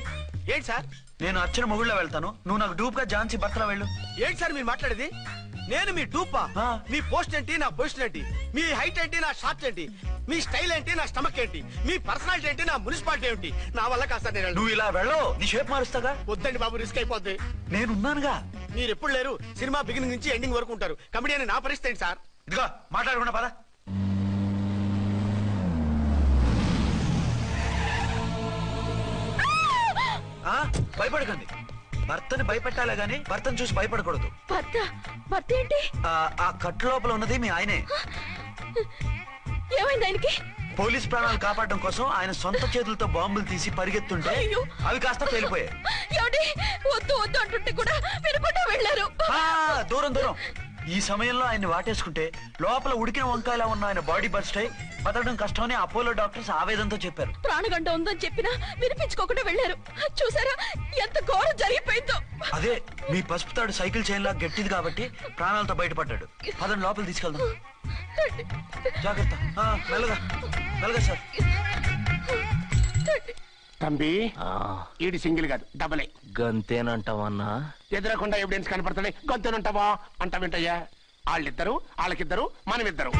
ఏంటి సార్? నేను అర్చన మొగుళ్ళ వెళ్తాను, నువ్వు నాకు డూప్ గా ఝాన్సీ భర్తలా వెళ్ళు. ఏంటి సార్ మీరు మాట్లాడేది? నేను మీ డూపా? మీ పోస్ట్ ఏంటి, నా పొజిషన్ ఏంటి? మీ హైట్ ఏంటి, నా షార్ట్ ఏంటి? మీ స్టైల్ ఏంటి, నా స్టమక్ ఏంటి? మీ పర్సనాలిటీ ఏంటి, నా మున్సిపాలిటీ ఏంటి? నా వల్ల కాస్త నేను నువ్వు ఇలా వెళ్ళవు, నీ షేప్ మారుస్తాగా. వద్దండి బాబు, రిస్క్ అయిపోద్ది. నేనున్నానుగా. మీరు ఎప్పుడు లేరు, సినిమా బిగినింగ్ నుంచి ఎండింగ్ వరకు ఉంటారు. కమిడియన్ నా పరిస్థితి ఏంటి సార్? ఇదిగో మాట్లాడకుండా పద. భయపడకండి. భర్తని భయపెట్టాలే గాని భర్తను చూసి భయపడకూడదు. భర్త ఏంటి? ఆ కట్టు లోపల ఉన్నది మీ ఆయనే. ఏమైంది ఆయనకి? పోలీస్ ప్రాణాలు కాపాడడం కోసం ఆయన సొంత చేతులతో బాంబులు తీసి పరిగెత్తుంటే అవి కాస్త పేలిపోయాయి. వద్దు వద్దు అంటుంటే కూడా వినకుండా వెళ్ళారు. దూరం దూరం. ఈ సమయంలో ఆయన్ని వాటేసుకుంటే లోపల ఉడికిన వంకాయలా ఉన్న ఆయన బాడీ బర్స్ట్ అయి బతకడం కష్టమని అపోలో డాక్టర్స్ ఆవేదనతో చెప్పారు. ప్రాణగంట ఉందని చెప్పినా వినిపించుకోకుండా వెళ్ళారు. చూసారా ఎంత ఘోరం జరిగిపోయిందో. అదే మీ పసుపు తాడు సైకిల్ చైన్ లా గట్టిది కాబట్టి ప్రాణాలతో బయటపడ్డాడు. పదండి లోపల తీసుకెళ్దాం. జాగ్రత్త, మెల్లగా మెల్లగా సార్. తంబి, ఈడి సింగిల్ కాదు, డబలే. గంతేనంటావన్నా? ఎదురకుండా ఎవిడెన్స్ కనపడుతుంది, గంతేనంటావా అంట వింటయ్యా. వాళ్ళిద్దరు, వాళ్ళకిద్దరు, మనమిద్దరు.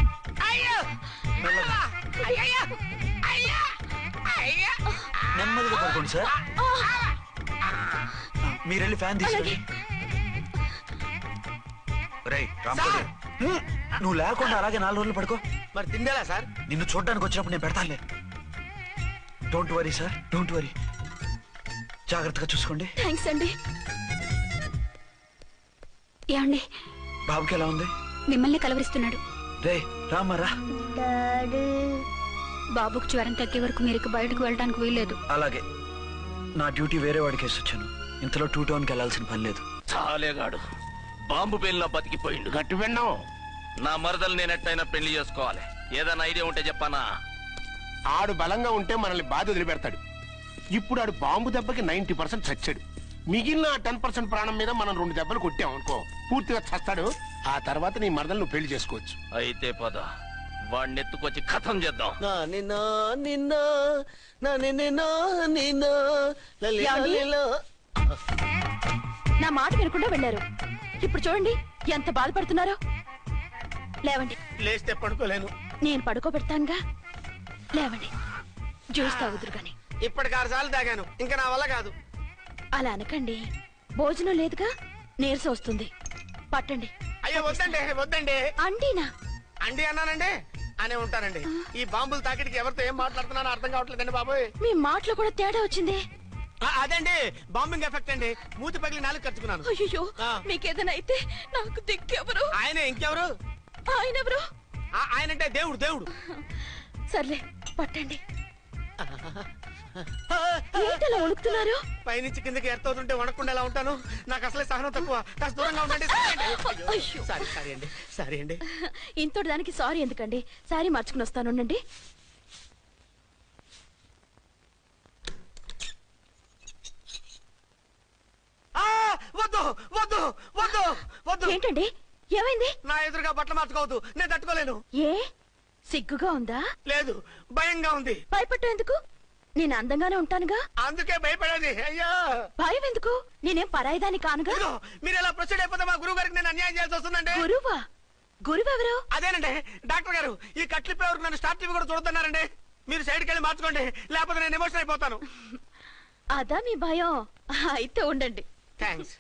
నెమ్మదిగా పడుకోండి సార్. మీరెళ్ళి ఫ్యాన్ తీసుకోండి. రేయ్ రాంపడే, నువ్వు లేకుండా అలాగే 4 రోజులు పడుకో. మరి తిండేలా సార్? నిన్ను చూడడానికి వచ్చినప్పుడు నేను పెడతానులే. Don't worry sir, don't worry. జాగ్రత్తగా చూసుకోండి. థ్యాంక్స్ అండి. ఏమండి, బాబుకి ఎలా ఉంది? మిమ్మల్ని కలవరిస్తున్నాడు. రే రామారా. బాబుకు జ్వరం తగ్గే వరకు మీరు బయటకు వెళ్ళడానికి వీల్లేదు. అలాగే. నా డ్యూటీ వేరే వాడికి వేసి వచ్చాను. ఇంతలో 2 టౌన్కి వెళ్ళాల్సిన పని లేదు. చాలేగాడు బాంబు పేలిన బతికిపోయిండు. గట్టి విన్నావు. నా మరదలు నేను ఎట్టయినా పెళ్లి చేసుకోవాలి. ఏదైనా ఐడియా ఉంటే చెప్పానా? ఆడు బలంగా ఉంటే మనల్ని బాధ వదిలిపెడతాడు. ఇప్పుడు ఆడు బాంబు దెబ్బకి 90% చచ్చాడు. మిగిలిన 10% ప్రాణం మీద మనం 2 దెబ్బలు కొట్టాం అనుకో, పూర్తిగా చస్తాడు. ఆ తర్వాత నీ మరదలు నువ్వు పెళ్లి చేసుకోవచ్చు. అయితే పద, వాడిని ఎత్తుకొచ్చి ఖతం చేద్దాం. నా మాట వినకుండా వెళ్ళారు. ఇప్పుడు చూడండి ఎంత బాధపడుతున్నారో. లేవండి. లేస్తే పడుకోలేను. నేను పడుకోబెడతానుగా. లేవండి, జ్యూస్ తాగుదురు గాని. ఇప్పటికి 6 సార్లు తాగాను, ఇంకా నా వల్ల కాదు. అలా అనకండి, భోజనం లేదుగా, నీరసం వస్తుంది. పట్టండి. అయ్యో వద్దండి, వద్దండి. అండినా? అండి అన్నానండి, అనే ఉంటానండి. ఈ బాంబులు తాకిడికి ఎవరితో ఏం మాట్లాడుతున్నానో అర్థం కావట్లేదండి బాబోయ్. మీ మాటలో కూడా తేడా వచ్చింది. అదండి బాంబింగ్ ఎఫెక్ట్ అండి. మూతి పగిలి 4 కట్టుకున్నాను. అయ్యో, మీకేదైనా అయితే నాకు దిక్కెవరు? ఆయనే. ఇంకెవరు? ఆయనెవరు? ఆయనంటే దేవుడు. దేవుడు. సర్లే, పట్టండి. ఏంటలా వణుకుతున్నారు? పైనుంచి కిందకి ఎర్తవుతుంటే వణకుండా ఎలా ఉంటాను? నాకు అసలే సహనం తక్కువ. కాస్త దూరంగా ఉండండి. సారీ అండి. ఇంతటి దానికి సారీ ఎందుకండి? సారీ మార్చుకుని వస్తాను. ఉండండి. వద్దు వద్దు వద్దు వద్దు. ఏంటండి, ఏమైంది? నా ఎదురుగా బట్టలు మార్చుకోవద్దు, నేను తట్టుకోలేను. ఏ సిగ్గుగా ఉందా? లేదు, భయంగా ఉంది. భయపట్టు ఎందుకు? నేను అందంగానే ఉంటానుగా. అందుకే భయపడేది. అయ్యా, భయం ఎందుకు? నేనేం పరాయిదాన్ని కానుగా. మీరు ఎలా ప్రొసీడ్ అయిపోతే మా గురువు గారికి నేను అన్యాయం చేయాల్సి వస్తుందండి. గురువా? గురువెవరు? అదేనండి డాక్టర్ గారు. ఈ కట్లిప్పే వరకు నన్ను స్టార్ట్ టీవీ కూడా చూడొద్దన్నారండి. మీరు సైడ్కి వెళ్ళి మార్చుకోండి, లేకపోతే నేను ఎమోషన్ అయిపోతాను. అదా మీ భయం? అయితే ఉండండి. థ్యాంక్స్.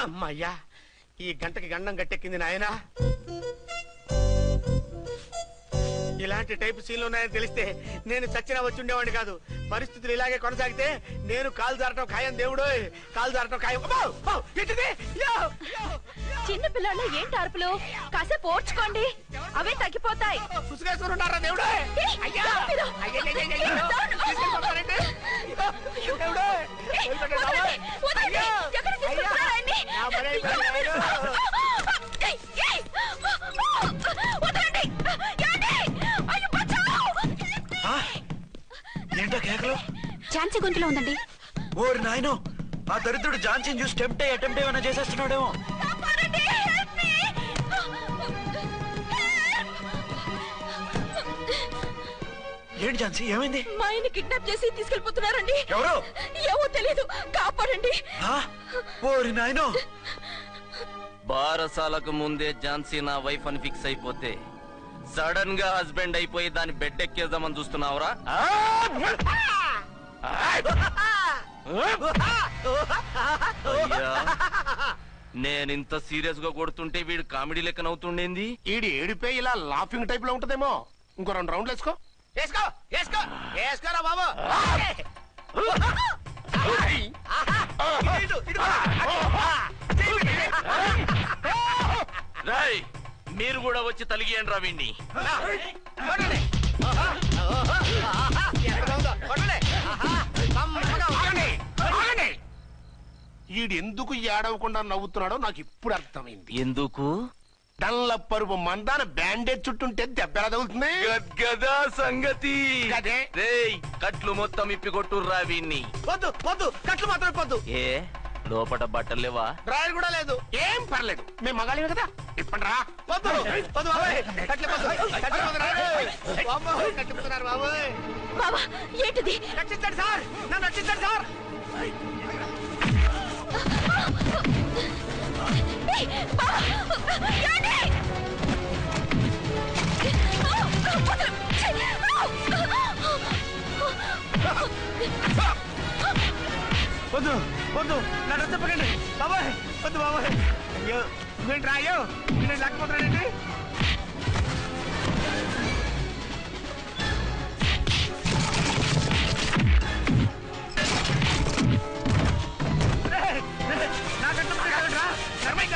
అమ్మయ్యా, ఈ గంటకి గండం గట్టెక్కింది నాయనా. ఇలాంటి టైప్ సీన్లు ఉన్నాయని తెలిస్తే నేను చచ్చినా వచ్చి ఉండేవాడిని కాదు. పరిస్థితులు ఇలాగే కొనసాగితే నేను కాలు జారటం ఖాయం. దేవుడు, కాలు జారటం ఖాయం. చిన్న పిల్లలు ఏంటి అరుపులు? కాసేపు ఓర్చుకోండి, అవే తగ్గిపోతాయి. పుసుగేసుకుంటారా దేవుడు? ఏంటో కేకలు? ఝాన్సీ గొంతులో ఉందండి. ఓరి నాయనో, ఆ దరిద్రుడు ఝాన్సీని చూసి అటెంప్ట్ ఏమైనా చేసేస్తున్నాడేమో. ఏంటి ఝాన్సీ, ఏమైంది? మా ఆయన కిడ్నాప్ చేసి తీసుకెళ్లిపోతున్నారండి. ఎవరు? ఏమో తెలియదు, కాపాడండి. ఓరి నాయనో. బారసాలకు ముందే ఝాన్సీ నా వైఫ్ అని ఫిక్స్ అయిపోతే సడన్ గా హస్బెండ్ అయిపోయి దాన్ని బెడ్ ఎక్కేద్దామని చూస్తున్నావురా? నేనింత సీరియస్ గా కొడుతుంటే వీడు కామెడీ లెక్కన అవుతుండేంది. ఈడి ఏడిపే ఇలా లాఫింగ్ టైప్ లో ఉంటదేమో. ఇంకో 2 రౌండ్లు వేసుకో. వేసుకోరా బాబు. రాయ్, మీరు కూడా వచ్చి తలిగియండి రా వీణ్ణి. ఈడు ఎందుకు ఏడవకుండా నవ్వుతున్నాడో నాకు ఇప్పుడు అర్థమైంది. ఎందుకు? డల్లపరుపు మందాన బ్యాండేజ్ చుట్టుంటే దెబ్బెలా తగులుతుంది గదా సంగతి. అదే కట్లు మొత్తం ఇప్పి కొట్టుర్రా వీణ్ణి. వద్దు వద్దు, కట్లు మాత్రం ఇప్పొద్దు. ఏ లోపట బట్టలు లేవా? డ్రాయర్ కూడా లేదు. ఏం పర్లేదు, మేము మగాలిమే కదా. ఇప్పండి రా. వద్దు వద్దు బాబాయ్, కట్టిపోతున్నారు బాబాయ్. బాబా ఏంటిది? రక్షించండి సార్, నన్ను రక్షించండి సార్. వద్దు వద్దు, నన్ను చెప్పకండి బాబాయ్. వద్దు బాబాయ్. అయ్యో ఏంటి రాయో, నేను లేకపోతున్నానండి. నాకంటే ధర్మైక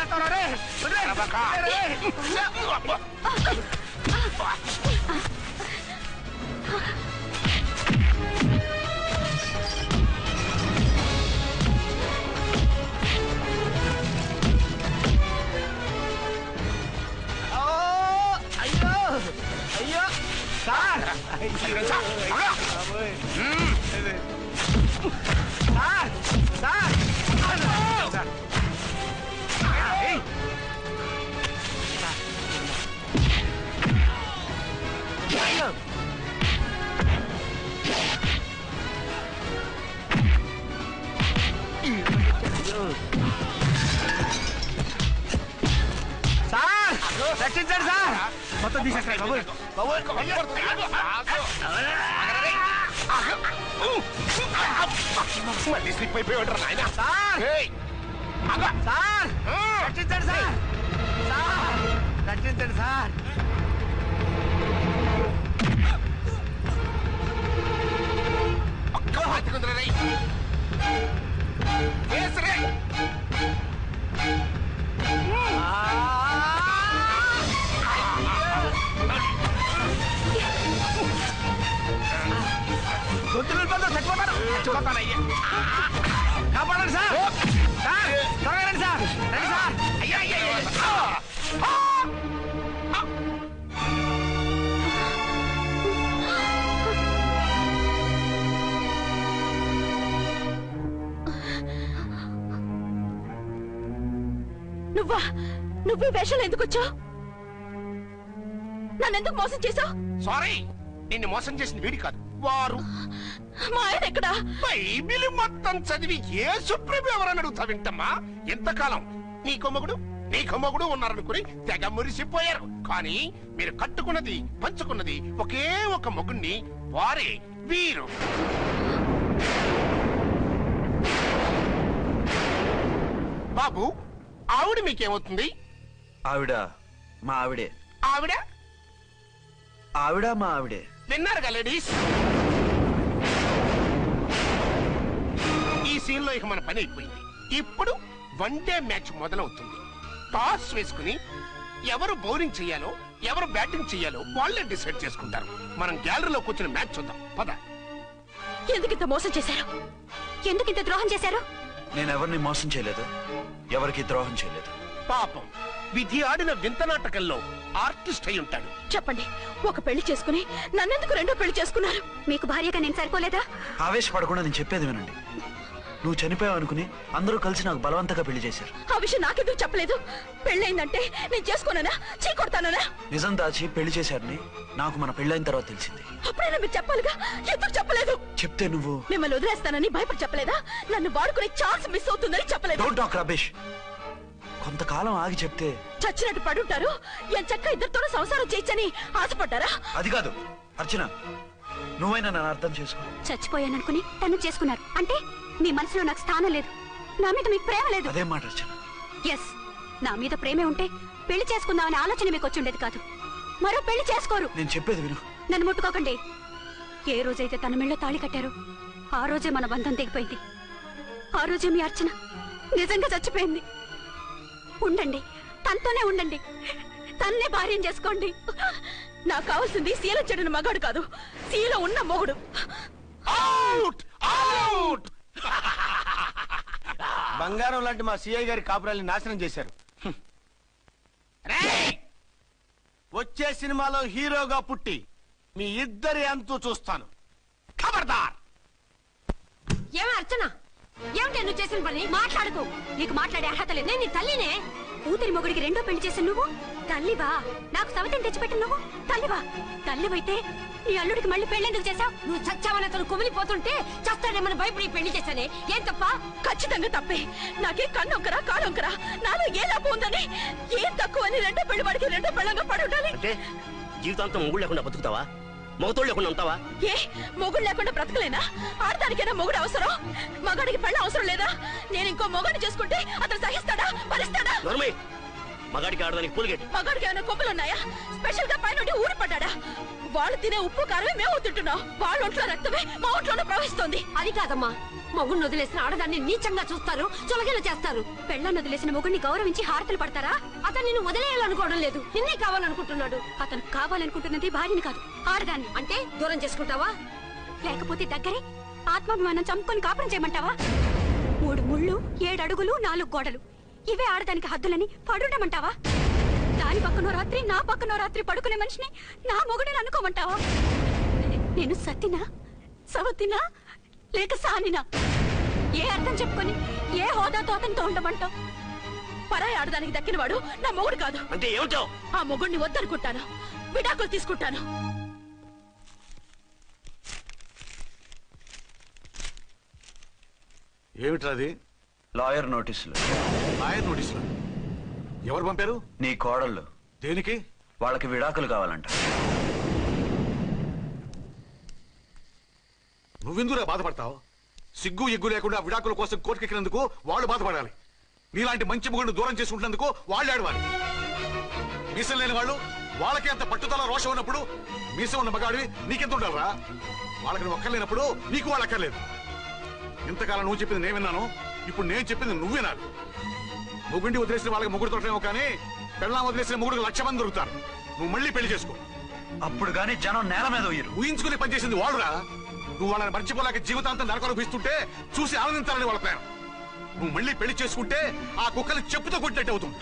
అయ్యో అయ్యో సార్ సార్ సార్ సార్ రక్షించండి సార్ మొత్తం తీసేస్తాయి మళ్ళీ స్లిప్ అయిపోయాడు నాయన. సార్ సార్ రక్షించండి సార్ సార్ రక్షించండి సార్ ఒక్క హత్తుకుందిరా రేయ్. వేసిరే. గొంతులు చచ్చిపోతాను చచ్చిపోతానయ్యా కాపాడండి సార్ సార్ త్వరగా రండి సార్ రండి సార్ అయ్యా అయ్యా నువ్వు వేషాలు ఎందుకు వచ్చావు? నన్నెందుకు మోసం చేశావు? సారీ, నిన్ను మోసం చేసింది వీడి కాదు, వారు. మా ఆయన ఎక్కడా? బైబిల్ మొత్తం చదివి ఏ సుప్రీం ఎవరని అడుగుతా వింటమ్మా. ఎంతకాలం నీ కొమ్మగుడు ఉన్నారనుకుని తెగ మురిసిపోయారు. కానీ మీరు కట్టుకున్నది పంచుకున్నది ఒకే ఒక మొగుణ్ణి, వారే వీరు. బాబు, ఆవిడ మీకేమవుతుంది? ఆవిడ మా ఆవిడే. ఆవిడ ఆవిడ మా ఆవిడే. విన్నారుగా లేడీస్, ఈ సీన్ లో ఇక మన పని అయిపోయింది. ఇప్పుడు వన్ డే మ్యాచ్ మొదలవుతుంది. టాస్ వేసుకుని ఎవరు బౌలింగ్ చెయ్యాలో ఎవరు బ్యాటింగ్ చెయ్యాలో వాళ్ళే డిసైడ్ చేసుకుంటారు. మనం గ్యాలరీలో కూర్చుని మ్యాచ్ చూద్దాం పద. ఎందుకింత మోసం చేశారు? ఎందుకింత ద్రోహం చేశారు? నేను ఎవరిని మోసం చేయలేదు, ఎవరికి ద్రోహం చేయలేదు. పాపం, విధి ఆడిన వింత నాటకంలో ఆర్టిస్ట్ అయి ఉంటాడు. చెప్పండి, ఒక పెళ్లి చేసుకుని నన్నెందుకు రెండో పెళ్లి చేసుకున్నారు? మీకు భార్యగా నేను సరిపోలేదా? ఆవేశపడకుండా నేను చెప్పేది వినండి. నువ్వు చనిపోయావు అనుకుని అందరూ కలిసి నాకు బలవంతంగా పెళ్లి చేశారు. ఆ విషయం నాకెందుకు చెప్పలేదు? పెళ్ళైందంటే నేను చేసుకోననా, చీకొడతాననా? నిజం దాచి పెళ్లి చేశారని నాకు మన పెళ్ళైన తర్వాత తెలిసింది. అప్పుడైనా మీరు చెప్పాలిగా, ఎందుకు చెప్పలేదు? చెప్తే నువ్వు మిమ్మల్ని వదిలేస్తానని భయపడి చెప్పలేదా? నన్ను వాడుకునే ఛాన్స్ మిస్ అవుతుందని చెప్పలేదు. Don't talk రబేష్. కొంతకాలం ఆగి చెప్తే చచ్చినట్టు పడుంటారు. ఎంచక్క ఇద్దరితో సంసారం చేయొచ్చని ఆశపడ్డారా? అది కాదు అర్చన, నువ్వైనా నన్ను అర్థం చేసుకో. చచ్చిపోయాననుకుని తను చేసుకున్నారు అంటే మీ మనసులో నాకు స్థానం లేదు, నా మీద మీకు ప్రేమ లేదు. అదే మాట అర్చన. ఎస్, నా మీద ప్రేమే ఉంటే పెళ్లి చేసుకుందామనే ఆలోచన మీకు వచ్చి ఉండేది కాదు. మరో పెళ్లి చేసుకోరు. నేను చెప్పేది విను. నన్ను ముట్టుకోకండి. ఏ రోజైతే తన మెళ్ళో తాళి కట్టారో ఆ రోజే మన బంధం తెగిపోయింది. ఆ రోజే మీ అర్చన నిజంగా చచ్చిపోయింది. ఉండండి, తనతోనే ఉండండి, తన్నే భార్యం చేసుకోండి. నాకు కావాల్సింది శీల చెడిన మగాడు కాదు, శీల ఉన్న మొగుడు. బంగారం లాంటి మా సిఐ గారి కాపురాల్ని నాశనం చేశారు. వచ్చే సినిమాలో హీరోగా పుట్టి మీ ఇద్దరి అంతూ చూస్తాను. ఖబర్దార్. ఏమే అర్చన, ఏమిటి నువ్వు చేసిన పని? మాట్లాడుకో, నీకు మాట్లాడే అర్హత లేదు. నేను నీ తల్లినే. కూతురి మొగుడికి రెండో పెళ్లి చేసిన నువ్వు తల్లివా? నాకు సవితిని తెచ్చిపెట్టిన నువ్వు తల్లివా? తల్లివైతే నీ అల్లుడికి మళ్ళీ పెళ్లెందుకు చేశావు? నువ్వు చచ్చావని అతను కుమిలిపోతుంటే చస్తాడేమని భయపడి పెళ్లి చేశానే. ఏం తప్ప? ఖచ్చితంగా తప్పే. నాకే కన్నొక్కరా కాడొక్కరా, నాలో ఏ లాభం ఉందని, ఏం తక్కువ అని రెండో పెళ్లి వాడికి రెండో పెళ్ళంగా పడి ఉండాలి. అంటే జీవితాంతం మొగుడు లేకుండా బతుకుతావా? మొగతోడు లేకుండా ఉంటావా? ఏ మొగుడు లేకుండా బ్రతకలేనా? ఆడదానికైనా మొగుడు అవసరం, మగాడికి పెళ్ళ అవసరం లేదా? నేను ఇంకో మొగాడిని చేసుకుంటే అతను సహిస్తాడా, భరిస్తాడా? మగాడికి ఆడదానికి పూలగేట్. మగాడికి ఏమైనా కొమ్ములున్నాయా? స్పెషల్ గా పైనుండి ఊరి పడ్డాడా? వాళ్ళు తినే ఉప్పు కారమే మేము తింటున్నాం. వాళ్ళ ఒంట్లో రక్తమే మా ఒంట్లోనే ప్రవహిస్తోంది. అది కాదమ్మా, మొగుడిని వదిలేసిన ఆడదాన్ని నీచంగా చూస్తారు, చులకన చేస్తారు. పెళ్ళాన్ని వదిలేసిన మొగుడిని గౌరవించి హారతలు పడతారా? అతను నిన్ను వదిలేయాలనుకోవడం లేదు, నిన్నే కావాలనుకుంటున్నాడు. అతను కావాలనుకుంటున్నది భార్యని కాదు, ఆడదాన్ని. అంటే దూరం చేసుకుంటావా? లేకపోతే దగ్గరే ఆత్మాభిమానం చంపుకొని కాపురం చేయమంటావా? 3 ముళ్ళు 7 అడుగులు 4 గోడలు ఇవే ఆడదానికి హద్దులని పడుండమంటావా? దాని పక్కనో రాత్రి నా పక్కనో రాత్రి పడుకునే మనిషిని నా మొగుడిని అనుకోమంటావా? నేను సతినా, సవతినా, లేక సానినా? ఏ అర్థం చెప్పుకొని ఏ హోదాతో అతనితో ఉండమంటావు? పరాయి ఆడదానికి దక్కినవాడు నా మొగుడు కాదు. అంటే ఏమిటావు? ఆ మొగుడిని వద్దనుకుంటాను, విడాకులు తీసుకుంటాను. ఏమిట్రా అది? లాయర్ నోటీసులు. లాయర్ నోటీసులు? ఎవరు పంపారు? నీ కోడళ్ళు. దేనికి? వాళ్ళకి విడాకులు కావాలంట. నువ్వెందుకురా బాధపడతావు? సిగ్గు ఎగ్గు లేకుండా విడాకుల కోసం కోర్టుకెక్కినందుకు వాళ్ళు బాధపడాలి. నీలాంటి మంచి మొగుడిని దూరం చేసుకుంటున్నందుకు వాళ్ళు ఆడవాలి. మీసం లేని వాళ్ళు వాళ్ళకి అంత పట్టుదల రోషం ఉన్నప్పుడు మీసం ఉన్న మగాడివి నీకెంత ఉండాలరా? వాళ్ళకి నువ్వు అక్కర్లేనప్పుడు నీకు వాళ్ళు అక్కర్లేదు. ఇంతకాలం నువ్వు చెప్పింది నేను విన్నాను, ఇప్పుడు నేను చెప్పింది నువ్వు వినాలి. మొగుండి వదిలేసిన వాళ్ళకి మొగుడు దొరకలేమో కానీ పెళ్ళాం వదిలేసిన మొగుడికి 1,00,000 మంది దొరుకుతారు. నువ్వు మళ్ళీ పెళ్లి చేసుకో. అప్పుడు గానీ జనం నేల మీద ఊహించుకుని పనిచేసింది వాళ్ళురా. నువ్వు వాళ్ళని మర్చిపోలేక జీవితాంతం నరకనుభవిస్తుంటే చూసి ఆనందించాలని వాళ్ళ ప్లాన్. నువ్వు మళ్ళీ పెళ్లి చేసుకుంటే ఆ కుక్కలు చెప్పుతో కొట్టినట్టు అవుతుంది.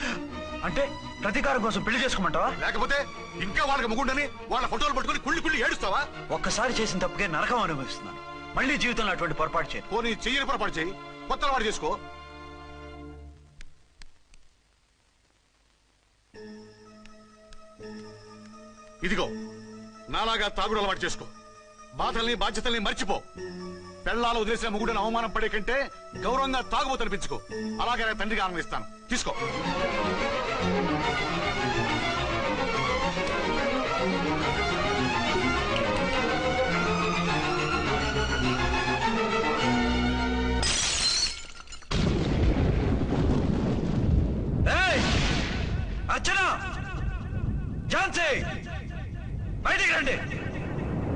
అంటే ప్రతీకారం కోసం పెళ్లి చేసుకోమంటావా? లేకపోతే ఇంకా వాళ్ళకి మొగుండని వాళ్ళ ఫోటోలు పట్టుకుని కుళ్ళి కుళ్ళి ఏడుస్తావా? ఒక్కసారి చేసిన తప్పుకే నరకం అనుభవిస్తున్నాను. మళ్ళీ జీవితంలో అటువంటి పొరపాటు చేయి. పోనీ చెయ్యని పొరపాటు చేయి, కొత్త అలవాటు చేసుకో. ఇదిగో నాలాగా తాగుడు అలవాటు చేసుకో. బాధల్ని బాధ్యతల్ని మర్చిపో. పెళ్ళాలు వదిలేసిన మొగుడని అవమానం పడే కంటే గౌరవంగా తాగుబోతు అనిపించుకో. అలాగే నా తండ్రికి ఆనందిస్తాను. తీసుకో. అర్చన, ఝాన్సీ, బయటికి రండి.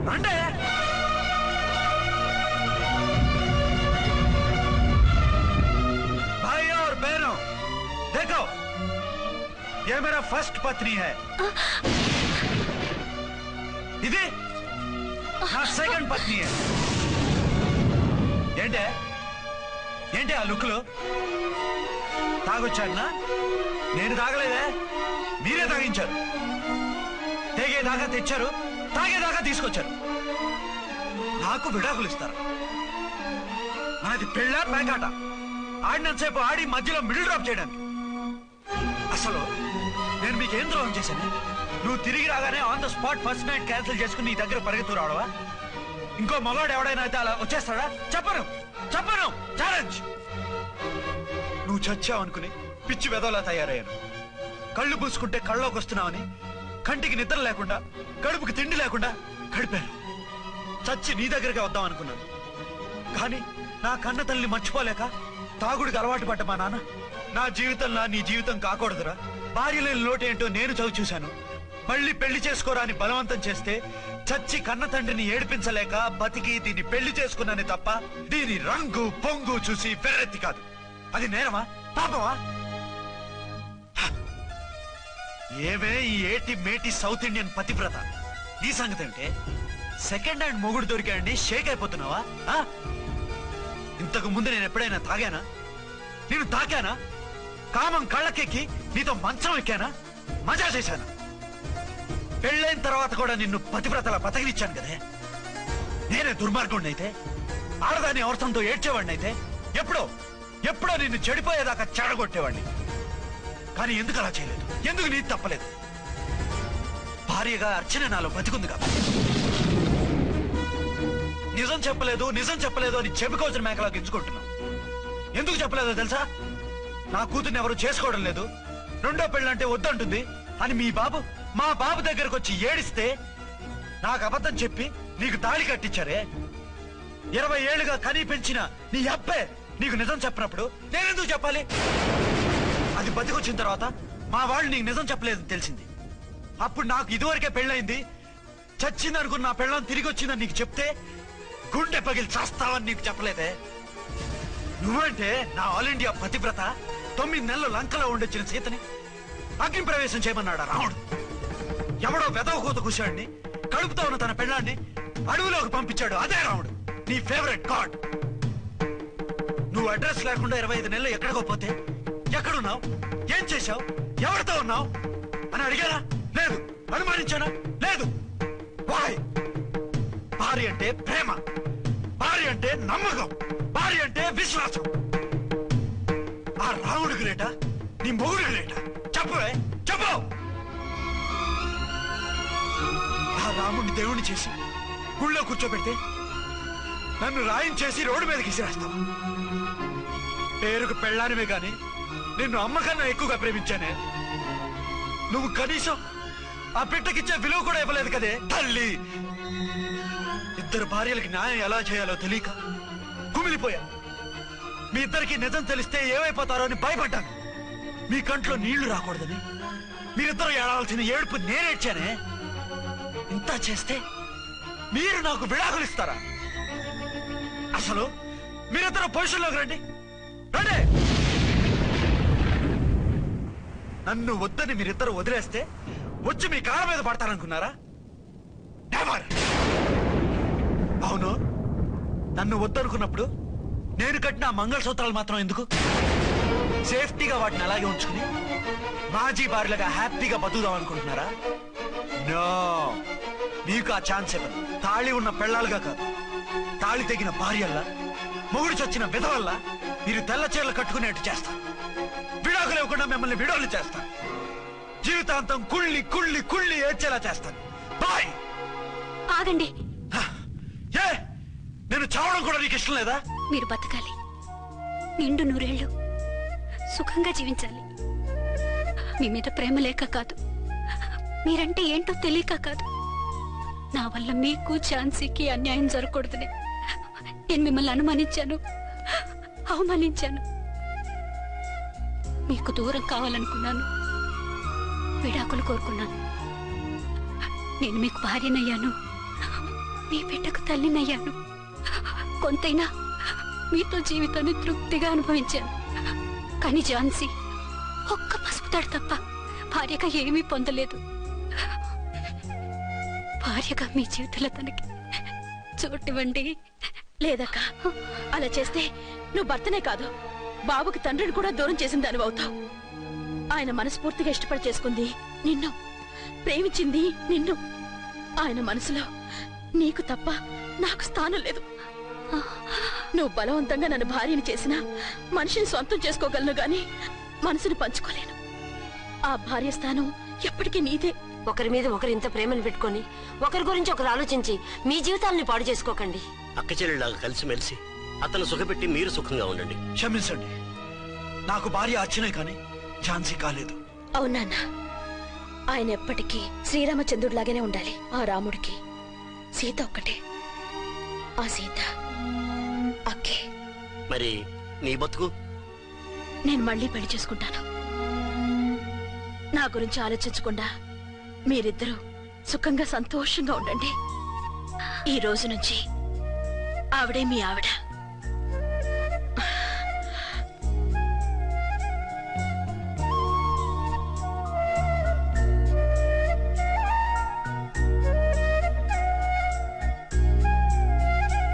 రండి. भाई और बहनों, देखो, ये मेरा फर्स्ट पत्नी है. ఇది నా సెకండ్ పత్ని. ఏంటి ఆ లుక్లు? తాగొచ్చానా? నేను తాగలేదే, మీరే తాగించారు. తెగేదాకా తెచ్చారు, తాగేదాకా తీసుకొచ్చారు. నాకు విడాకులు ఇస్తారు. మనది పెళ్ళ పేకాట. ఆడినంతసేపు ఆడి మధ్యలో మిడిల్ డ్రాప్ చేయడానికి. అసలు నేను మీకేం ద్రోహం చేశాను? నువ్వు తిరిగి రాగానే on the spot first night cancel చేసుకుని నీ దగ్గర పరిగెత్తు రావడవా? ఇంకో మగాడు ఎవడైనా అయితే అలా వచ్చేస్తాడా? చెప్పను ఛాలెంజ్. నువ్వు చచ్చావు అనుకుని పిచ్చి వెదవలా తయారయ్యాను. కళ్ళు పూసుకుంటే కళ్ళలోకి వస్తున్నావని కంటికి నిద్ర లేకుండా కడుపుకి తిండి లేకుండా గడిపాను. చచ్చి నీ దగ్గరగా వద్దాం అనుకున్నాను. కానీ నా కన్న తల్లిని మర్చిపోలేక తాగుడికి అలవాటు పడ్డ మా నాన్న నా జీవితంలో నీ జీవితం కాకూడదురా, భార్య లేని లోటేంటో నేను చవి చూశాను, మళ్ళీ పెళ్లి చేసుకోరా అని బలవంతం చేస్తే చచ్చి కన్న తండ్రిని ఏడిపించలేక బతికి దీన్ని పెళ్లి చేసుకున్నానే తప్ప దీని రంగు పొంగు చూసి వెర్రెత్తి కాదు. అది నేరమా, పాపమా? ఏవే ఈ ఏటి మేటి సౌత్ ఇండియన్ పతివ్రత, ఈ సంగతి అంటే సెకండ్ హ్యాండ్ మొగుడు దొరికాడండి షేక్ అయిపోతున్నావా? ఇంతకు ముందు నేను ఎప్పుడైనా తాగానా? నేను తాకానా? కామం కళ్ళకెక్కి నీతో మంచం ఎక్కానా? మజా చేశానా? పెళ్ళైన తర్వాత కూడా నిన్ను పతివ్రతలా బతకనిచ్చాను కదే. నేనే దుర్మార్గుడిని అయితే, ఆడదాన్ని అవసరంతో ఏడ్చేవాడిని అయితే ఎప్పుడో నిన్ను చెడిపోయేదాకా చెడగొట్టేవాడిని. కానీ ఎందుకు అలా చేయలేదు? ఎందుకు నీది తప్పలేదు? భార్యగా అర్చన నాలో బతికుంది కాబట్టి. నిజం చెప్పలేదు అని చెప్పుకోవచ్చిన మేకలా గిచ్చుకుంటున్నావు. ఎందుకు చెప్పలేదో తెలుసా? నా కూతుర్ని ఎవరు చేసుకోవడం లేదు, రెండో పెళ్ళంటే వద్దంటుంది అని మా బాబు దగ్గరకు వచ్చి ఏడిస్తే నాకు అబద్ధం చెప్పి నీకు తాళి కట్టించారే. 20 ఏళ్లుగా కనీ పెంచిన నీ అబ్బే నీకు నిజం చెప్పినప్పుడు నేనెందుకు చెప్పాలి? అది బతికొచ్చిన తర్వాత మా వాళ్ళు నీకు నిజం చెప్పలేదని తెలిసింది. అప్పుడు నాకు ఇదివరకే పెళ్ళయింది, చచ్చిందనుకున్న నా పెళ్ళం తిరిగి వచ్చిందని నీకు చెప్తే గుండె పగిలి చస్తావని నీకు చెప్పలేదే. నువ్వంటే నా ఆల్ ఇండియా పతివ్రత 9 నెలలు లంకలో ఉండొచ్చిన సీతని అగ్ని ప్రవేశం చేయమన్నాడా రాముడు. ఎవడో వెదవ కూత కూర్చాడిని, కడుపుతో ఉన్న తన పెళ్ళాన్ని అడవిలోకి పంపించాడు. అదే రాముడు, నీ ఫేవరెట్ గాడ్. నువ్వు అడ్రస్ లేకుండా 25 నెలలు ఎక్కడికో పోతే ఎక్కడున్నావు, ఏం చేశావు, ఎవరితో ఉన్నావు అని అడిగారా? లేదు. అనుమానించానా? లేదు. వాయ్? భార్య అంటే ప్రేమ, భార్య అంటే నమ్మకం, భార్య అంటే విశ్వాసం. ఆ రాముడు గ్రేటా, నీ మొగుడు గ్రేటా? చెప్పవే, చెప్పు. ఆ రాముడిని దేవుణ్ణి చేసి గుళ్ళో కూర్చోబెడితే నన్ను రాయించేసి రోడ్డు మీదకి విసిరేస్తావా? పేరుకు పెళ్ళానివే గాని నిన్ను అమ్మకన్నా ఎక్కువగా ప్రేమించానే. నువ్వు కనీసం ఆ బిడ్డకిచ్చే విలువ కూడా ఇవ్వలేదు కదే తల్లి. 2 భార్యలకి న్యాయం ఎలా చేయాలో తెలియక కుమిలిపోయా. మీ ఇద్దరికి నిజం తెలిస్తే ఏమైపోతారో అని భయపడ్డాను. మీ కంట్లో నీళ్లు రాకూడదని మీరిద్దరు ఏడవలసిన ఏడుపు నేనేడ్చానే. ఇంత చేస్తే మీరు నాకు విడాకులు ఇస్తారా? అసలు మీరిద్దరు పొజిషన్లోకి రండి, రండి. నన్ను వద్దని మీరిద్దరు వదిలేస్తే వచ్చి మీ కాళ్ళ మీద పడతారనుకున్నారా? నెవర్. అవును, నన్ను వద్దనుకున్నప్పుడు నేను కట్టిన మంగళసూత్రాలు మాత్రం ఎందుకు? సేఫ్టీగా వాటిని అలాగే ఉంచుకుని మాజీ భార్యలుగా హ్యాపీగా బతుకుదాం అనుకుంటున్నారా? నో, మీకు ఆ ఛాన్స్ ఇవ్వను. తాళి ఉన్న పెళ్ళాలుగా కాదు, తాళి తెగిన భార్యల్లా, మొగుడు చచ్చిన విధవల్లా మీరు తెల్ల చీరలు కట్టుకునేట్టు చేస్తాను. విడాకులు ఇవ్వకుండా మిమ్మల్ని విడాకులు చేస్తాను. జీవితాంతం కుళ్ళి కుళ్ళి కుళ్ళి ఏడ్చేలా చేస్తాను. బాయ్. ఆగండి. ఏ, నేను చావడం కూడా నీకు ఇష్టం లేదా? మీరు బతకాలి, నిండు 100 ఏళ్ళు సుఖంగా జీవించాలి. మీ మీద ప్రేమ లేక కాదు, మీరంటే ఏంటో తెలియక కాదు. నా వల్ల మీకు ఛాన్సీకి అన్యాయం జరగకూడదని నేను మిమ్మల్ని అనుమానించాను, అవమానించాను. మీకు దూరం కావాలనుకున్నాను, విడాకులు కోరుకున్నాను. నేను మీకు భార్యనయ్యాను, మీ బిడ్డకు తల్లినయ్యాను. కొంతైనా మీతో జీవితాన్ని తృప్తిగా అనుభవించాను. కానీ ఝాన్సీ ఒక్క పసుపు తాడు తప్ప భార్యగా ఏమీ పొందలేదు. భార్యగా మీ జీవితంలో తనకి చోటివ్వండి. లేదక్క, అలా చేస్తే నువ్వు భర్తనే కాదు, బాబుకి తండ్రిని కూడా దూరం చేసిన దానివి అవుతావు. ఆయన మనస్ఫూర్తిగా ఇష్టపడి చేసుకుంది నిన్ను, ప్రేమించింది నిన్ను. ఆయన మనసులో నీకు తప్ప నాకు స్థానం లేదు. నువ్వు బలవంతంగా నన్ను భార్యని చేసినా మనిషిని సొంతం చేసుకోగలను గాని మనసుని పంచుకోలేను. ఆ భార్య స్థానం ఎప్పటికీ నీదే. ఒకరి మీద ఒకరు ఇంత ప్రేమను పెట్టుకొని ఒకరి గురించి ఒకరు ఆలోచించి మీ జీవితాలని పాడు చేసుకోకండి. అక్క చెల్లెళ్ళలాగా కలిసిమెలిసి అతను సుఖపెట్టి మీరు సుఖంగా ఉండండి. క్షమించండి, నాకు భార్య అర్చనే కానీ ఝాన్సీ కాలేదు. అవునన్నా, ఆయన ఎప్పటికీ శ్రీరామచంద్రుడిలాగానే ఉండాలి. ఆ రాముడికి సీత ఒక్కటే, ఆ సీత అక్కే. మరి నీ బతుకు? నేను మళ్ళీ పెళ్లి చేసుకుంటాను. నా గురించి ఆలోచించకుండా మీరిద్దరూ సుఖంగా సంతోషంగా ఉండండి. ఈ రోజు నుంచి ఆవిడే మీ ఆవిడ.